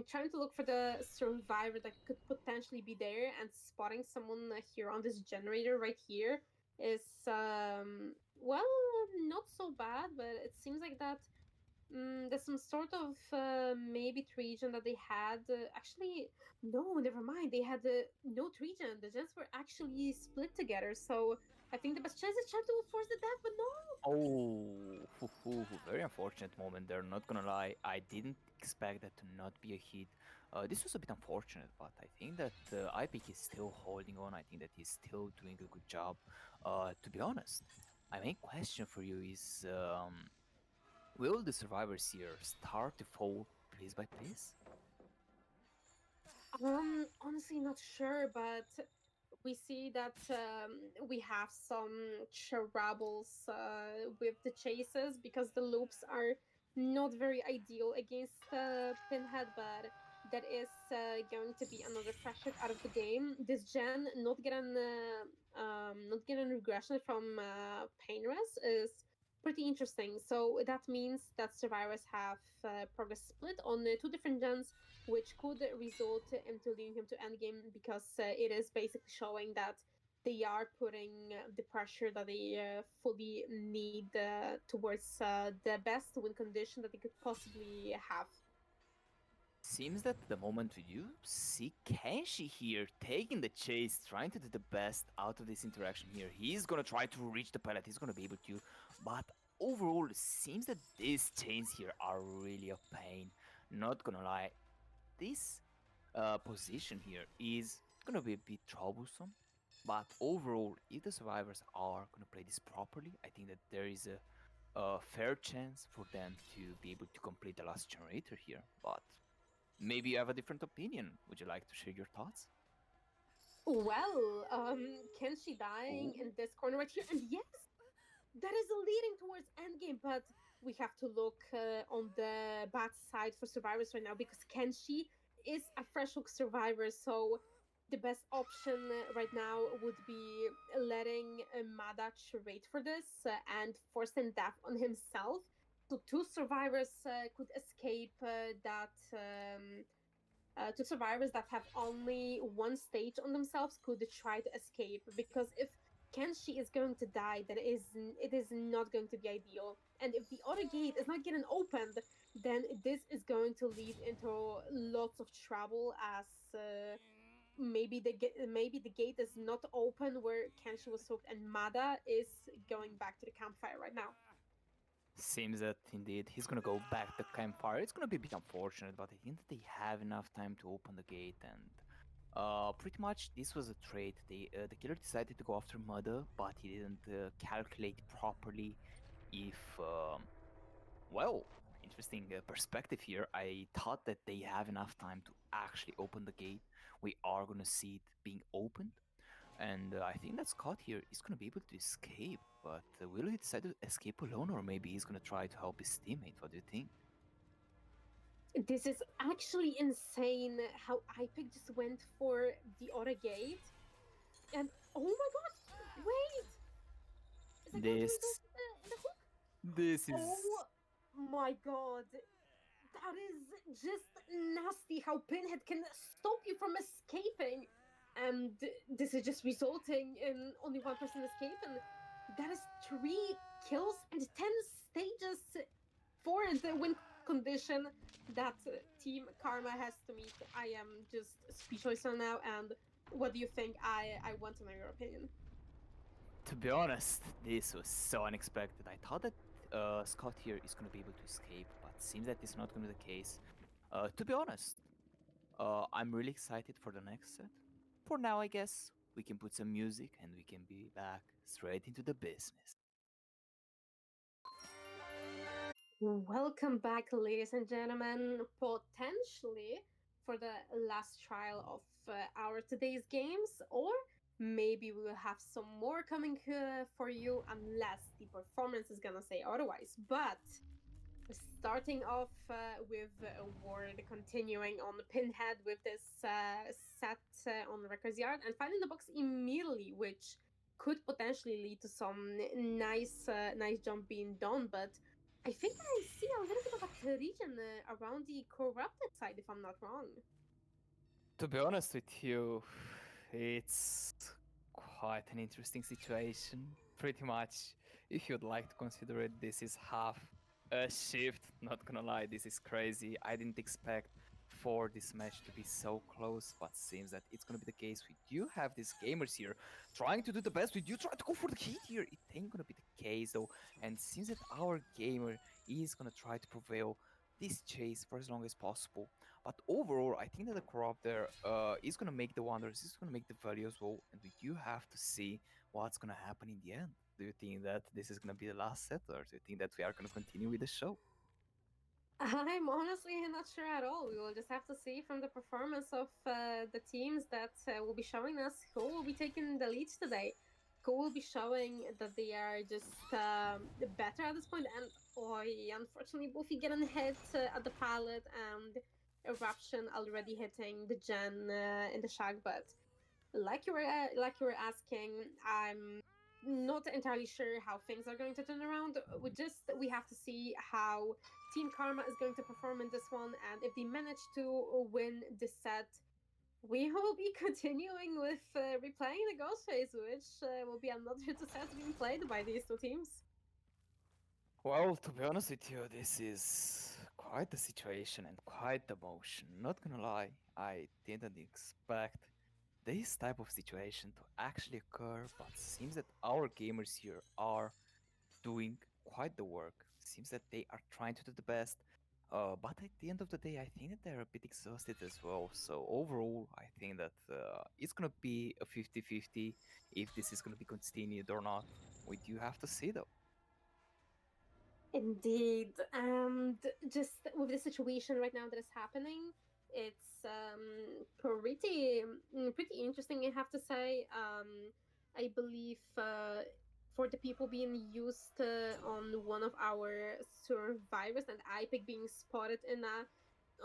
trying to look for the survivor that could potentially be there, and spotting someone here on this generator right here is well, not so bad, but it seems like that there's some sort of maybe region that they had. Actually, no, never mind. They had no region. The gens were actually split together. So I think the best chance is trying to force the death, but no. Oh, very unfortunate moment there. Not gonna lie, I didn't expect that to not be a hit. This was a bit unfortunate, but I think that IPIC is still holding on. I think that he's still doing a good job. To be honest, my main question for you is: will the survivors here start to fall piece by piece? Honestly, not sure, but we see that we have some troubles with the chases because the loops are not very ideal against Pinhead, but that is going to be another pressure out of the game. This gen not getting regression from Painrest is pretty interesting. So that means that survivors have progress split on two different gens, which could result into leading him to endgame because it is basically showing that they are putting the pressure that they fully need towards the best win condition that they could possibly have. Seems that at the moment you see Kenshi here taking the chase, trying to do the best out of this interaction here. He's gonna try to reach the pilot, he's gonna be able to, but overall, it seems that these chains here are really a pain. Not gonna lie, this position here is gonna be a bit troublesome, but overall, if the survivors are gonna play this properly, I think that there is a fair chance for them to be able to complete the last generator here, but maybe you have a different opinion. Would you like to share your thoughts? Well, Kenshi dying Ooh. in this corner right here, and yes, that is leading towards endgame, but we have to look on the bad side for survivors right now because Kenshi is a fresh hook survivor, so the best option right now would be letting Madach wait for this and forcing death on himself. So two survivors could escape that. Two survivors that have only one stage on themselves could try to escape because if Kenshi is going to die, then it is not going to be ideal. And if the other gate is not getting opened, then this is going to lead into lots of trouble as maybe the gate is not open where Kenshi was hooked, and Mada is going back to the campfire right now. Seems that indeed he's gonna go back to campfire. It's gonna be a bit unfortunate, but I think that they have enough time to open the gate and Pretty much this was a trade. The killer decided to go after Mother, but he didn't calculate properly if well, interesting perspective here. I thought that they have enough time to actually open the gate. We are gonna see it being opened, and I think that Scott here is gonna be able to escape. But will he decide to escape alone, or maybe he's gonna try to help his teammate? What do you think? This is actually insane how Ipic just went for the auto gate. And oh my god, wait! Is it going to result This, in the hook? this is Oh my god, that is just nasty how Pinhead can stop you from escaping. And this is just resulting in only one person escape, and that is 3 kills and 10 stages for the win condition that Team Karma has to meet. I am just speechless right now. And what do you think? I want to know your opinion. To be honest, this was so unexpected. I thought that Scott here is going to be able to escape, but seems that it's not going to be the case. To be honest, I'm really excited for the next set. For now, I guess we can put some music and we can be back straight into the business. Welcome back, ladies and gentlemen. Potentially for the last trial of our today's games, or maybe we will have some more coming for you, unless the performance is gonna say otherwise. But starting off with Ward, continuing on Pinhead with this set on Records Yard, and finding the box immediately, which could potentially lead to some nice jump being done. But I think I see a little bit of a region around the corrupted side, if I'm not wrong. To be honest with you, it's quite an interesting situation. Pretty much, if you'd like to consider it, this is half a shift. Not gonna lie, this is crazy. I didn't expect for this match to be so close, but seems that it's gonna be the case. We do have these gamers here trying to do the best. We do try to go for the heat here. It ain't gonna be the case though, and seems that our gamer is gonna try to prevail this chase for as long as possible. But overall, I think that the crop there is going to make the wonders, is going to make the value as well. And we do have to see what's going to happen in the end. Do you think that this is going to be the last set, or do you think that we are going to continue with the show? I'm honestly not sure at all. We will just have to see from the performance of the teams that will be showing us who will be taking the leads today. Who will be showing that they are just better at this point. And unfortunately, Buffy getting hit at the pallet and Eruption already hitting the Gen in the Shag. But like you were asking, I'm not entirely sure how things are going to turn around. We have to see how Team Karma is going to perform in this one, and if they manage to win this set, we will be continuing with replaying the Ghost Phase, which will be another two sets being played by these two teams. Well, to be honest with you, this is quite the situation and quite the motion. Not gonna lie, I didn't expect this type of situation to actually occur, but seems that our gamers here are doing quite the work. Seems that they are trying to do the best. But at the end of the day, I think that they're a bit exhausted as well. So overall, I think that it's going to be a 50-50 if this is going to be continued or not. We do have to see though. Indeed, and just with the situation right now that is happening, it's pretty interesting. I have to say. I believe for the people being used on one of our survivors and IPIC being spotted in a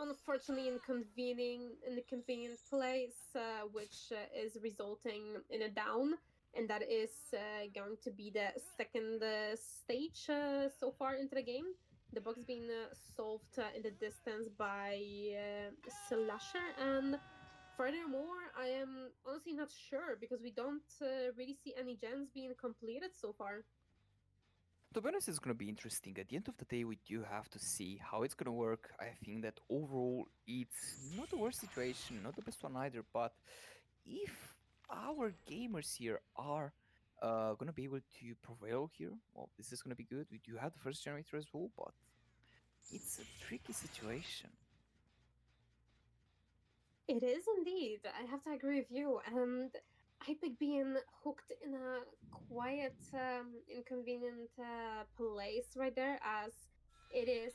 unfortunately inconvenient place, which is resulting in a down, and that is going to be the second stage so far into the game. The bug's been solved in the distance by Slasher, and furthermore, I am honestly not sure because we don't really see any gens being completed so far. To be honest, it's going to be interesting. At the end of the day, we do have to see how it's going to work. I think that overall, it's not the worst situation, not the best one either. But if our gamers here are going to be able to prevail here, well, this is going to be good. We do have the first generator as well, but it's a tricky situation. It is indeed. I have to agree with you. And Hypic being hooked in a quiet, inconvenient place right there, as it is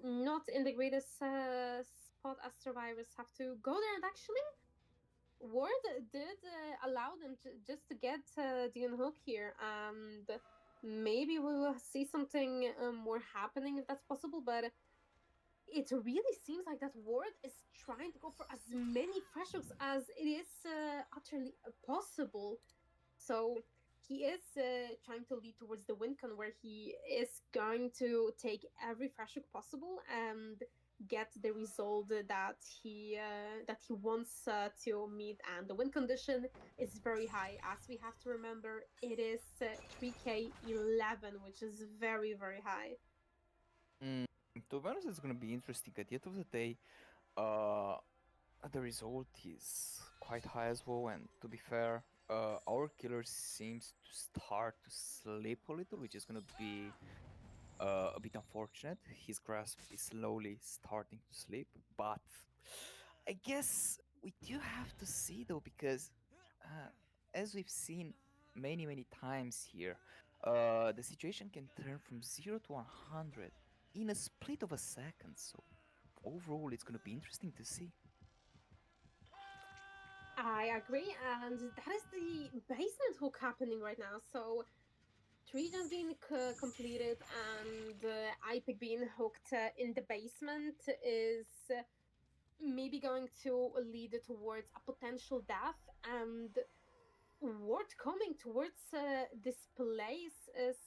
not in the greatest spot, as survivors have to go there. And actually, Ward did allow them to just to get the unhook here. And maybe we will see something more happening if that's possible. But it really seems like that Ward is trying to go for as many fresh hooks as it is utterly possible. So he is trying to lead towards the win con, where he is going to take every fresh hook possible and get the result that he wants to meet. And the win condition is very high, as we have to remember it is 3K11, which is very very high. Mm, to be honest, it's gonna be interesting. At the end of the day, uh, the result is quite high as well. And to be fair, our killer seems to start to slip a little, which is gonna be a bit unfortunate. His grasp is slowly starting to slip, but I guess we do have to see though, because uh, as we've seen many times here, the situation can turn from 0 to 100 in a split of a second. So overall, it's gonna be interesting to see. I agree, and that is the basement hook happening right now. So three just being completed, and IPIC being hooked in the basement is maybe going to lead towards a potential death. And word coming towards this place is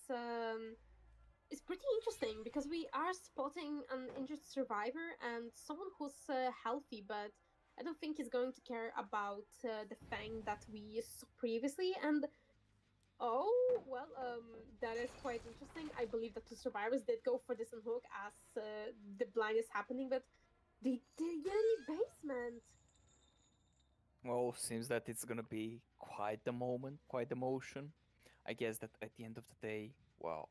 pretty interesting, because we are spotting an injured survivor and someone who's healthy, but I don't think he's going to care about the Fang that we saw previously. And oh, well, that is quite interesting. I believe that two survivors did go for this unhook as the blind is happening, but they did get in the basement. Well, seems that it's gonna be quite the moment, quite the motion. I guess that at the end of the day, well,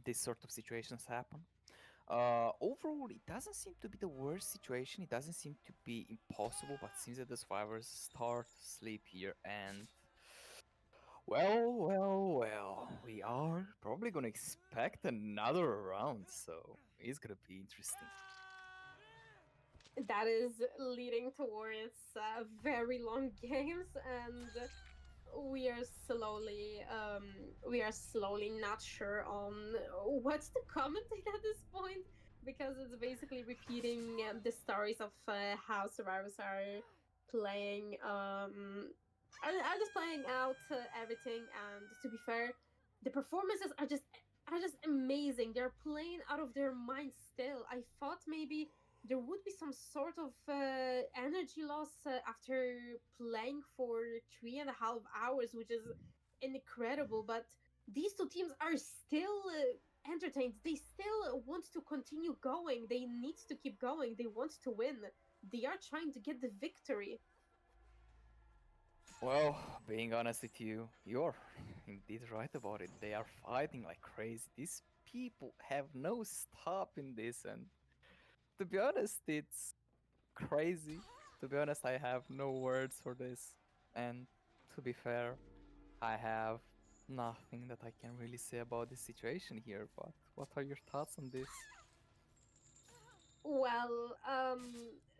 this sort of situations happen. Overall, it doesn't seem to be the worst situation. It doesn't seem to be impossible, but seems that the survivors start to sleep here. And well, we are probably gonna expect another round, so it's gonna be interesting. That is leading towards very long games, and we are slowly not sure on what's to commentate at this point, because it's basically repeating the stories of how survivors are playing are just playing out everything. And to be fair, the performances are just amazing. They're playing out of their minds still. I thought maybe there would be some sort of energy loss after playing for 3.5 hours, which is incredible. But these two teams are still entertained. They still want to continue going. They need to keep going. They want to win. They are trying to get the victory. Well, being honest with you, you're indeed right about it. They are fighting like crazy. These people have no stop in this, and to be honest, it's crazy. To be honest, I have no words for this. And to be fair, I have nothing that I can really say about this situation here. But what are your thoughts on this? Well,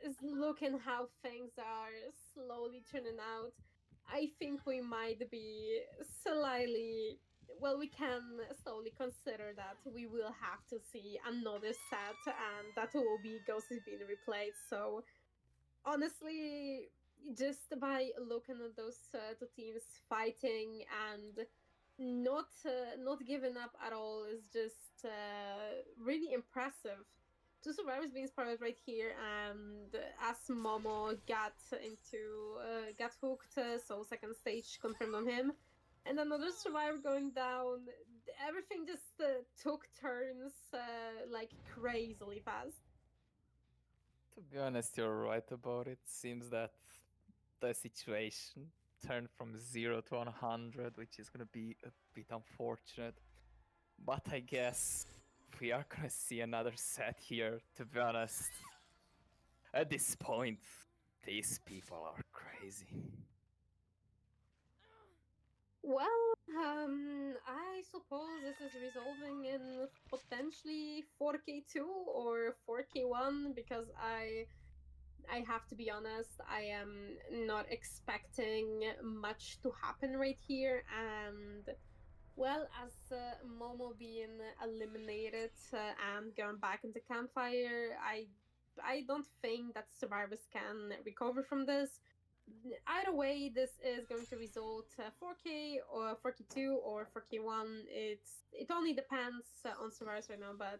is looking how things are slowly turning out, I think we might be slightly. Well, we can slowly consider that we will have to see another set, and that will be Ghost is being replayed. So, honestly, just by looking at those two teams fighting and not giving up at all is just really impressive. Two survivors being spotted right here, and as Momo got hooked, so second stage confirmed on him, and another survivor going down. Everything just took turns like crazily fast. To be honest, you're right about it. Seems that the situation turned from 0 to 100, which is gonna be a bit unfortunate. But I guess we are gonna see another set here, to be honest. At this point, These people are crazy. Well, I suppose this is resolving in potentially 4K2 or 4K1 because I have to be honest, I am not expecting much to happen right here. And well, as Momo being eliminated and going back into campfire, I don't think that survivors can recover from this. Either way, this is going to result 4K or 4K2 or 4K1. It only depends on survivors right now, but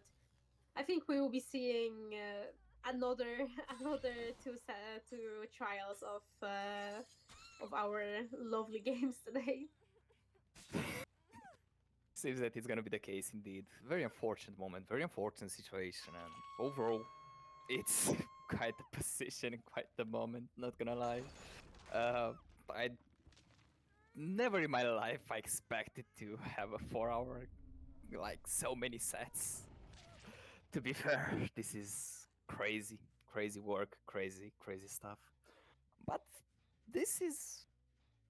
I think we will be seeing another another two trials of our lovely games today. Seems that it's gonna be the case indeed. Very unfortunate moment, very unfortunate situation, and overall, it's quite the position, quite the moment. Not gonna lie. Uh, I never in my life I expected to have a 4 hour, like so many sets. To be fair, this is crazy, crazy work, crazy stuff. But this is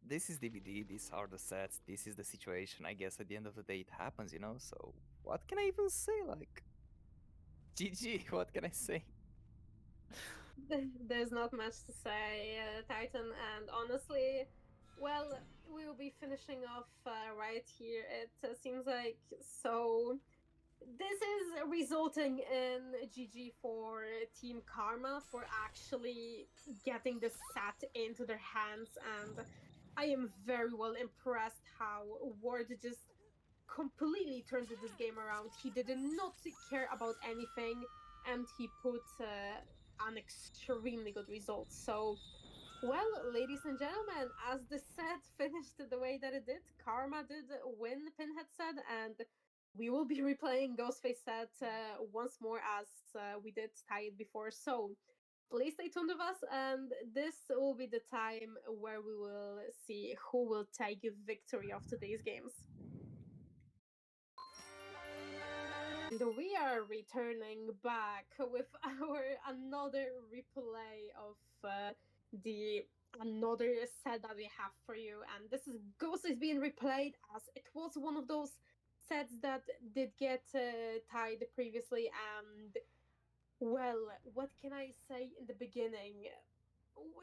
this is DVD. These are the sets. This is the situation. I guess at the end of the day, it happens, you know. So what can I even say? Like GG. What can I say? There's not much to say, Titan, and honestly, well, we will be finishing off right here. It seems like so. This is resulting in GG for Team Karma for actually getting the set into their hands, and I am very well impressed how Ward just completely turned this game around. He did not care about anything, and he put an extremely good result. So, well, ladies and gentlemen, as the set finished the way that it did, Karma did win Pinhead set, and we will be replaying Ghostface set once more as we did tie it before. So, please stay tuned with us, and this will be the time where we will see who will take victory of today's games. And we are returning back with our another replay of the another set that we have for you. And this is Ghost is being replayed as it was one of those sets that did get tied previously. And well, what can I say in the beginning?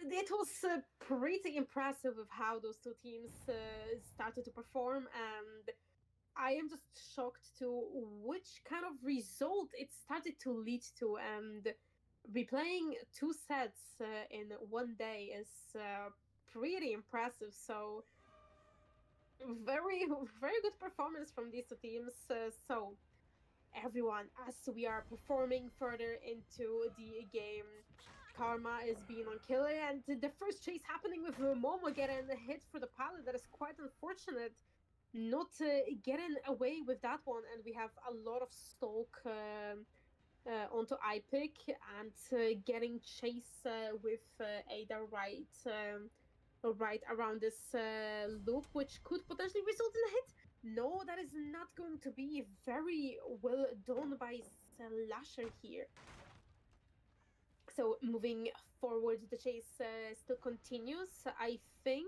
It was pretty impressive with how those two teams started to perform, and I am just shocked to which kind of result it started to lead to. And replaying two sets in one day is pretty impressive. So, very, very good performance from these two teams. So, everyone, as we are performing further into the game, Karma is being on killer, and the first chase happening with Momo getting hit for the pallet. That is quite unfortunate not getting away with that one, and we have a lot of stalk onto iPick and getting chase with Ada right around this loop, which could potentially result in a hit. No, that is not going to be very well done by Slasher here. So moving forward, the chase still continues. I think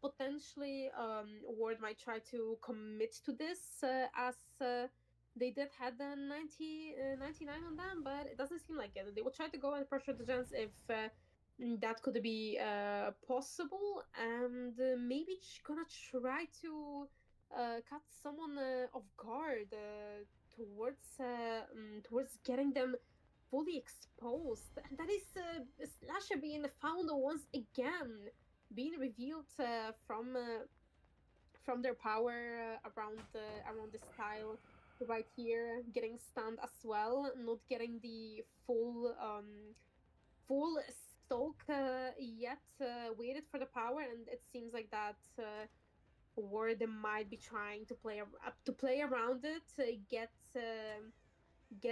potentially Ward might try to commit to this as they did have the 99 on them, but it doesn't seem like it. They will try to go and pressure the Gens if that could be possible, and maybe gonna try to cut someone off guard towards getting them fully exposed. And that is Slasher being found once again, being revealed from their power around this tile right here, getting stunned as well, not getting the full stalk yet. Waited for the power, and it seems like that. Ward might be trying to play around it, get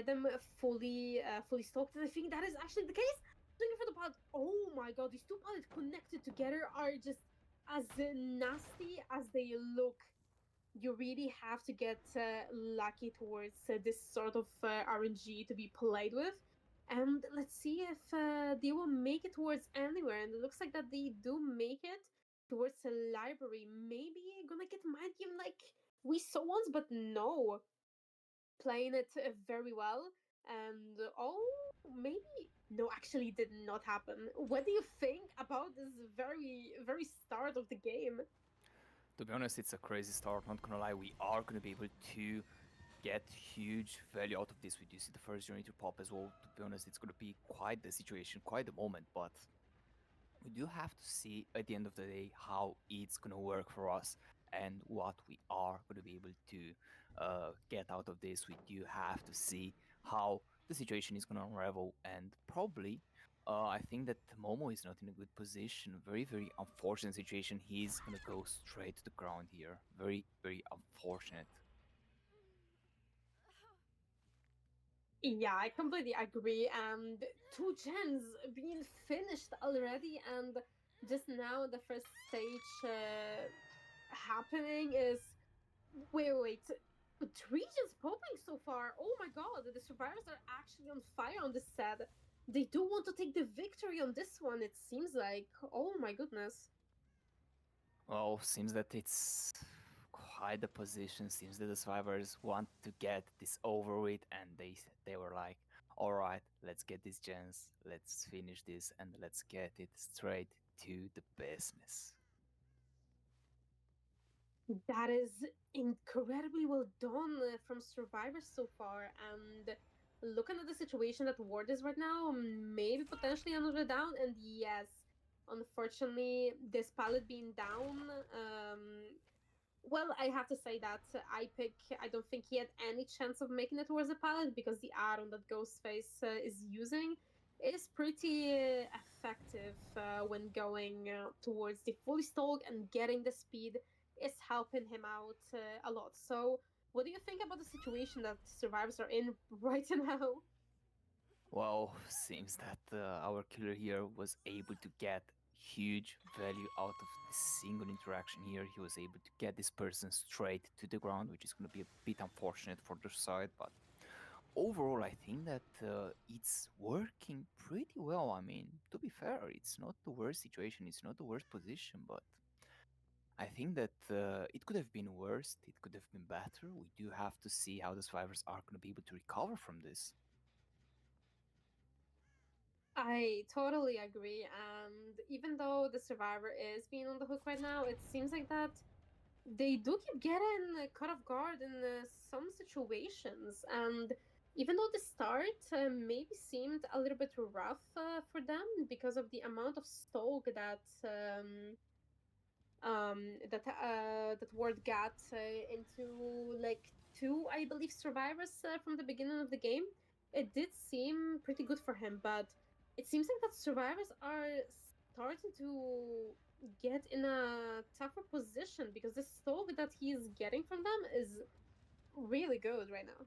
them fully stalked, and I think that is actually the case. Looking for the pod. Oh my god, these two pods connected together are just as nasty as they look. You really have to get lucky towards this sort of RNG to be played with. And let's see if they will make it towards anywhere. And it looks like that they do make it towards a library. Maybe gonna get mind game like we saw once, but no, playing it very well. And oh, maybe no, actually did not happen. What do you think about this very start of the game? To be honest, it's a crazy start. Not gonna lie, we are gonna be able to get huge value out of this. We do see the first generator pop as well. To be honest, it's gonna be quite the situation, quite the moment, but we do have to see at the end of the day how it's gonna work for us and what we are gonna be able to get out of this. We do have to see how the situation is gonna unravel, and probably. I think that Momo is not in a good position. Very, very unfortunate situation. He's gonna go straight to the ground here. Very, very unfortunate. Yeah, I completely agree. And two gens being finished already, and just now the first stage happening is wait. Three gens popping so far. Oh my god, the survivors are actually on fire on this set. They do want to take the victory on this one, it seems like. Oh my goodness. Well, seems that it's quite the position. Seems that the survivors want to get this over with, and they were like, "All right, let's get this chance. Let's finish this, and let's get it straight to the business." That is incredibly well done from survivors so far. And looking at the situation that Ward is right now, maybe potentially another down. And yes, unfortunately, this pallet being down, well, I have to say that iPick, I don't think he had any chance of making it towards the pallet because the add-on that Ghostface is using is pretty effective when going towards the fully stalk, and getting the speed is helping him out a lot. So, what do you think about the situation that survivors are in right now? Well, seems that our killer here was able to get huge value out of this single interaction here. He was able to get this person straight to the ground, which is going to be a bit unfortunate for their side, but overall, I think that it's working pretty well. I mean, to be fair, it's not the worst situation, it's not the worst position, but I think that it could have been worse, it could have been better. We do have to see how the survivors are going to be able to recover from this. I totally agree. And even though the survivor is being on the hook right now, it seems like that they do keep getting caught off guard in some situations. And even though the start maybe seemed a little bit rough for them because of the amount of stalk that Ward got into like two, I believe, survivors from the beginning of the game, it did seem pretty good for him. But it seems like that survivors are starting to get in a tougher position because the stalk that he's getting from them is really good right now.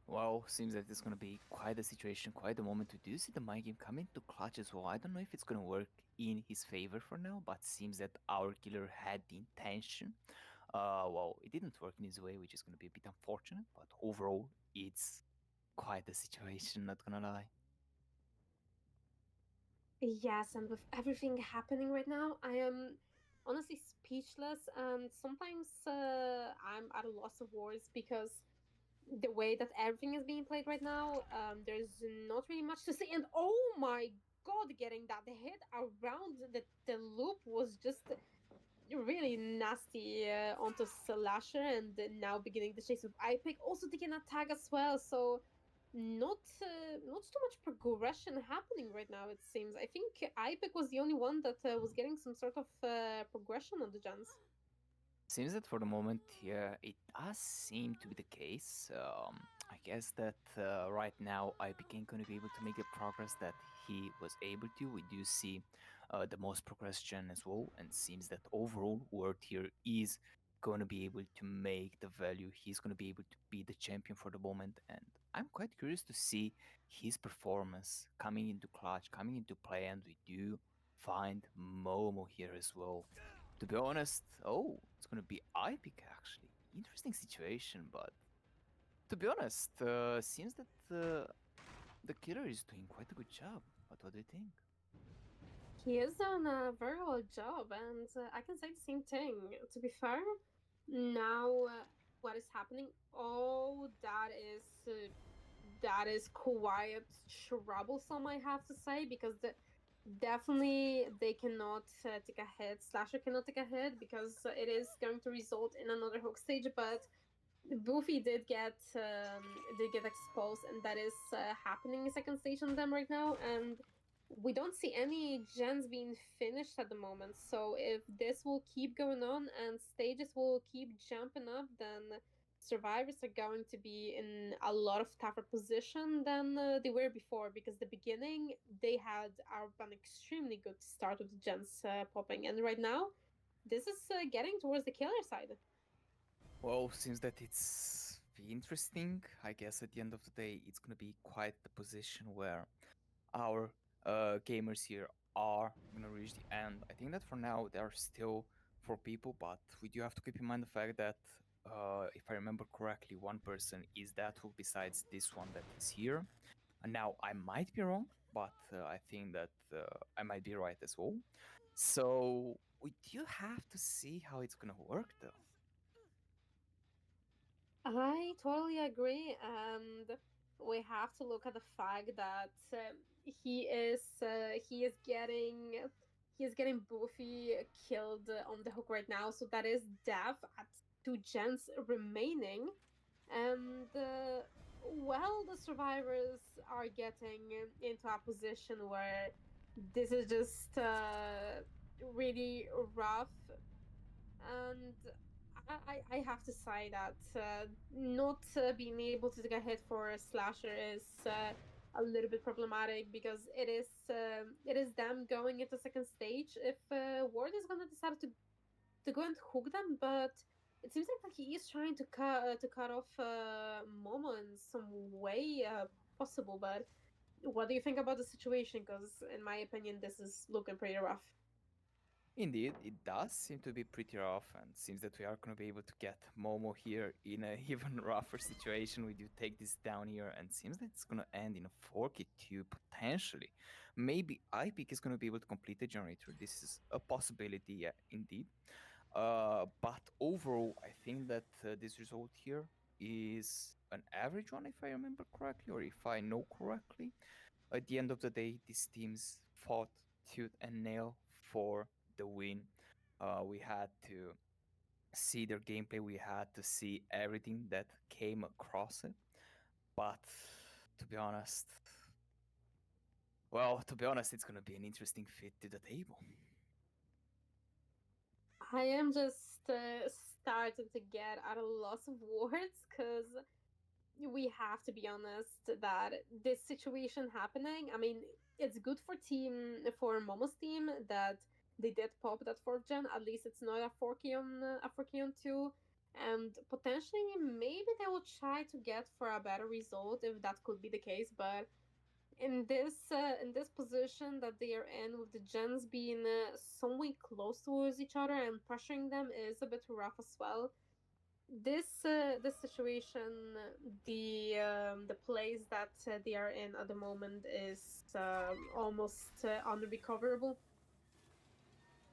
Well, seems that it's going to be quite a situation, quite a moment. We do see the mind game coming to clutch as well. I don't know if it's going to work in his favor for now, but seems that our killer had the intention. Well, it didn't work in his way, which is going to be a bit unfortunate, but overall, it's quite a situation, not gonna lie. Yes, and with everything happening right now, I am honestly speechless, and sometimes I'm at a loss of words because the way that everything is being played right now, there's not really much to say. And oh my god, getting that hit around the loop was just really nasty onto Slasher, and now beginning the chase with iPick, also taking a tag as well. So not too much progression happening right now. It seems. I think iPick was the only one that was getting some sort of progression on the gens. Seems that for the moment, yeah, it does seem to be the case. I guess that right now I became going to be able to make the progress that he was able to. We do see the most progressed gen as well, and seems that overall Word here is going to be able to make the value. He's going to be able to be the champion for the moment, and I'm quite curious to see his performance coming into clutch, coming into play, and we do find Momo here as well. To be honest, oh, it's gonna be Epic actually. Interesting situation, but to be honest, seems that The killer is doing quite a good job, but what do you think? He has done a very well job, and I can say the same thing. To be fair, now what is happening? Oh, that is quite troublesome, I have to say, because definitely they cannot take a hit. Slasher cannot take a hit because it is going to result in another hook stage, but Buffy did get exposed, and that is happening in second stage on them right now. And we don't see any gens being finished at the moment. So if this will keep going on and stages will keep jumping up, then survivors are going to be in a lot of tougher position than they were before. Because the beginning they had an extremely good start of the gens popping, and right now this is getting towards the killer side. Well, seems that it's be interesting. I guess at the end of the day, it's gonna be quite the position where our gamers here are gonna reach the end. I think that for now there are still four people, but we do have to keep in mind the fact that if I remember correctly, one person is that who besides this one that is here. And now I might be wrong, but I think that I might be right as well. So we do have to see how it's gonna work though. I totally agree, and we have to look at the fact that he is getting Buffy killed on the hook right now, so that is death at two gens remaining, and well, the survivors are getting into a position where this is just really rough, and I have to say that not being able to get hit for a slasher is a little bit problematic because it is them going into second stage if Ward is gonna decide to go and hook them, but it seems like he is trying to cut off Momo in some way possible. But what do you think about the situation? Because in my opinion, this is looking pretty rough. Indeed, it does seem to be pretty rough, and seems that we are going to be able to get Momo here in a even rougher situation. We do take this down here, and seems that it's going to end in a 4K2 potentially. Maybe iPeak is going to be able to complete the generator. This is a possibility, yeah, indeed. But overall, I think that this result here is an average one, if I remember correctly, or if I know correctly. At the end of the day, these teams fought tooth and nail for the win. We had to see their gameplay, we had to see everything that came across it. But to be honest, well, to be honest, it's gonna be an interesting fit to the table. I am just starting to get at a loss of words because we have to be honest that this situation happening. I mean, it's good for Momo's team that they did pop that fourth gen. At least it's not a 4K on two, and potentially maybe they will try to get for a better result if that could be the case. But in this position that they are in with the gens being somewhat close towards each other and pressuring them is a bit rough as well. This situation, the place that they are in at the moment is almost unrecoverable.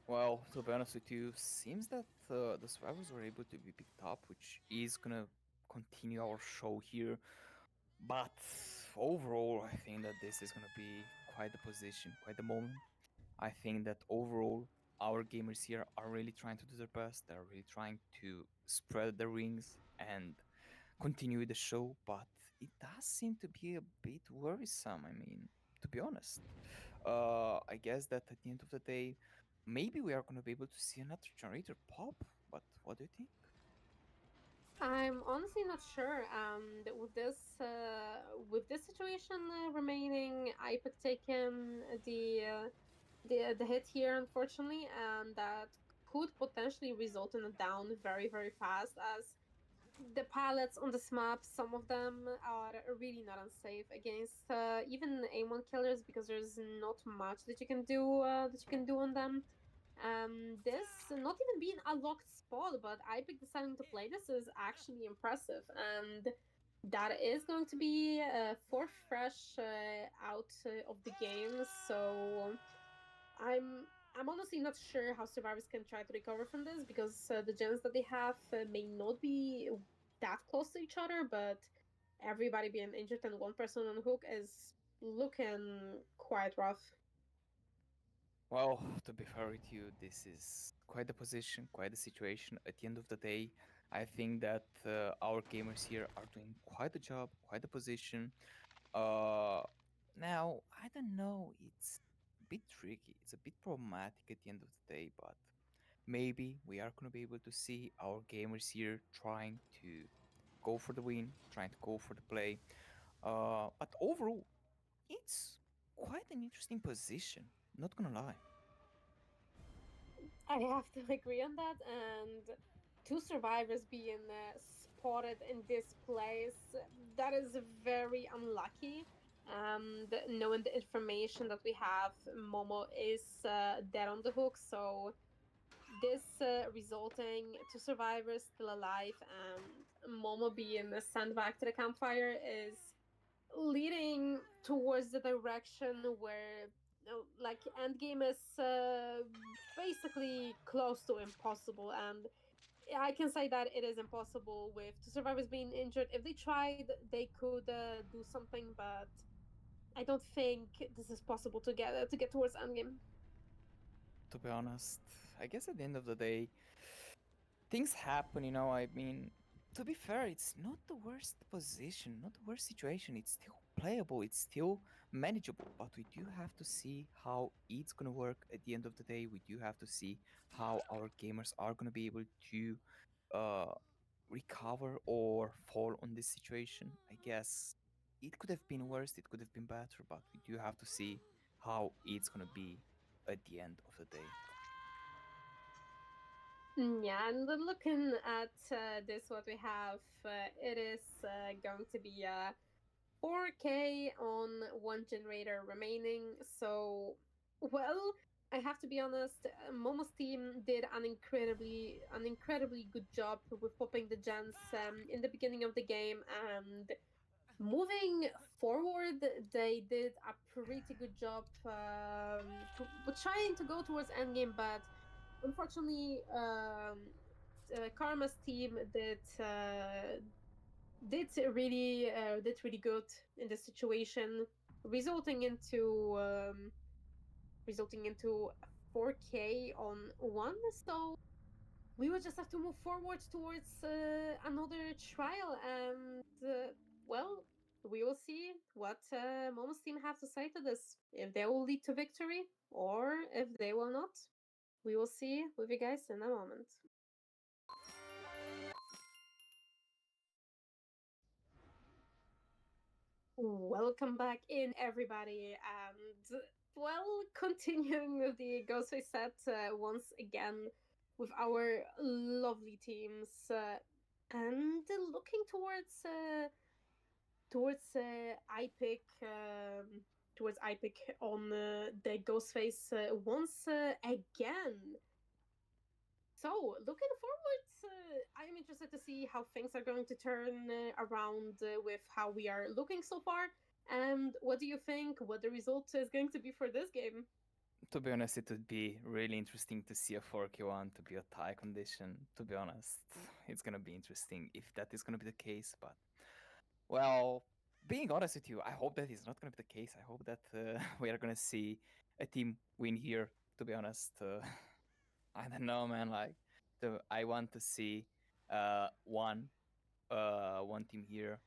Well, to be honest with you, seems that the survivors were able to be picked up, which is gonna continue our show here. But overall, I think that this is gonna be quite the position, quite the moment. I think that overall, our gamers here are really trying to do their best. They're really trying to spread the rings and continue the show, but it does seem to be a bit worrisome. I mean, to be honest, I guess that at the end of the day, maybe we are going to be able to see another generator pop. But what do you think? I'm honestly not sure. With this situation remaining, IPEC taken the hit here, unfortunately, and that could potentially result in a down very fast. As the pilots on this map, some of them are really not unsafe against even A1 killers because there's not much that you can do on them. This not even being a locked spot, but Ipic deciding to play this is actually impressive. And That is going to be for fresh out of the game. So I'm honestly not sure how survivors can try to recover from this because the gens that they have may not be that close to each other, but everybody being injured and one person on hook is looking quite rough. Well, to be fair with you, this is quite a position, quite a situation. At the end of the day, I think that our gamers here are doing quite a job, quite a position. Uh, Now, I don't know, it's a bit tricky, it's a bit problematic at the end of the day, but maybe we are going to be able to see our gamers here trying to go for the win, trying to go for the play. But overall, it's quite an interesting position, not gonna lie. I have to agree on that. And two survivors being spotted in this place, that is very unlucky. Knowing the information that we have, Momo is dead on the hook. So this resulting two survivors still alive and Momo being sent back to the campfire is leading towards the direction where like endgame is basically close to impossible. And I can say that it is impossible with two survivors being injured. If they tried they could do something, but I don't think this is possible to get towards endgame. To be honest, I guess at the end of the day, things happen, you know. I mean, to be fair, it's not the worst position, not the worst situation. It's still playable, it's still manageable, but we do have to see how it's gonna work at the end of the day. We do have to see how our gamers are gonna be able to uh, recover or fall on this situation. I guess it could have been worse, it could have been better, but we do have to see how it's gonna be at the end of the day. Yeah, and then looking at this, what we have, it is going to be 4K on one generator remaining. So, well, I have to be honest. Momo's team did an incredibly good job with popping the gens in the beginning of the game, and moving forward, they did a pretty good job trying to go towards endgame, but unfortunately, Karma's team did really good in this situation, resulting into um, resulting into 4K on one. So we will just have to move forward towards another trial, and well, we will see what Momo's team have to say to this. If they will lead to victory or if they will not, we will see with you guys in a moment. Welcome back in, everybody, and well, continuing with the Ghostface set once again with our lovely teams, and looking towards IPIC, towards IPIC on the Ghostface once again. So, looking forward, I am interested to see how things are going to turn around with how we are looking so far. And what do you think? What the result is going to be for this game? To be honest, it would be really interesting to see a 4Q1 to be a tie condition. To be honest, it's gonna be interesting if that is gonna be the case. But well, being honest with you, I hope that is not gonna be the case. I hope that we are gonna see a team win here. To be honest, I don't know, man. Like, I want to see one team here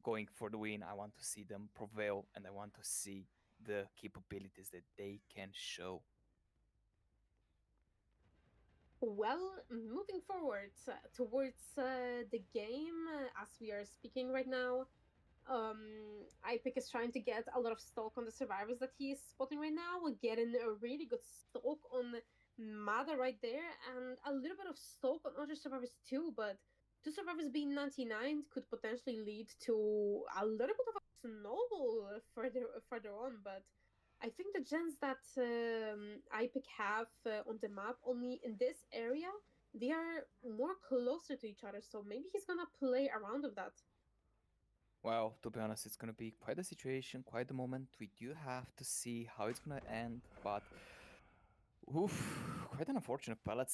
going for the win. I want to see them prevail, and I want to see the capabilities that they can show. Well, moving forward towards the game, as we are speaking right now, IPIC is trying to get a lot of stock on the survivors that he is spotting right now, getting a really good stock on Mada right there, and a little bit of stock on other survivors too. But two survivors being 99 could potentially lead to a little bit of a snowball further on. But I think the gens that IPIC have on the map only in this area, they are more closer to each other. So maybe he's gonna play around with that. Well, to be honest, it's gonna be quite a situation, quite a moment. We do have to see how it's gonna end, but oof, quite an unfortunate pellet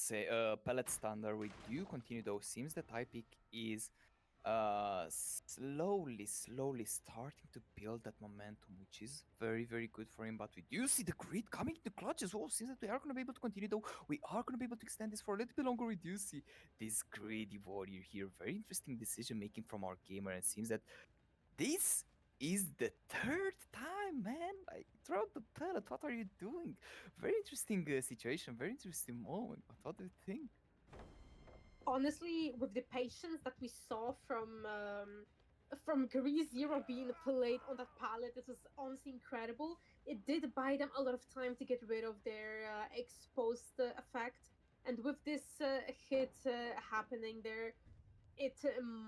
standard. We do continue though. Seems that iPick is slowly starting to build that momentum, which is very good for him. But we do see the grid coming to clutch as well. Seems that we are going to be able to continue though. We are going to be able to extend this for a little bit longer. We do see this greedy warrior here. Very interesting decision making from our gamer, and it seems that this is the third time, man. Like, throughout the pellet, what are you doing? Very interesting situation, very interesting moment. But what do you think? Honestly, with the patience that we saw from Grease Zero being played on that palette, it was honestly incredible. It did buy them a lot of time to get rid of their exposed effect, and with this hit happening there, it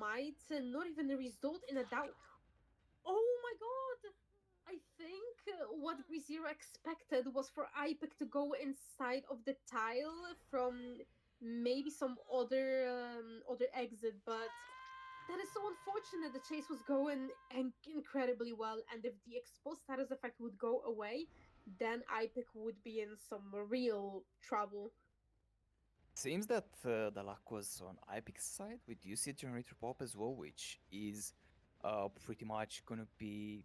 might not even result in a doubt. Oh my god! I think what Grizero expected was for Ipeck to go inside of the tile from maybe some other exit, but that is so unfortunate. The chase was going incredibly well, and if the exposed status effect would go away, then Ipeck would be in some real trouble. Seems that the luck was on Ipic's side. We do see generator pop as well, which is pretty much gonna be,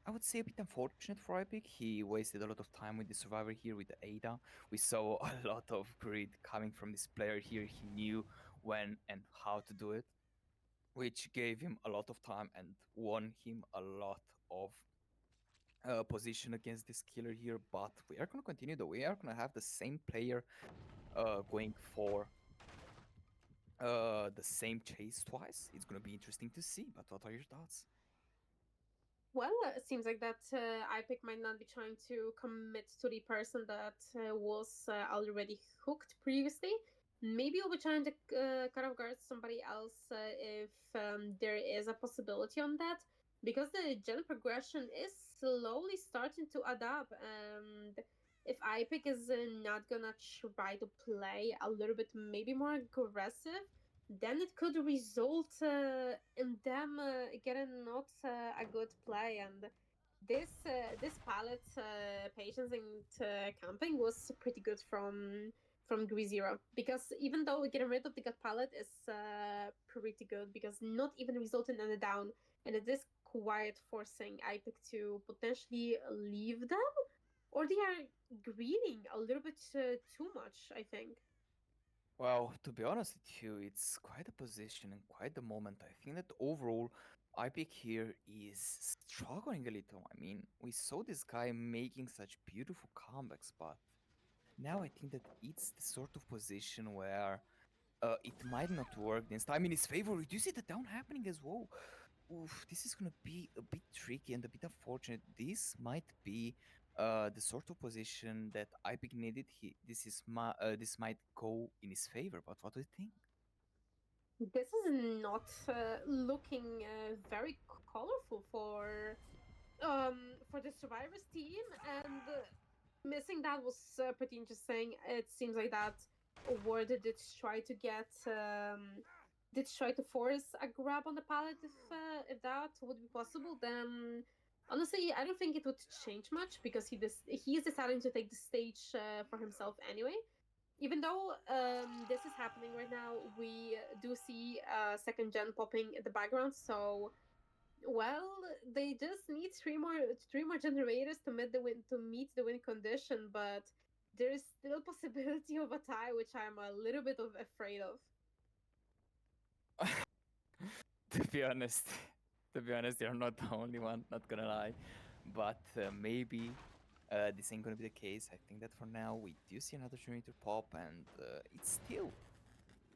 I would say, a bit unfortunate for Ipic. He wasted a lot of time with the survivor here with the Ada. We saw a lot of grid coming from this player here. He knew when and how to do it, which gave him a lot of time and won him a lot of position against this killer here. But we are gonna continue though. We are gonna have the same player going for the same chase twice. It's gonna be interesting to see. But what are your thoughts? Well, it seems like that IPIC might not be trying to commit to the person that was already hooked previously. Maybe you'll be trying to cut off guard somebody else if there is a possibility on that. Because the gen progression is slowly starting to adapt. And if IPIC is not gonna try to play a little bit maybe more aggressive, then it could result in them getting not a good play. And this palette patience and camping was pretty good from Grizero, because even though getting rid of the gut palette is pretty good because not even resulting in a down, and it is quite forcing IPIC to potentially leave them, or they are greeting a little bit too much, I think. Well, to be honest with you, it's quite a position and quite the moment. I think that overall, Ipic here is struggling a little. I mean, we saw this guy making such beautiful comebacks, but now I think that it's the sort of position where it might not work this time in his favor. Do you see the down happening as well? Oof, this is gonna be a bit tricky and a bit unfortunate. This might be the sort of position that Ipic needed. This might go in his favor. But what do you think? This is not looking very colorful for the survivors team, and missing that was pretty interesting. It seems like that Ward did try to force a grab on the pallet. If that would be possible, then honestly I don't think it would change much, because he is deciding to take the stage for himself anyway. Even though this is happening right now, we do see second gen popping in the background. So, well, they just need three more generators to meet the win condition. But there is still possibility of a tie, which I'm a little bit afraid of. To be honest, to be honest, you're not the only one. Not gonna lie, but maybe this ain't gonna be the case. I think that for now we do see another generator pop, and it's still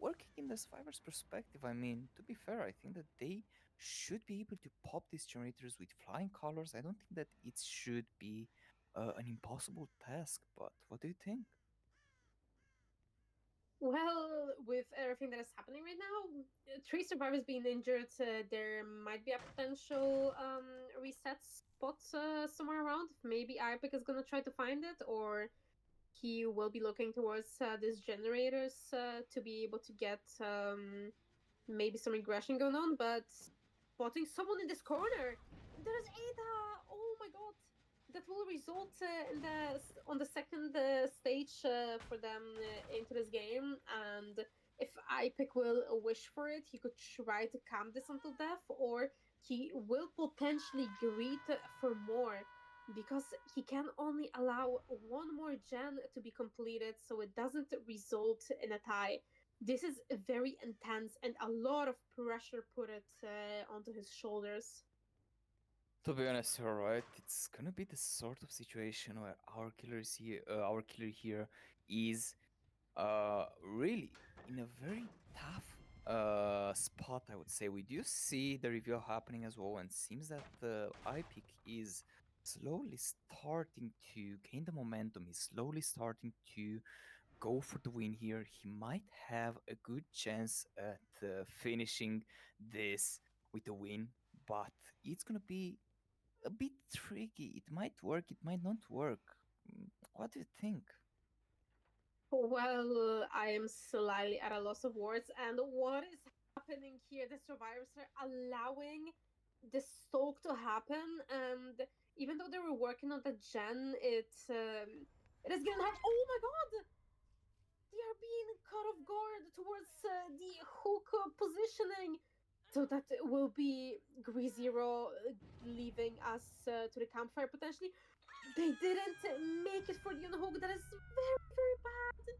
working in the survivor's perspective. I mean, to be fair, I think that they should be able to pop these generators with flying colors. I don't think that it should be an impossible task. But what do you think? Well, with everything that is happening right now, three survivors being injured, there might be a potential reset spot somewhere around. Maybe Ipeck is gonna try to find it, or he will be looking towards these generators to be able to get maybe some regression going on. But spotting someone in this corner. There is Ada. Oh my god. That will result in on the second stage for them into this game. And if Ipic will wish for it, he could try to calm this until death, or he will potentially greed for more because he can only allow one more gen to be completed so it doesn't result in a tie. This is very intense and a lot of pressure put it onto his shoulders. To be honest, you're right. It's gonna be the sort of situation where our killer here is really in a very tough spot, I would say. We do see the reveal happening as well, and seems that iPick is slowly starting to gain the momentum. He's slowly starting to go for the win here. He might have a good chance at finishing this with a win, but it's gonna be a bit tricky. It might work, it might not work. What do you think? Well, I am slightly at a loss of words. And what is happening here? The survivors are allowing the soak to happen, and even though they were working on the gen, it is getting hard. Oh my god! They are being caught off guard towards the hook positioning. So that will be Grizero leaving us to the campfire potentially. They didn't make it for the unhook. That is very, very bad.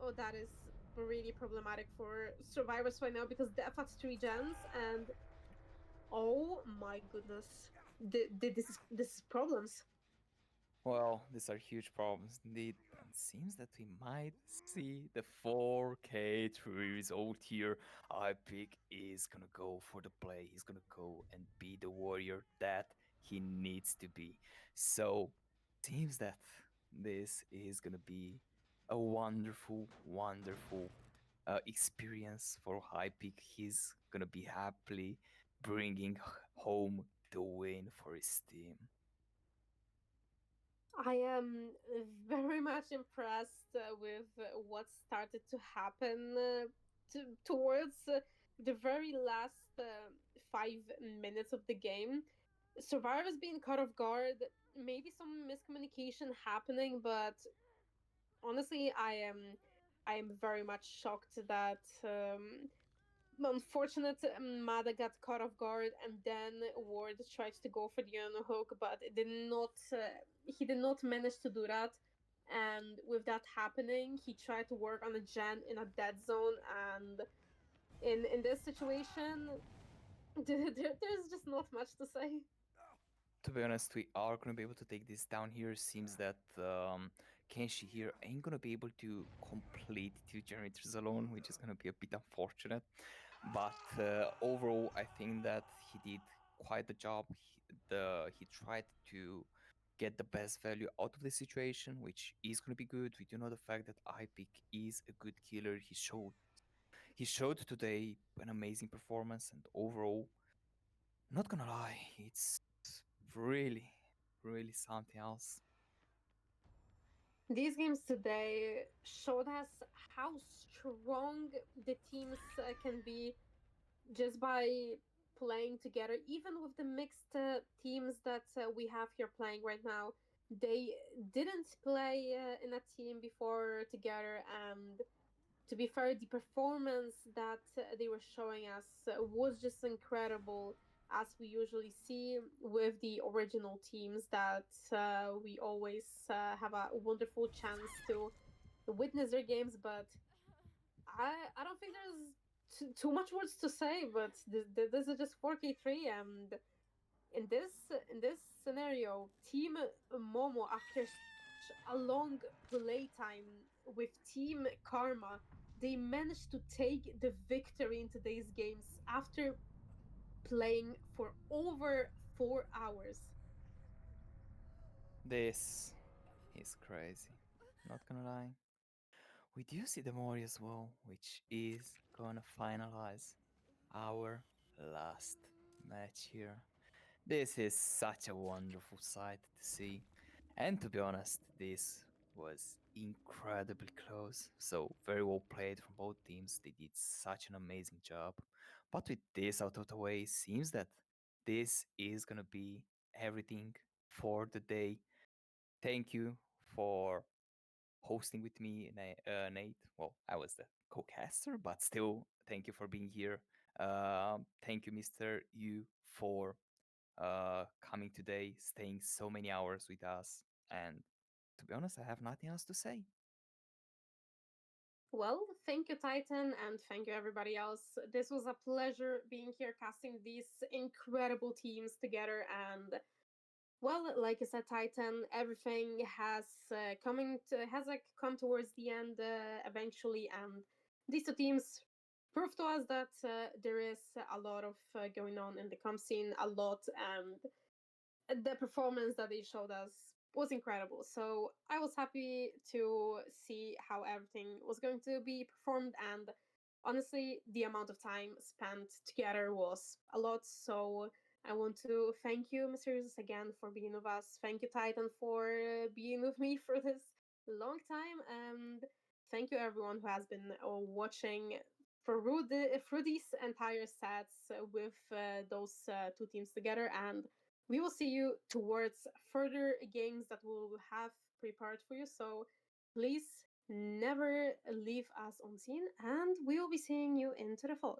Oh, that is really problematic for survivors right now because Death has three gens and oh my goodness, this is problems. Well, these are huge problems indeed, and seems that we might see the 4K3 result here. Epic is gonna go for the play. He's gonna go and be the warrior that he needs to be. So, seems that this is gonna be a wonderful, wonderful experience for Hypeak. He's gonna be happily bringing home the win for his team. I am very much impressed with what started to happen towards the very last 5 minutes of the game. Survivors being caught off guard, maybe some miscommunication happening, but honestly, I am very much shocked that unfortunate Mada got caught off guard, and then Ward tried to go for the hook, but it did not. He did not manage to do that. And with that happening, he tried to work on a gen in a dead zone, and in this situation, there's just not much to say. To be honest, we are gonna be able to take this down here. Seems that Kenshi here ain't gonna be able to complete two generators alone, which is gonna be a bit unfortunate. But overall, I think that he did quite the job. He tried to get the best value out of the situation, which is gonna be good. We do know the fact that iPick is a good killer. He showed today an amazing performance, and overall, not gonna lie, it's really, really something else. These games today showed us how strong the teams can be just by playing together, even with the mixed teams that we have here playing right now. They didn't play in a team before together, and to be fair, the performance that they were showing us was just incredible, as we usually see with the original teams that we always have a wonderful chance to witness their games. But I don't think there's too much words to say, but this is just 4K3, and in this scenario, Team Momo, after such a long playtime with Team Karma, they managed to take the victory in today's games after playing for over 4 hours. This is crazy. Not gonna lie. We do see the Mori as well, which is gonna finalize our last match here. This is such a wonderful sight to see. And to be honest, this was incredibly close. So, very well played from both teams. They did such an amazing job. But with this out of the way, seems that this is gonna be everything for the day. Thank you for hosting with me, Nate. Well, I was the co-caster, but still, thank you for being here. Thank you, Mister You, for coming today, staying so many hours with us. And to be honest, I have nothing else to say. Well, thank you, Titan, and thank you, everybody else. This was a pleasure being here casting these incredible teams together. And well, like I said, Titan, everything has like come towards the end eventually, and these two teams prove to us that there is a lot of going on in the comp scene, a lot, and the performance that they showed us was incredible. So I was happy to see how everything was going to be performed, and honestly, the amount of time spent together was a lot. So I want to thank you, Mr. Jesus, again for being with us. Thank you, Titan, for being with me for this long time, and thank you everyone who has been watching through these entire sets with those two teams together. And we will see you towards further games that we'll have prepared for you. So please never leave us unseen, and we will be seeing you into the fog.